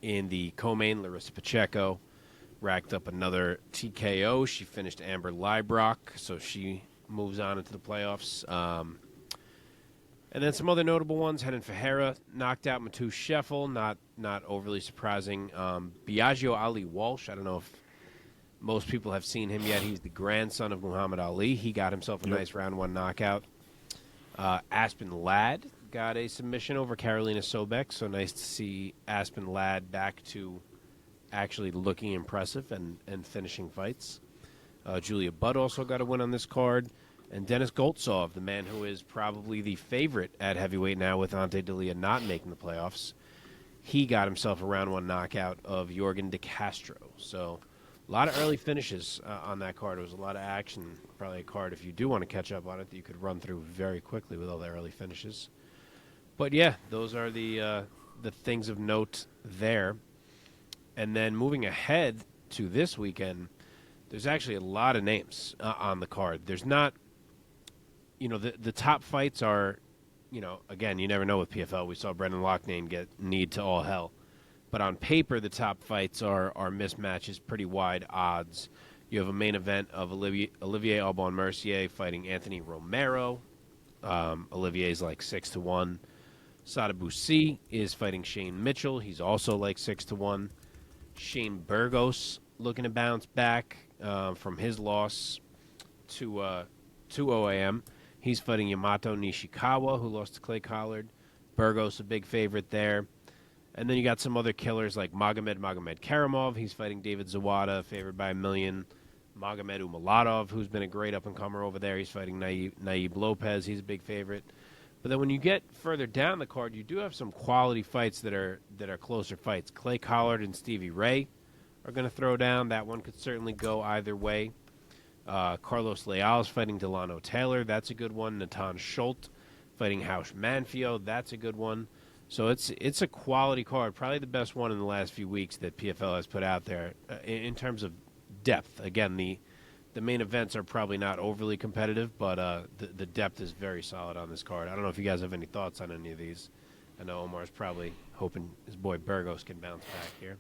In the co-main, Larissa Pacheco racked up another TKO. She finished Amber Leibrock, so she moves on into the playoffs. And then some other notable ones. Renan Ferreira knocked out Mateusz Scheffel, not overly surprising. Biagio Ali Walsh, I don't know if most people have seen him yet. He's the grandson of Muhammad Ali. He got himself a nice round one knockout. Aspen Ladd got a submission over Karolina Sobek, so nice to see Aspen Ladd back to actually looking impressive and finishing fights. Julia Budd also got a win on this card. And Denis Goltsov, the man who is probably the favorite at heavyweight now with Ante D'Elia not making the playoffs, he got himself a round one knockout of Jorgen De Castro. So a lot of early finishes on that card. It was a lot of action. Probably a card, if you do want to catch up on it, that you could run through very quickly with all the early finishes. But yeah, those are the things of note there. And then moving ahead to this weekend, there's actually a lot of names on the card. There's not, the top fights are, again, you never know with PFL. We saw Brendan Loughnane get kneed to all hell. But on paper, the top fights are mismatches, pretty wide odds. You have a main event of Olivier Aubin-Mercier fighting Anthony Romero. Olivier's like 6-1. Sada Boucy is fighting Shane Mitchell. He's also like 6-1. Shane Burgos looking to bounce back from his loss to OAM. He's fighting Yamato Nishikawa, who lost to Clay Collard. Burgos, a big favorite there. And then you got some other killers like Magomed Karamov. He's fighting David Zawada, favored by 1 million. Magomed Umalatov, who's been a great up-and-comer over there. He's fighting Naib Lopez. He's a big favorite. But then when you get further down the card, you do have some quality fights that are closer fights. Clay Collard and Stevie Ray are going to throw down. That one could certainly go either way. Carlos Leal is fighting Delano Taylor. That's a good one. Natan Schultz fighting Hausch Manfio. That's a good one. So it's a quality card, probably the best one in the last few weeks that PFL has put out there in terms of depth. Again, the main events are probably not overly competitive, but the depth is very solid on this card. I don't know if you guys have any thoughts on any of these. I know Omar's probably hoping his boy Burgos can bounce back here.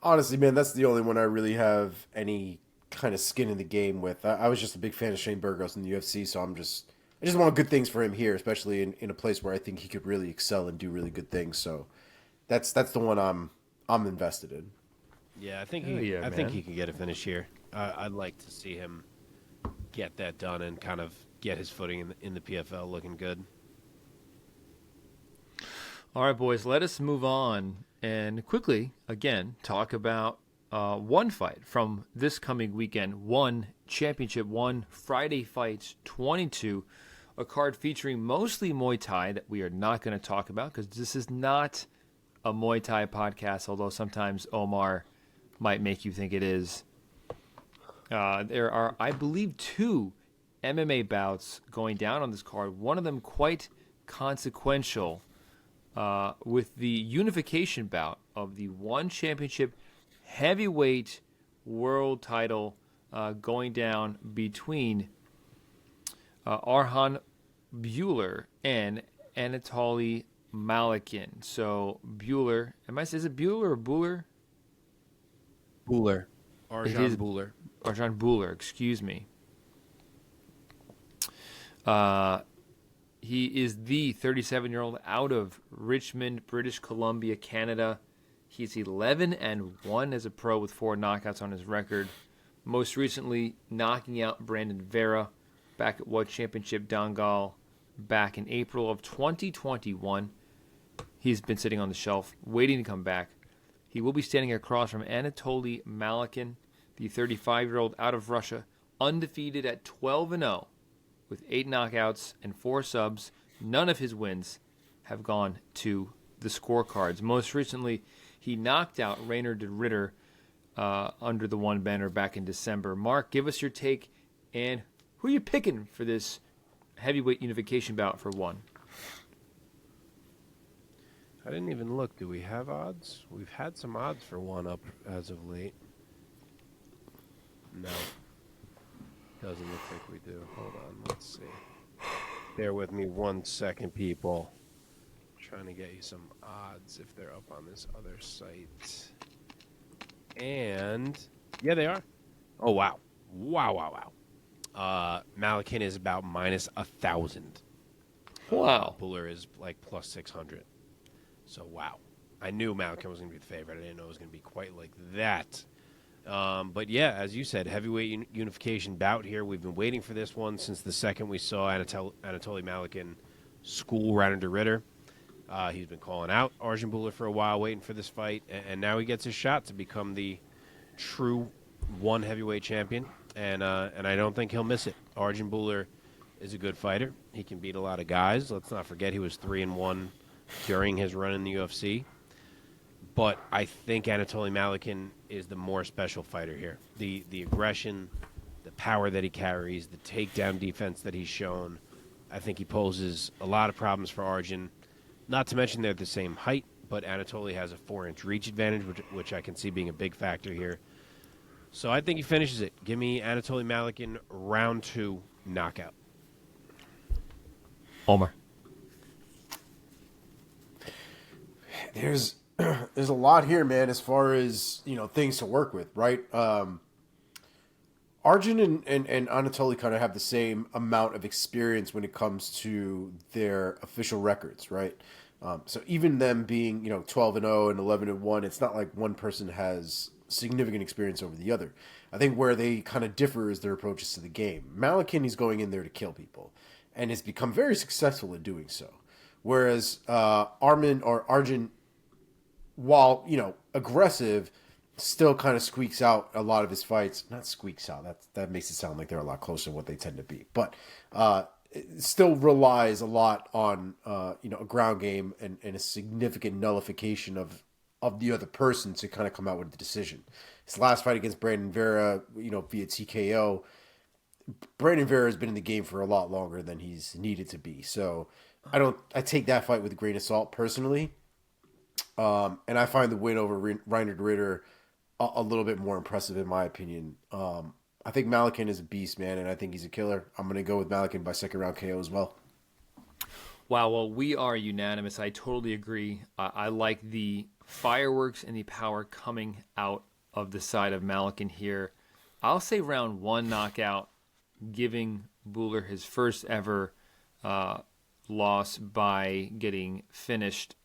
Honestly, man, that's the only one I really have any kind of skin in the game with. I was just a big fan of Shane Burgos in the UFC, so I just want good things for him here, especially in a place where I think he could really excel and do really good things. So that's the one I'm invested in. Yeah, I think he can get a finish here. I'd like to see him get that done and kind of get his footing in the PFL looking good. All right, boys, let us move on and quickly, again, talk about one fight from this coming weekend. One Championship 1 Friday Fights 22, a card featuring mostly Muay Thai that we are not going to talk about because this is not a Muay Thai podcast, although sometimes Omar might make you think it is. There are, I believe, 2 MMA bouts going down on this card, one of them quite consequential, with the unification bout of the One Championship heavyweight world title going down between Arjan Bhullar and Anatoly Malykhin. So Bhullar, is it Bhullar or Bhullar? Bhullar. Arjan Bhullar. Arjan Bhullar, excuse me. He is the 37-year-old out of Richmond, British Columbia, Canada. He's 11-1 as a pro with 4 knockouts on his record. Most recently, knocking out Brandon Vera back at World Championship Dangal back in April of 2021. He's been sitting on the shelf, waiting to come back. He will be standing across from Anatoly Malykhin, the 35-year-old out of Russia, undefeated at 12-0 with 8 knockouts and 4 subs. None of his wins have gone to the scorecards. Most recently, he knocked out Rainer de Ritter under the one banner back in December. Mark, give us your take, and who are you picking for this heavyweight unification bout for one? I didn't even look. Do we have odds? We've had some odds for one up as of late. No. Doesn't look like we do. Hold on. Let's see. Bear with me 1 second, people. Trying to get you some odds if they're up on this other site. And yeah, they are. Oh, wow. Wow. Malykhin is about minus 1,000. Wow. Bhullar is like plus 600. So, wow. I knew Malykhin was going to be the favorite. I didn't know it was going to be quite like that. But yeah, as you said, heavyweight unification bout here. We've been waiting for this one since the second we saw Anatoly Malykhin school Rainer de Ritter. He's been calling out Arjan Bhullar for a while, waiting for this fight, and now he gets his shot to become the true one heavyweight champion, and I don't think he'll miss it. Arjan Bhullar is a good fighter. He can beat a lot of guys. Let's not forget he was 3-1 during his run in the UFC. But I think Anatoly Malykhin is the more special fighter here. The aggression, the power that he carries, the takedown defense that he's shown, I think he poses a lot of problems for Arjan. Not to mention they're the same height, but Anatoly has a 4-inch reach advantage, which I can see being a big factor here. So I think he finishes it. Give me Anatoly Malykhin round 2 knockout. Omar. There's a lot here, man, as far as, things to work with, right? Arjan and Anatoly kind of have the same amount of experience when it comes to their official records, right? So even them being, 12-0 and 11-1, it's not like one person has significant experience over the other. I think where they kind of differ is their approaches to the game. Malykhin is going in there to kill people, and has become very successful at doing so. Whereas Arjan, while aggressive, still kind of squeaks out a lot of his fights. Not squeaks out. That makes it sound like they're a lot closer to what they tend to be. But it still relies a lot on a ground game and a significant nullification of the other person to kind of come out with the decision. His last fight against Brandon Vera, via TKO, Brandon Vera has been in the game for a lot longer than he's needed to be. So I take that fight with a grain of salt personally. And I find the win over Reinhard Ritter a little bit more impressive in my opinion. I think Malykhin is a beast, man, and I think he's a killer. I'm going to go with Malykhin by second round KO as well. Wow, well, we are unanimous. I totally agree. I like the fireworks and the power coming out of the side of Malykhin here. I'll say round 1 knockout, giving Bhullar his first ever loss by getting finished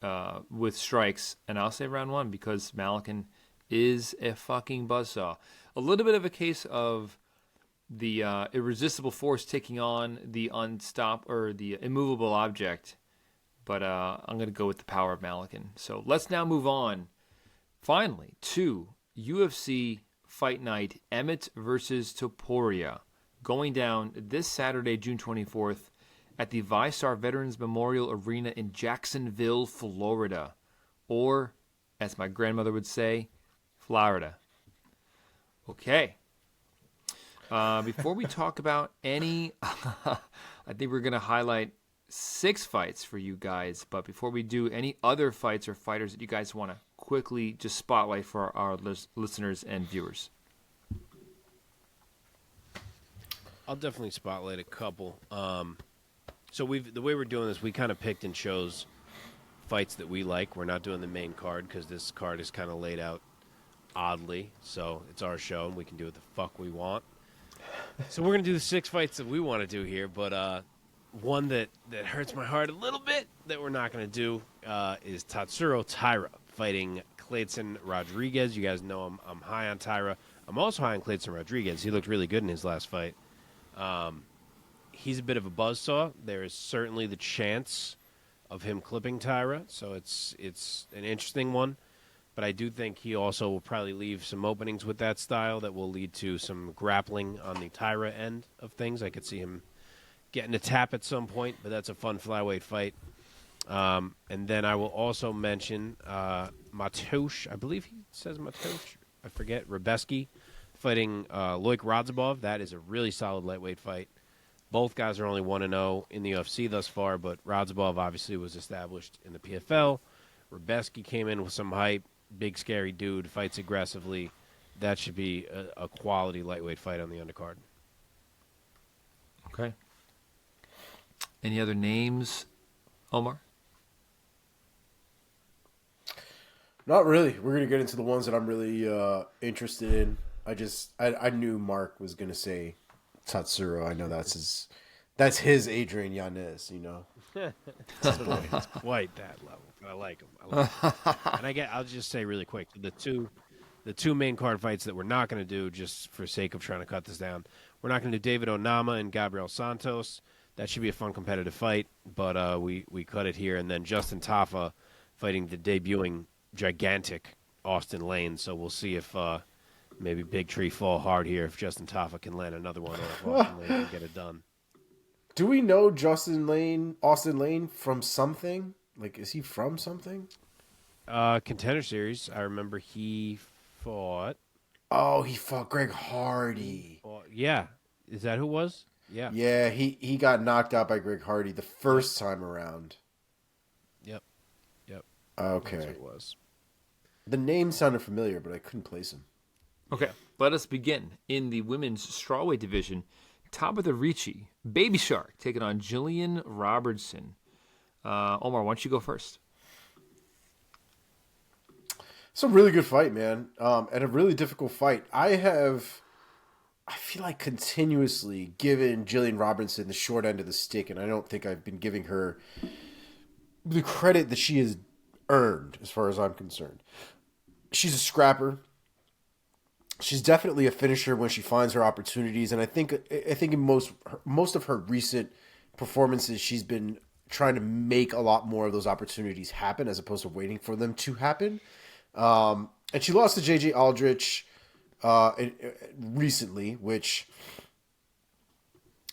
with strikes. And I'll say round 1 because Malykhin is a fucking buzzsaw. A little bit of a case of the irresistible force taking on the the immovable object. But I'm going to go with the power of Malykhin. So let's now move on, finally, to UFC Fight Night, Emmett versus Topuria, going down this Saturday, June 24th, at the VyStar Veterans Memorial Arena in Jacksonville, Florida. Or, as my grandmother would say, Florida. Okay. Before we talk about any, I think we're going to highlight 6 fights for you guys. But before we do, any other fights or fighters that you guys want to quickly just spotlight for our listeners and viewers? I'll definitely spotlight a couple. So the way we're doing this, we kind of picked and chose fights that we like. We're not doing the main card because this card is kind of laid out oddly. So it's our show, and we can do what the fuck we want. So we're going to do the 6 fights that we want to do here. But one that hurts my heart a little bit that we're not going to do is Tatsuro Taira fighting Clayton Rodriguez. You guys know I'm high on Taira. I'm also high on Clayton Rodriguez. He looked really good in his last fight. He's a bit of a buzzsaw. There is certainly the chance of him clipping Taira, so it's an interesting one. But I do think he also will probably leave some openings with that style that will lead to some grappling on the Taira end of things. I could see him getting a tap at some point, but that's a fun flyweight fight. And then I will also mention Matosh. I believe he says Matosh. I forget. Rebeski fighting Loik Radzhabov. That is a really solid lightweight fight. Both guys are only 1-0 in the UFC thus far, but Radzhabov obviously was established in the PFL. Rebeski came in with some hype. Big, scary dude, fights aggressively. That should be a quality lightweight fight on the undercard. Okay. Any other names, Omar? Not really. We're going to get into the ones that I'm really interested in. I knew Mark was going to say Tatsuro. I know that's his Adrian Yanez, It's quite that level. I like him. And I'll just say really quick, the two main card fights that we're not going to do, just for sake of trying to cut this down, we're not going to do David Onama and Gabriel Santos. That should be a fun competitive fight, but we cut it here. And then Justin Tafa fighting the debuting gigantic Austin Lane. So we'll see if maybe Big Tree fall hard here if Justin Tafa can land another one or if Austin Lane can get it done. Do we know Austin Lane from something? Like, is he from something? Contender Series. I remember he fought. Oh, he fought Greg Hardy. Yeah. Is that who it was? Yeah. Yeah, he got knocked out by Greg Hardy the first time around. Yep. Okay. That's what it was. The name sounded familiar, but I couldn't place him. Okay, let us begin. In the women's strawweight division, Tabatha Ricci, Baby Shark, taking on Gillian Robertson. Omar, why don't you go first? It's a really good fight, man, and a really difficult fight. I feel like continuously given Gillian Robertson the short end of the stick, and I don't think I've been giving her the credit that she has earned, as far as I'm concerned. She's a scrapper. she's definitely a finisher when she finds her opportunities, and I think in most of her recent performances, she's been trying to make a lot more of those opportunities happen as opposed to waiting for them to happen. And she lost to JJ Aldrich recently, which,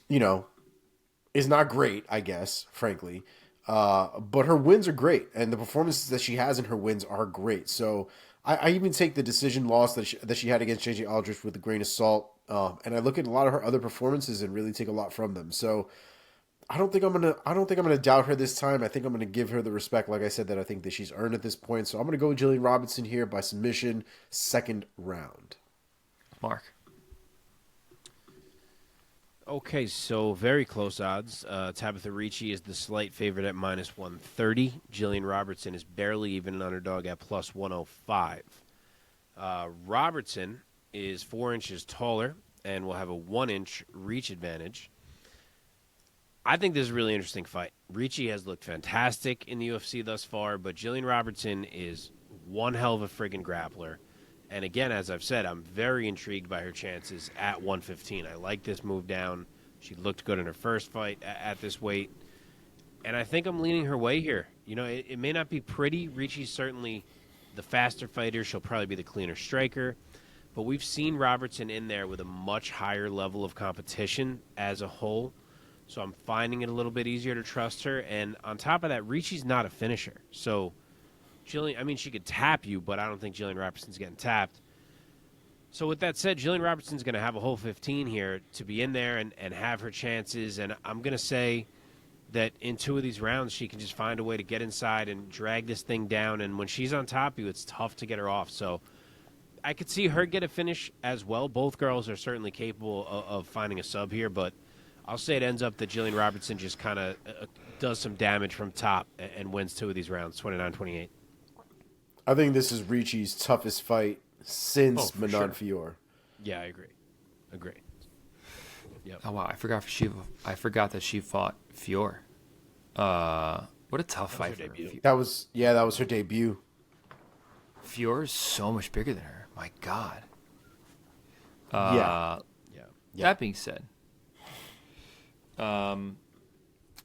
is not great, I guess, frankly. But her wins are great, and the performances that she has in her wins are great. So I even take the decision loss that she had against JJ Aldrich with a grain of salt, and I look at a lot of her other performances and really take a lot from them. So I don't think I'm gonna doubt her this time. I think I'm gonna give her the respect, like I said, that I think that she's earned at this point. So I'm gonna go with Gillian Robertson here by submission, second round. Mark. Okay, so very close odds. Tabatha Ricci is the slight favorite at -130. Gillian Robertson is barely even an underdog at +105. Robertson is 4 inches taller and will have a 1-inch reach advantage. I think this is a really interesting fight. Ricci has looked fantastic in the UFC thus far, but Gillian Robertson is one hell of a friggin' grappler. And again, as I've said, I'm very intrigued by her chances at 115. I like this move down. She looked good in her first fight at this weight. And I think I'm leaning her way here. It may not be pretty. Ricci's certainly the faster fighter. She'll probably be the cleaner striker. But we've seen Robertson in there with a much higher level of competition as a whole. So I'm finding it a little bit easier to trust her. And on top of that, Ricci's not a finisher. So Gillian, she could tap you, but I don't think Gillian Robertson's getting tapped. So with that said, Gillian Robertson's going to have a whole 15 here to be in there and have her chances. And I'm going to say that in 2 of these rounds, she can just find a way to get inside and drag this thing down. And when she's on top of you, it's tough to get her off. So I could see her get a finish as well. Both girls are certainly capable of finding a sub here, but I'll say it ends up that Gillian Robertson just kind of does some damage from top and wins 2 of these rounds, 29-28. I think this is Ricci's toughest fight since Manon Fior. Yeah, I agree. Yep. Oh wow, I forgot that she fought Fior. What a tough fight for her. That was her debut. Fior is so much bigger than her. My God. Yeah. That being said,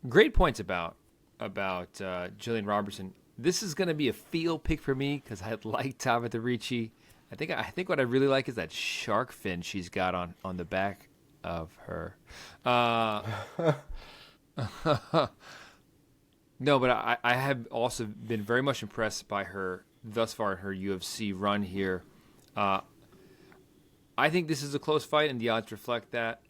great points about Gillian Robertson. This is going to be a feel pick for me because I like Tabatha Ricci. I think what I really like is that shark fin she's got on the back of her. No, but I have also been very much impressed by her thus far in her UFC run here. I think this is a close fight, and the odds reflect that.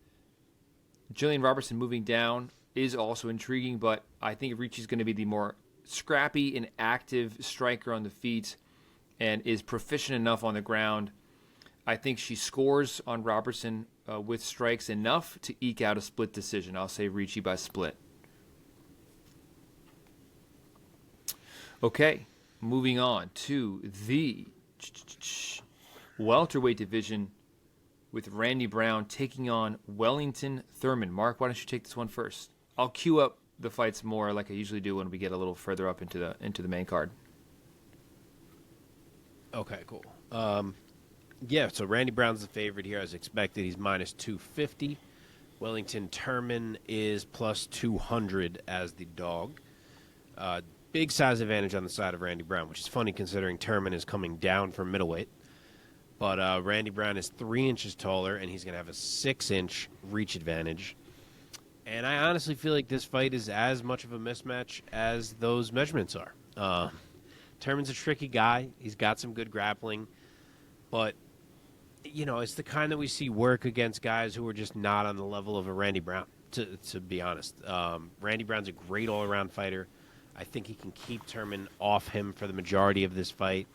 Gillian Robertson moving down is also intriguing, but I think Ricci's going to be the more scrappy and active striker on the feet and is proficient enough on the ground. I think she scores on Robertson with strikes enough to eke out a split decision. I'll say Ricci by split. Okay, moving on to the welterweight division with Randy Brown taking on Wellington Thurman. Mark, why don't you take this one first? I'll queue up the fights more like I usually do when we get a little further up into the main card. Okay, cool. So Randy Brown's the favorite here as expected. He's -250. Wellington Thurman is +200 as the dog. Big size advantage on the side of Randy Brown, which is funny considering Thurman is coming down from middleweight. But Randy Brown is 3 inches taller, and he's going to have a 6-inch reach advantage. And I honestly feel like this fight is as much of a mismatch as those measurements are. Thurman's a tricky guy. He's got some good grappling. But, it's the kind that we see work against guys who are just not on the level of a Randy Brown, to be honest. Randy Brown's a great all-around fighter. I think he can keep Thurman off him for the majority of this fight.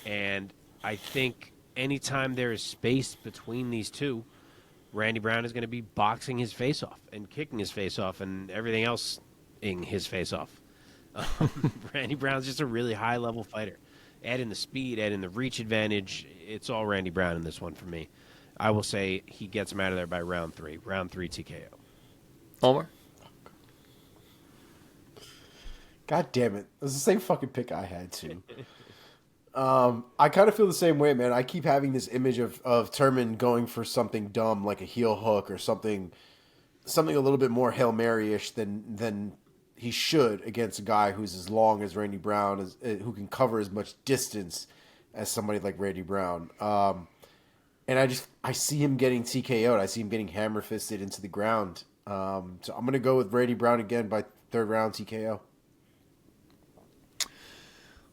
And I think anytime there is space between these two, Randy Brown is going to be boxing his face off and kicking his face off and everything else in his face off. Randy Brown's just a really high-level fighter. Add in the speed, add in the reach advantage. It's all Randy Brown in this one for me. I will say he gets him out of there by round 3. Round 3 TKO. Omar? God damn it. It was the same fucking pick I had, too. I kind of feel the same way, man. I keep having this image of Turman going for something dumb like a heel hook or something a little bit more Hail Mary-ish than he should against a guy who's as long as Randy Brown, who can cover as much distance as somebody like Randy Brown. And I see him getting TKO'd. I see him getting hammer fisted into the ground. So I'm going to go with Randy Brown again by third round TKO.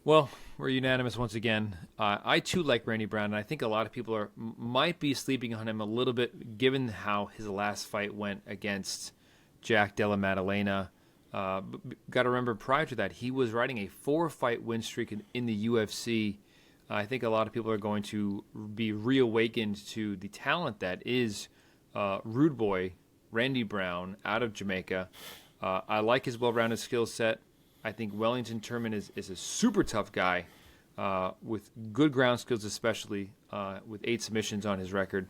Well, we're unanimous once again. I too like Randy Brown, and I think a lot of people might be sleeping on him a little bit, given how his last fight went against Jack Della Maddalena. Got to remember, prior to that, he was riding a 4-fight win streak in the UFC. I think a lot of people are going to be reawakened to the talent that is Rude Boy Randy Brown out of Jamaica. I like his well-rounded skill set. I think Wellington Turman is a super tough guy with good ground skills, especially with 8 submissions on his record.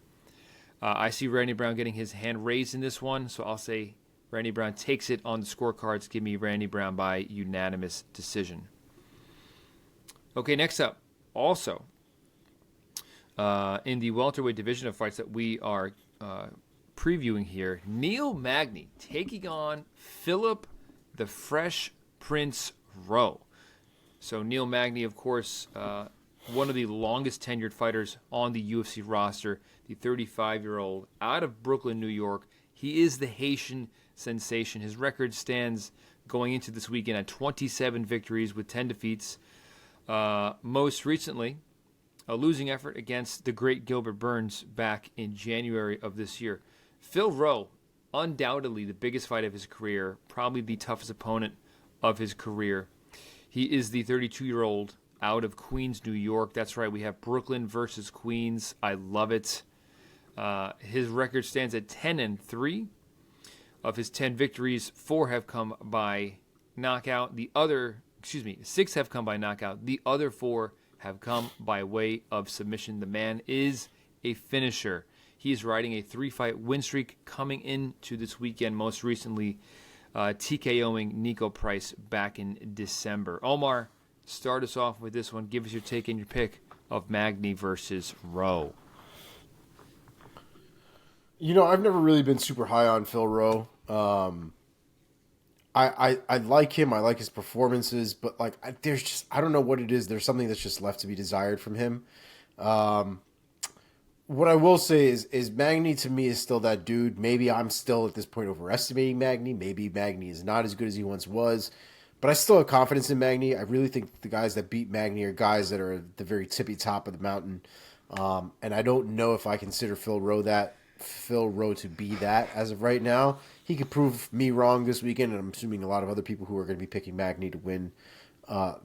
I see Randy Brown getting his hand raised in this one, so I'll say Randy Brown takes it on the scorecards. Give me Randy Brown by unanimous decision. Okay, next up, also in the welterweight division of fights that we are previewing here, Neil Magny taking on Philip the Fresh Prince Rowe. So Neil Magny, of course, one of the longest tenured fighters on the UFC roster, the 35-year-old out of Brooklyn, New York. He is the Haitian sensation. His record stands going into this weekend at 27 victories with 10 defeats. Most recently, a losing effort against the great Gilbert Burns back in January of this year. Phil Rowe, undoubtedly the biggest fight of his career, probably the toughest opponent of his career. He is the 32-year-old out of Queens, New York. That's right, we have Brooklyn versus Queens. I love it. His record stands at 10-3. Of his 10 victories, 4 have come by knockout. 6 have come by knockout. The other 4 have come by way of submission. The man is a finisher. He is riding a 3-fight win streak coming into this weekend, most recently TKOing Nico Price back in December. Omar, start us off with this one. Give us your take and your pick of Magny versus Rowe. You know, I've never really been super high on Phil Rowe. I like him. I like his performances, but like I don't know what it is. There's something that's just left to be desired from him. What I will say is Magny to me is still that dude. Maybe I'm still at this point overestimating Magny. Maybe Magny is not as good as he once was, but I still have confidence in Magny. I really think the guys that beat Magny are guys that are at the very tippy top of the mountain. And I don't know if I consider Phil Rowe to be that as of right now. He could prove me wrong this weekend, and I'm assuming a lot of other people who are going to be picking Magny to win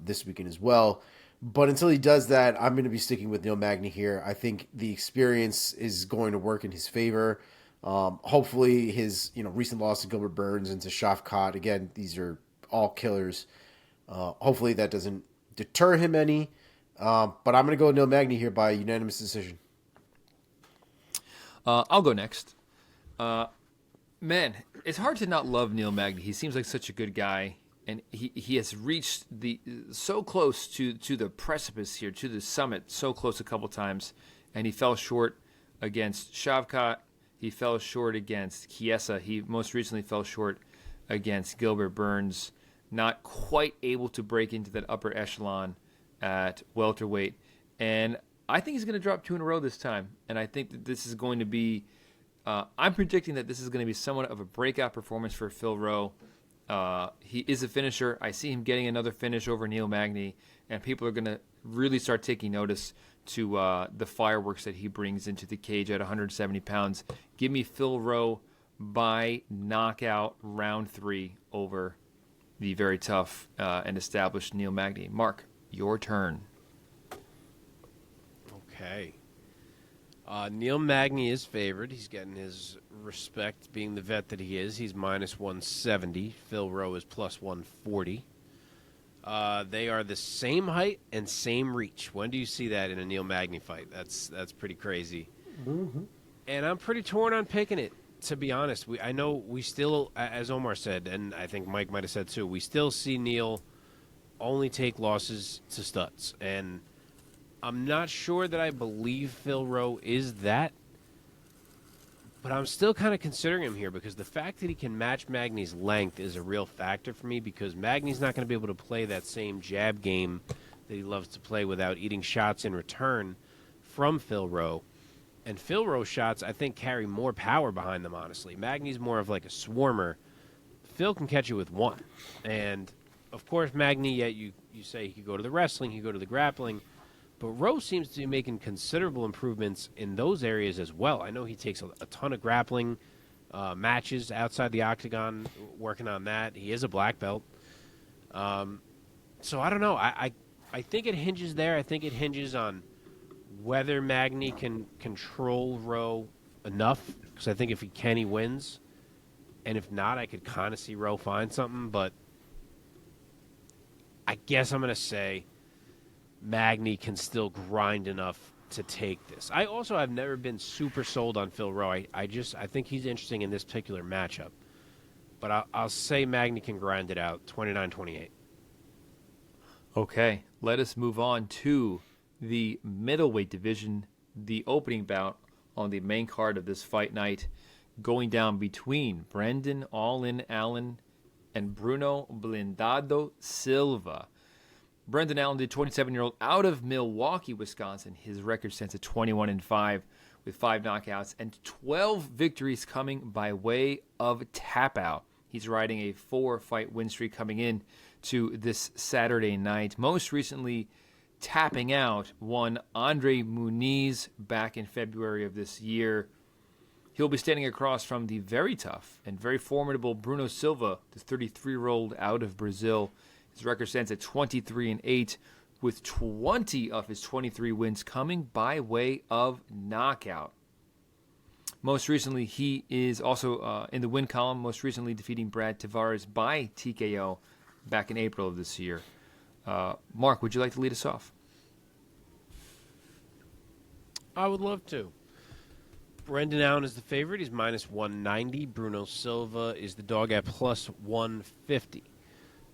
this weekend as well. But until he does that, I'm going to be sticking with Neil Magny here. I think the experience is going to work in his favor. Hopefully his recent loss to Gilbert Burns and to Shafkat, again, these are all killers. Hopefully that doesn't deter him any. But I'm going to go with Neil Magny here by unanimous decision. I'll go next. Man, it's hard to not love Neil Magny. He seems like such a good guy. And he has reached so close to the precipice here, to the summit, so close a couple times. And he fell short against Shavkat. He fell short against Chiesa. He most recently fell short against Gilbert Burns. Not quite able to break into that upper echelon at welterweight. And I think he's going to drop 2 in a row this time. And I think that this is going to be, I'm predicting that this is going to be somewhat of a breakout performance for Phil Rowe. He is a finisher. I see him getting another finish over Neil Magny, and people are going to really start taking notice to the fireworks that he brings into the cage at 170 pounds. Give me Phil Rowe by knockout round 3 over the very tough and established Neil Magny. Mark, your turn. Okay. Neil Magny is favored. He's getting his respect being the vet that he is. He's minus 170. Phil Rowe is plus 140. They are the same height and same reach. When do you see that in a Neil Magny fight? That's pretty crazy. Mm-hmm. And I'm pretty torn on picking it, to be honest. I know we still, as Omar said, and I think Mike might have said too, we still see Neil only take losses to studs. And I'm not sure that I believe Philrow is that, but I'm still kind of considering him here because the fact that he can match Magny's length is a real factor for me because Magny's not going to be able to play that same jab game that he loves to play without eating shots in return from Philrow. And Philrow's shots, I think, carry more power behind them, honestly. Magny's more of like a swarmer. Phil can catch you with one. And, of course, Magny, yet you say he could go to the wrestling, he could go to the grappling. But Rowe seems to be making considerable improvements in those areas as well. I know he takes a ton of grappling matches outside the octagon, working on that. He is a black belt. So I don't know. I think it hinges there. I think it hinges on whether Magny can control Rowe enough. Because I think if he can, he wins. And if not, I could kind of see Rowe find something. But I guess I'm going to say Magny can still grind enough to take this. I also have never been super sold on Phil Rowe. I think he's interesting in this particular matchup. But I'll say Magny can grind it out, 29-28. Okay, let us move on to the middleweight division, the opening bout on the main card of this fight night, going down between Brendan All-In Allen and Bruno Blindado Silva. Brendan Allen, the 27-year-old out of Milwaukee, Wisconsin. His record stands at 21-5 with 5 knockouts and 12 victories coming by way of tap-out. He's riding a 4-fight win streak coming in to this Saturday night. Most recently tapping out one Andre Muniz back in February of this year. He'll be standing across from the very tough and very formidable Bruno Silva, the 33-year-old out of Brazil. His record stands at 23-8, with 20 of his 23 wins coming by way of knockout. Most recently, he is also in the win column, most recently defeating Brad Tavares by TKO back in April of this year. Mark, would you like to lead us off? I would love to. Brendan Allen is the favorite. He's minus 190. Bruno Silva is the dog at plus 150.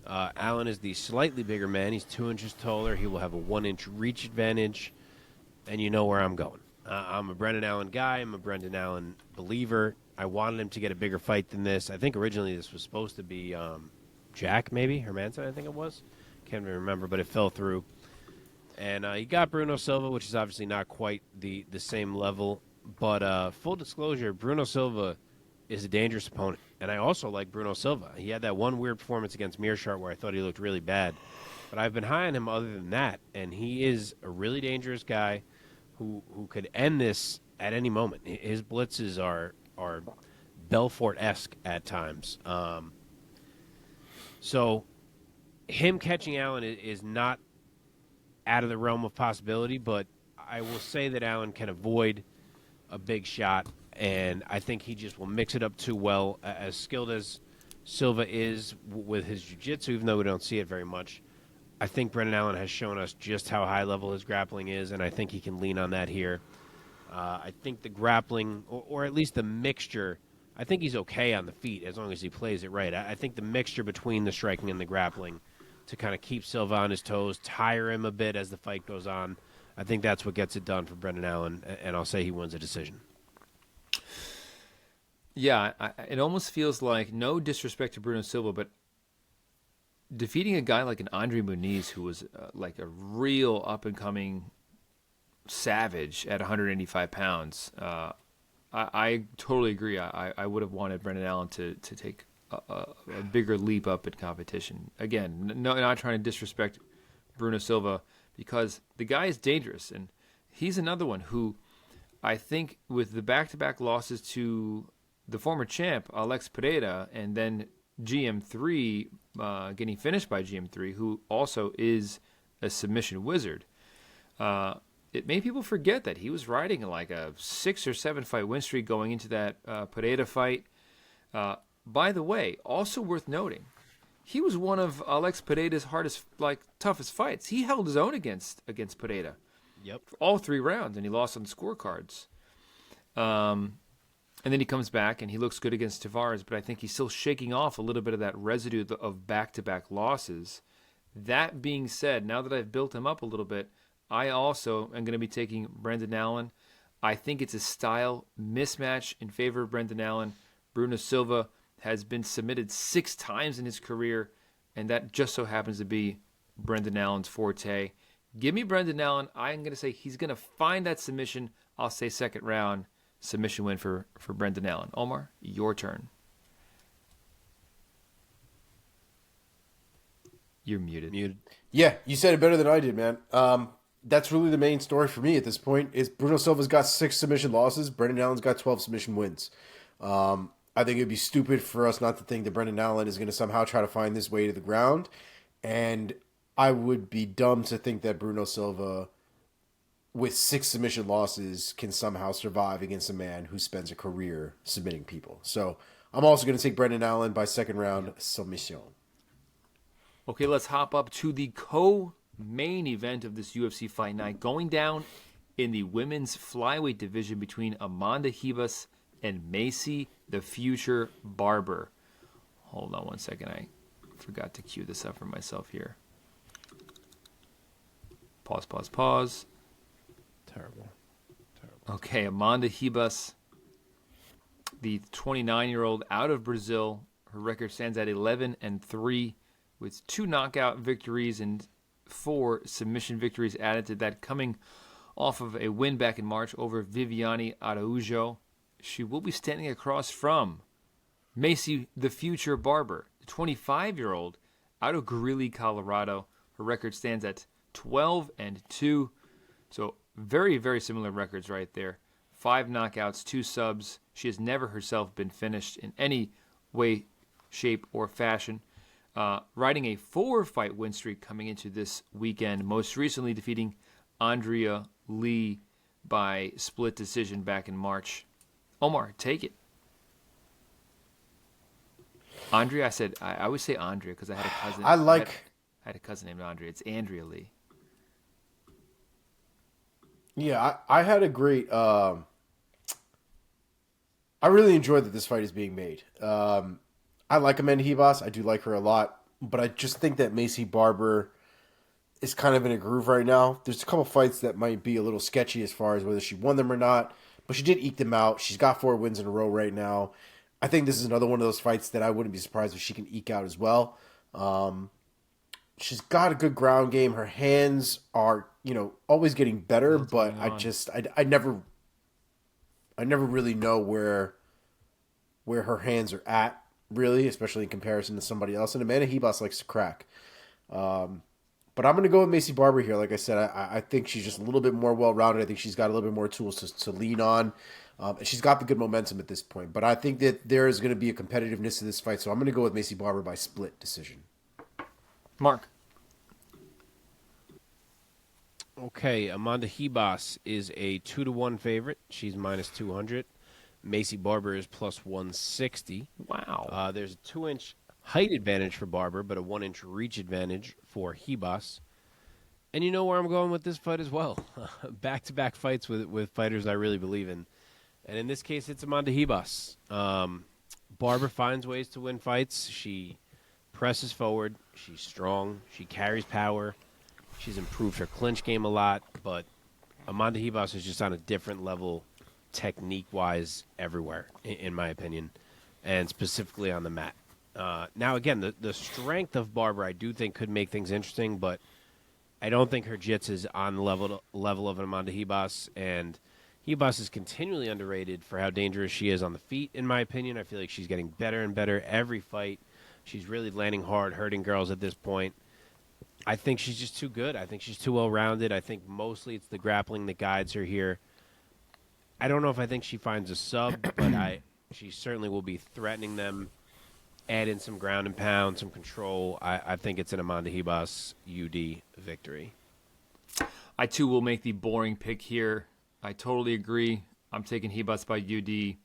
Allen is the slightly bigger man. He's 2 inches taller. He will have a 1-inch reach advantage. And you know where I'm going. I'm a Brendan Allen guy. I'm a Brendan Allen believer. I wanted him to get a bigger fight than this. I think originally this was supposed to be Jack, maybe, Hermanson, I think it was. Can't even remember, but it fell through. And he got Bruno Silva, which is obviously not quite the same level. But full disclosure, Bruno Silva is a dangerous opponent. And I also like Bruno Silva. He had that one weird performance against Mearshart where I thought he looked really bad. But I've been high on him other than that. And he is a really dangerous guy who could end this at any moment. His blitzes are Belfort-esque at times. So him catching Allen is not out of the realm of possibility, but I will say that Allen can avoid a big shot, and I think he just will mix it up too well. As skilled as Silva is with his jiu-jitsu, even though we don't see it very much, I think Brendan Allen has shown us just how high level his grappling is, and I think he can lean on that here. I think the grappling, or at least the mixture, I think he's okay on the feet as long as he plays it right. I think the mixture between the striking and the grappling to kind of keep Silva on his toes, tire him a bit as the fight goes on, I think that's what gets it done for Brendan Allen, and I'll say he wins a decision. Yeah, it almost feels like, no disrespect to Bruno Silva, but defeating a guy like an Andre Muniz, who was like a real up-and-coming savage at 185 pounds, I totally agree. I would have wanted Brendan Allen to take a bigger leap up in competition. Again, not trying to disrespect Bruno Silva, because the guy is dangerous, and he's another one who I think with the back-to-back losses to the former champ, Alex Pereira, and then GM3, getting finished by GM3, who also is a submission wizard, it made people forget that he was riding like a 6 or 7 fight win streak going into that Pereira fight. By the way, also worth noting, he was one of Alex Pereira's toughest fights. He held his own against Pereira. Yep. For all 3 rounds, and he lost on scorecards. And then he comes back, and he looks good against Tavares, but I think he's still shaking off a little bit of that residue of back-to-back losses. That being said, now that I've built him up a little bit, I also am going to be taking Brendan Allen. I think it's a style mismatch in favor of Brendan Allen. Bruno Silva has been submitted 6 times in his career, and that just so happens to be Brendan Allen's forte. Give me Brendan Allen. I'm going to say he's going to find that submission. I'll say second round submission win for Brendan Allen. Omar, your turn. You're muted. Yeah, you said it better than I did, man. That's really the main story for me at this point. Is Bruno Silva's got 6 submission losses. Brendan Allen's got 12 submission wins. I think it'd be stupid for us not to think that Brendan Allen is going to somehow try to find his way to the ground. And I would be dumb to think that Bruno Silva, with 6 submission losses, can somehow survive against a man who spends a career submitting people. So I'm also going to take Brendan Allen by second round submission. Okay, let's hop up to the co-main event of this UFC Fight Night. Going down in the women's flyweight division between Amanda Ribas and Macy the Future Barber. Hold on one second. I forgot to cue this up for myself here. Pause. Terrible. Okay, Amanda Ribas, the 29-year-old out of Brazil. Her record stands at 11-3 with 2 knockout victories and 4 submission victories added to that, coming off of a win back in March over Viviane Araújo. She will be standing across from Macy the Future Barber, the 25-year-old out of Greeley, Colorado. Her record stands at 12-2. So very, very similar records right there. 5 knockouts, 2 subs. She has never herself been finished in any way, shape, or fashion. Riding a 4-fight win streak coming into this weekend, most recently defeating Andrea Lee by split decision back in March. Omar, take it. Andrea, I always say Andrea because I had a cousin. I had a cousin named Andrea. It's Andrea Lee. Yeah, I had a great... I really enjoyed that this fight is being made. I like Amanda Ribas. I do like her a lot. But I just think that Macy Barber is kind of in a groove right now. There's a couple fights that might be a little sketchy as far as whether she won them or not. But she did eke them out. She's got 4 wins in a row right now. I think this is another one of those fights that I wouldn't be surprised if she can eke out as well. She's got a good ground game. Her hands are, always getting better. But I never really know where her hands are at, really, especially in comparison to somebody else. And Amanda Ribas likes to crack. But I'm going to go with Macy Barber here. Like I said, I think she's just a little bit more well-rounded. I think she's got a little bit more tools to lean on. And she's got the good momentum at this point. But I think that there is going to be a competitiveness to this fight. So I'm going to go with Macy Barber by split decision. Mark. Okay, Amanda Ribas is a 2-1 favorite. She's minus 200. Macy Barber is plus 160. Wow. There's a 2-inch height advantage for Barber, but a 1-inch reach advantage for Ribas. And you know where I'm going with this fight as well. Back-to-back fights with fighters I really believe in. And in this case, it's Amanda Ribas. Barber finds ways to win fights. She presses forward. She's strong. She carries power. She's improved her clinch game a lot. But Amanda Ribas is just on a different level technique-wise everywhere, in my opinion, and specifically on the mat. Now, again, the strength of Barber I do think could make things interesting, but I don't think her jits is on the level of Amanda Ribas, and Ribas is continually underrated for how dangerous she is on the feet, in my opinion. I feel like she's getting better and better every fight. She's really landing hard, hurting girls at this point. I think she's just too good. I think she's too well-rounded. I think mostly it's the grappling that guides her here. I don't know if I think she finds a sub, but she certainly will be threatening them, add in some ground and pound, some control. I think it's an Amanda Ribas UD victory. I, too, will make the boring pick here. I totally agree. I'm taking Ribas by UD.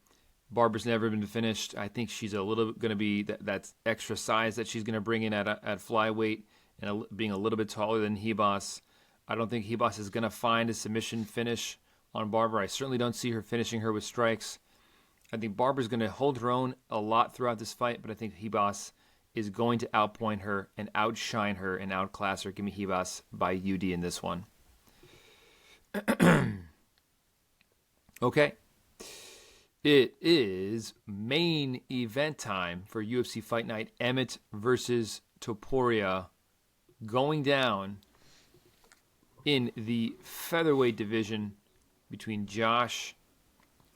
Barber's never been finished. I think she's a little going to be that extra size that she's going to bring in at flyweight and being a little bit taller than Ribas. I don't think Ribas is going to find a submission finish on Barber. I certainly don't see her finishing her with strikes. I think Barber's going to hold her own a lot throughout this fight, but I think Ribas is going to outpoint her and outshine her and outclass her. Give me Ribas by UD in this one. Okay. It is main event time for UFC Fight Night. Emmett versus Topuria going down in the featherweight division between Josh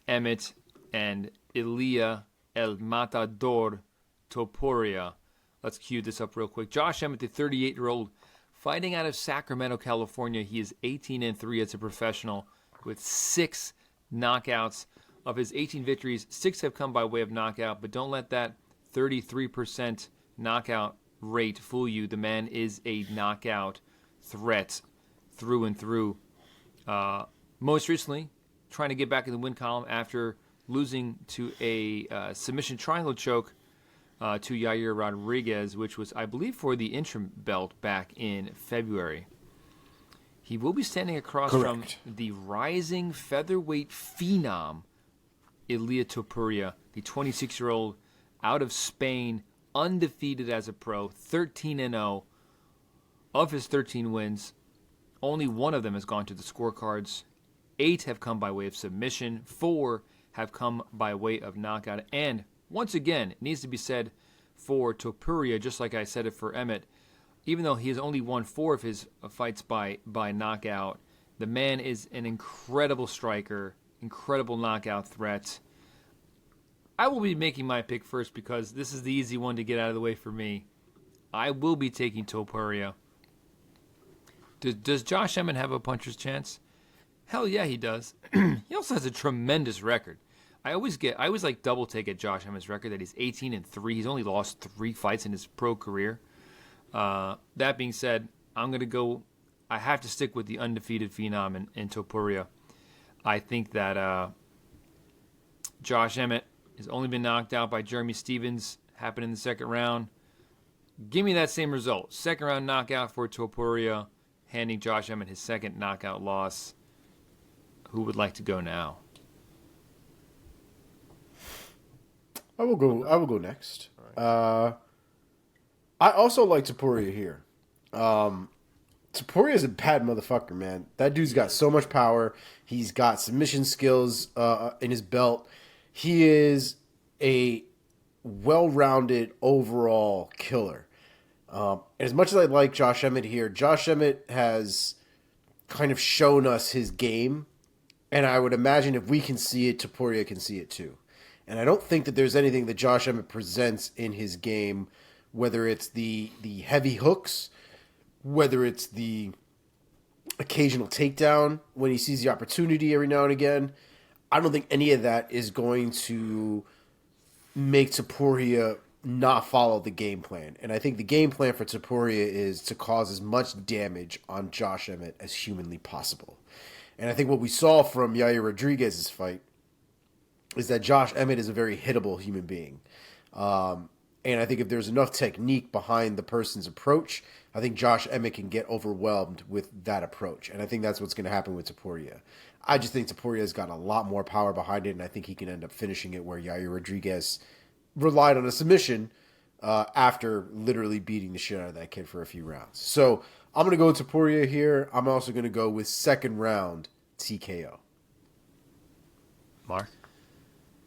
Emmett and Ilia El Matador Topuria. Let's cue this up real quick. Josh Emmett, the 38-year-old, fighting out of Sacramento, California. He is 18-3 as a professional with 6 knockouts. Of his 18 victories, 6 have come by way of knockout, but don't let that 33% knockout rate fool you. The man is a knockout threat through and through. Most recently, trying to get back in the win column after losing to a submission triangle choke to Yair Rodriguez, which was, I believe, for the interim belt back in February. He will be standing across from the rising featherweight phenom, Ilia Topuria, the 26-year-old out of Spain, undefeated as a pro, 13-0. Of his 13 wins, only one of them has gone to the scorecards. 8 have come by way of submission. 4 have come by way of knockout. And once again, it needs to be said for Topuria, just like I said it for Emmett, even though he has only won 4 of his fights by knockout, the man is an incredible striker, incredible knockout threat. I will be making my pick first because this is the easy one to get out of the way for me. I will be taking Topuria. Does Josh Emmett have a puncher's chance? Hell yeah, he does. He also has a tremendous record. I always like double take at Josh Emmett's record that he's 18-3. He's only lost 3 fights in his pro career. That being said, I'm going to go. I have to stick with the undefeated phenom in Topuria. I think that Josh Emmett has only been knocked out by Jeremy Stevens. Happened in the second round. Give me that same result. Second round knockout for Topuria, handing Josh Emmett his second knockout loss. Who would like to go now? I will go next. I also like Topuria here. Topuria is a bad motherfucker, man. That dude's got so much power. He's got submission skills in his belt. He is a well-rounded overall killer. As much as I like Josh Emmett here, Josh Emmett has kind of shown us his game, and I would imagine if we can see it, Topuria can see it too. And I don't think that there's anything that Josh Emmett presents in his game, whether it's the heavy hooks, whether it's the occasional takedown when he sees the opportunity every now and again. I don't think any of that is going to make Topuria not follow the game plan. And I think the game plan for Topuria is to cause as much damage on Josh Emmett as humanly possible. And I think what we saw from Yair Rodriguez's fight is that Josh Emmett is a very hittable human being. And I think if there's enough technique behind the person's approach, I think Josh Emmett can get overwhelmed with that approach. And I think that's what's going to happen with Topuria. I just think Topuria's got a lot more power behind it, and I think he can end up finishing it where Yair Rodriguez relied on a submission after literally beating the shit out of that kid for a few rounds. So I'm going to go with Topuria here. I'm also going to go with second round TKO. Mark?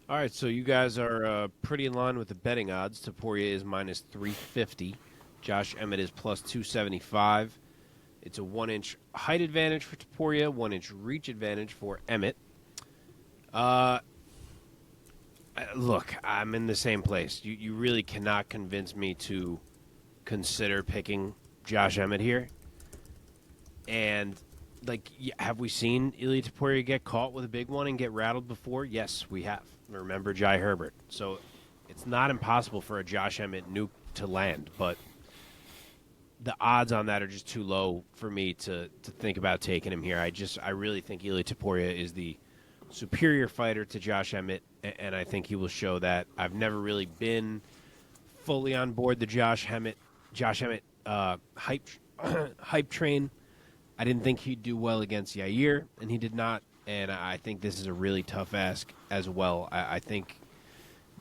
All right, so you guys are pretty in line with the betting odds. Topuria is minus 350. Josh Emmett is plus 275. It's a 1-inch height advantage for Topuria, 1-inch reach advantage for Emmett. Look, I'm in the same place. You really cannot convince me to consider picking Josh Emmett here. And, like, have we seen Ilia Topuria get caught with a big one and get rattled before? Yes, we have. Remember Jai Herbert. So it's not impossible for a Josh Emmett nuke to land, but the odds on that are just too low for me to think about taking him here. I really think Ilia Topuria is the superior fighter to Josh Emmett, and I think he will show that. I've never really been fully on board the Josh Emmett hype train. I didn't think he'd do well against Yair, and he did not. And I think this is a really tough ask as well. I think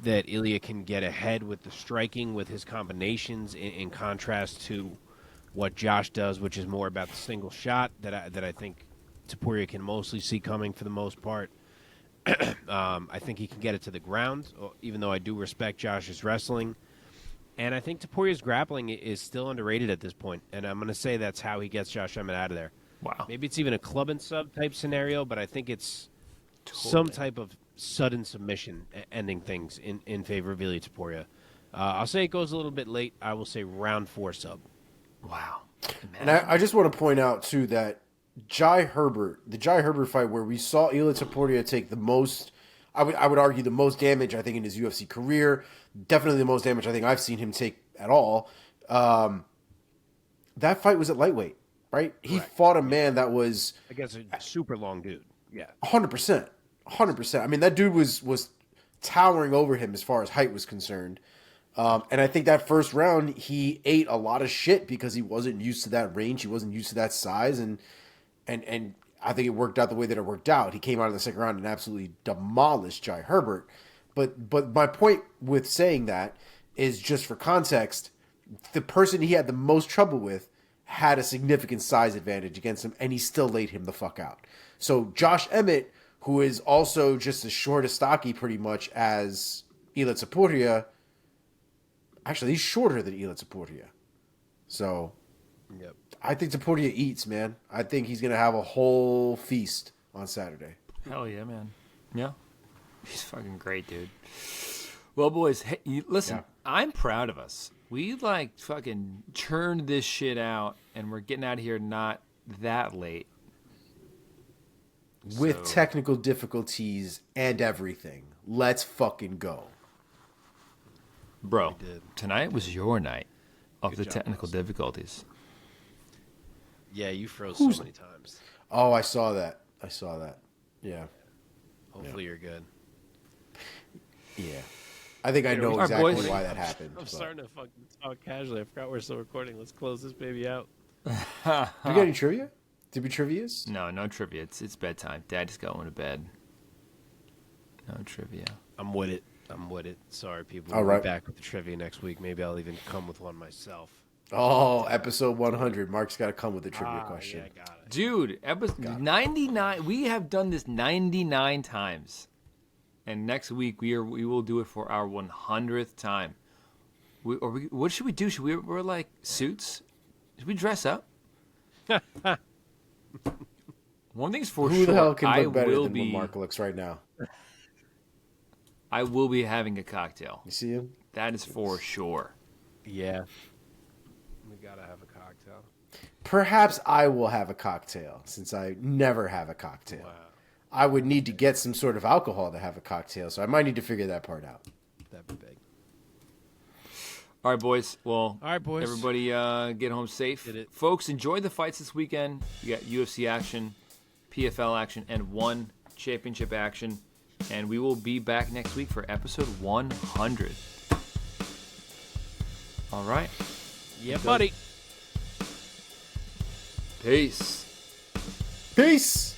that Ilia can get ahead with the striking, with his combinations, in contrast to what Josh does, which is more about the single shot that I think Topuria can mostly see coming for the most part. I think he can get it to the ground, even though I do respect Josh's wrestling. And I think Topuria's grappling is still underrated at this point. And I'm going to say that's how he gets Josh Emmett out of there. Wow. Maybe it's even a club and sub type scenario, but I think it's Totally. some type of sudden submission ending things in favor of Ilia Topuria. I'll say it goes a little bit late. I will say round 4 sub. Wow. And I just want to point out, too, that the Jai Herbert fight where we saw Ilia Topuria take the most, I would argue the most damage, I think, in his UFC career. Definitely the most damage I think I've seen him take at all. That fight was at lightweight, right? He fought a man that was Against a super long dude. Yeah. 100%. 100%. I mean, that dude was towering over him as far as height was concerned. And I think that first round, he ate a lot of shit because he wasn't used to that range. He wasn't used to that size. And I think it worked out the way that it worked out. He came out in the second round and absolutely demolished Jai Herbert. But my point with saying that is, just for context, the person he had the most trouble with had a significant size advantage against him, and he still laid him the fuck out. So Josh Emmett, who is also just as short as stocky pretty much as Ilia Topuria, actually he's shorter than Ilia Topuria. So Yep. I think Topuria eats, man. I think he's going to have a whole feast on Saturday. Hell yeah, man. Yeah. He's fucking great, dude. Well, boys, hey, listen, I'm proud of us. We, fucking churned this shit out, and we're getting out of here not that late. With technical difficulties and everything. Let's fucking go. Bro, tonight was your night of Good the job, technical boss. difficulties. Yeah, you froze so many times. Oh, I saw that. Yeah. Hopefully you're good. Yeah. I think I know All right, exactly boys. why that happened. I'm but- starting to fucking talk casually. I forgot we're still recording. Let's close this baby out. Do we got any trivia? Did we trivias? No trivia. It's bedtime. Dad's going to bed. No trivia. I'm with it. Sorry, people. All We'll right. be back with the trivia next week. Maybe I'll even come with one myself. Oh, episode 100. Mark's got to come with a trivia question. Yeah, got it. Dude, episode 99. We have done this 99 times. And next week we will do it for our 100th time. What should we do? Should we wear like suits? Should we dress up? One thing's for Who sure. the hell can I look better will than be. what Mark looks right now? I will be having a cocktail. You see him? That is for sure. Yeah. We gotta have a cocktail. Perhaps I will have a cocktail, since I never have a cocktail. Wow. I would need to get some sort of alcohol to have a cocktail, so I might need to figure that part out. That'd be big. All right, boys. Well, All right, boys. everybody get home safe. Did it. Folks, enjoy the fights this weekend. You got UFC action, PFL action, and one championship action. And we will be back next week for episode 100. All right. Yeah, buddy. Peace. Peace!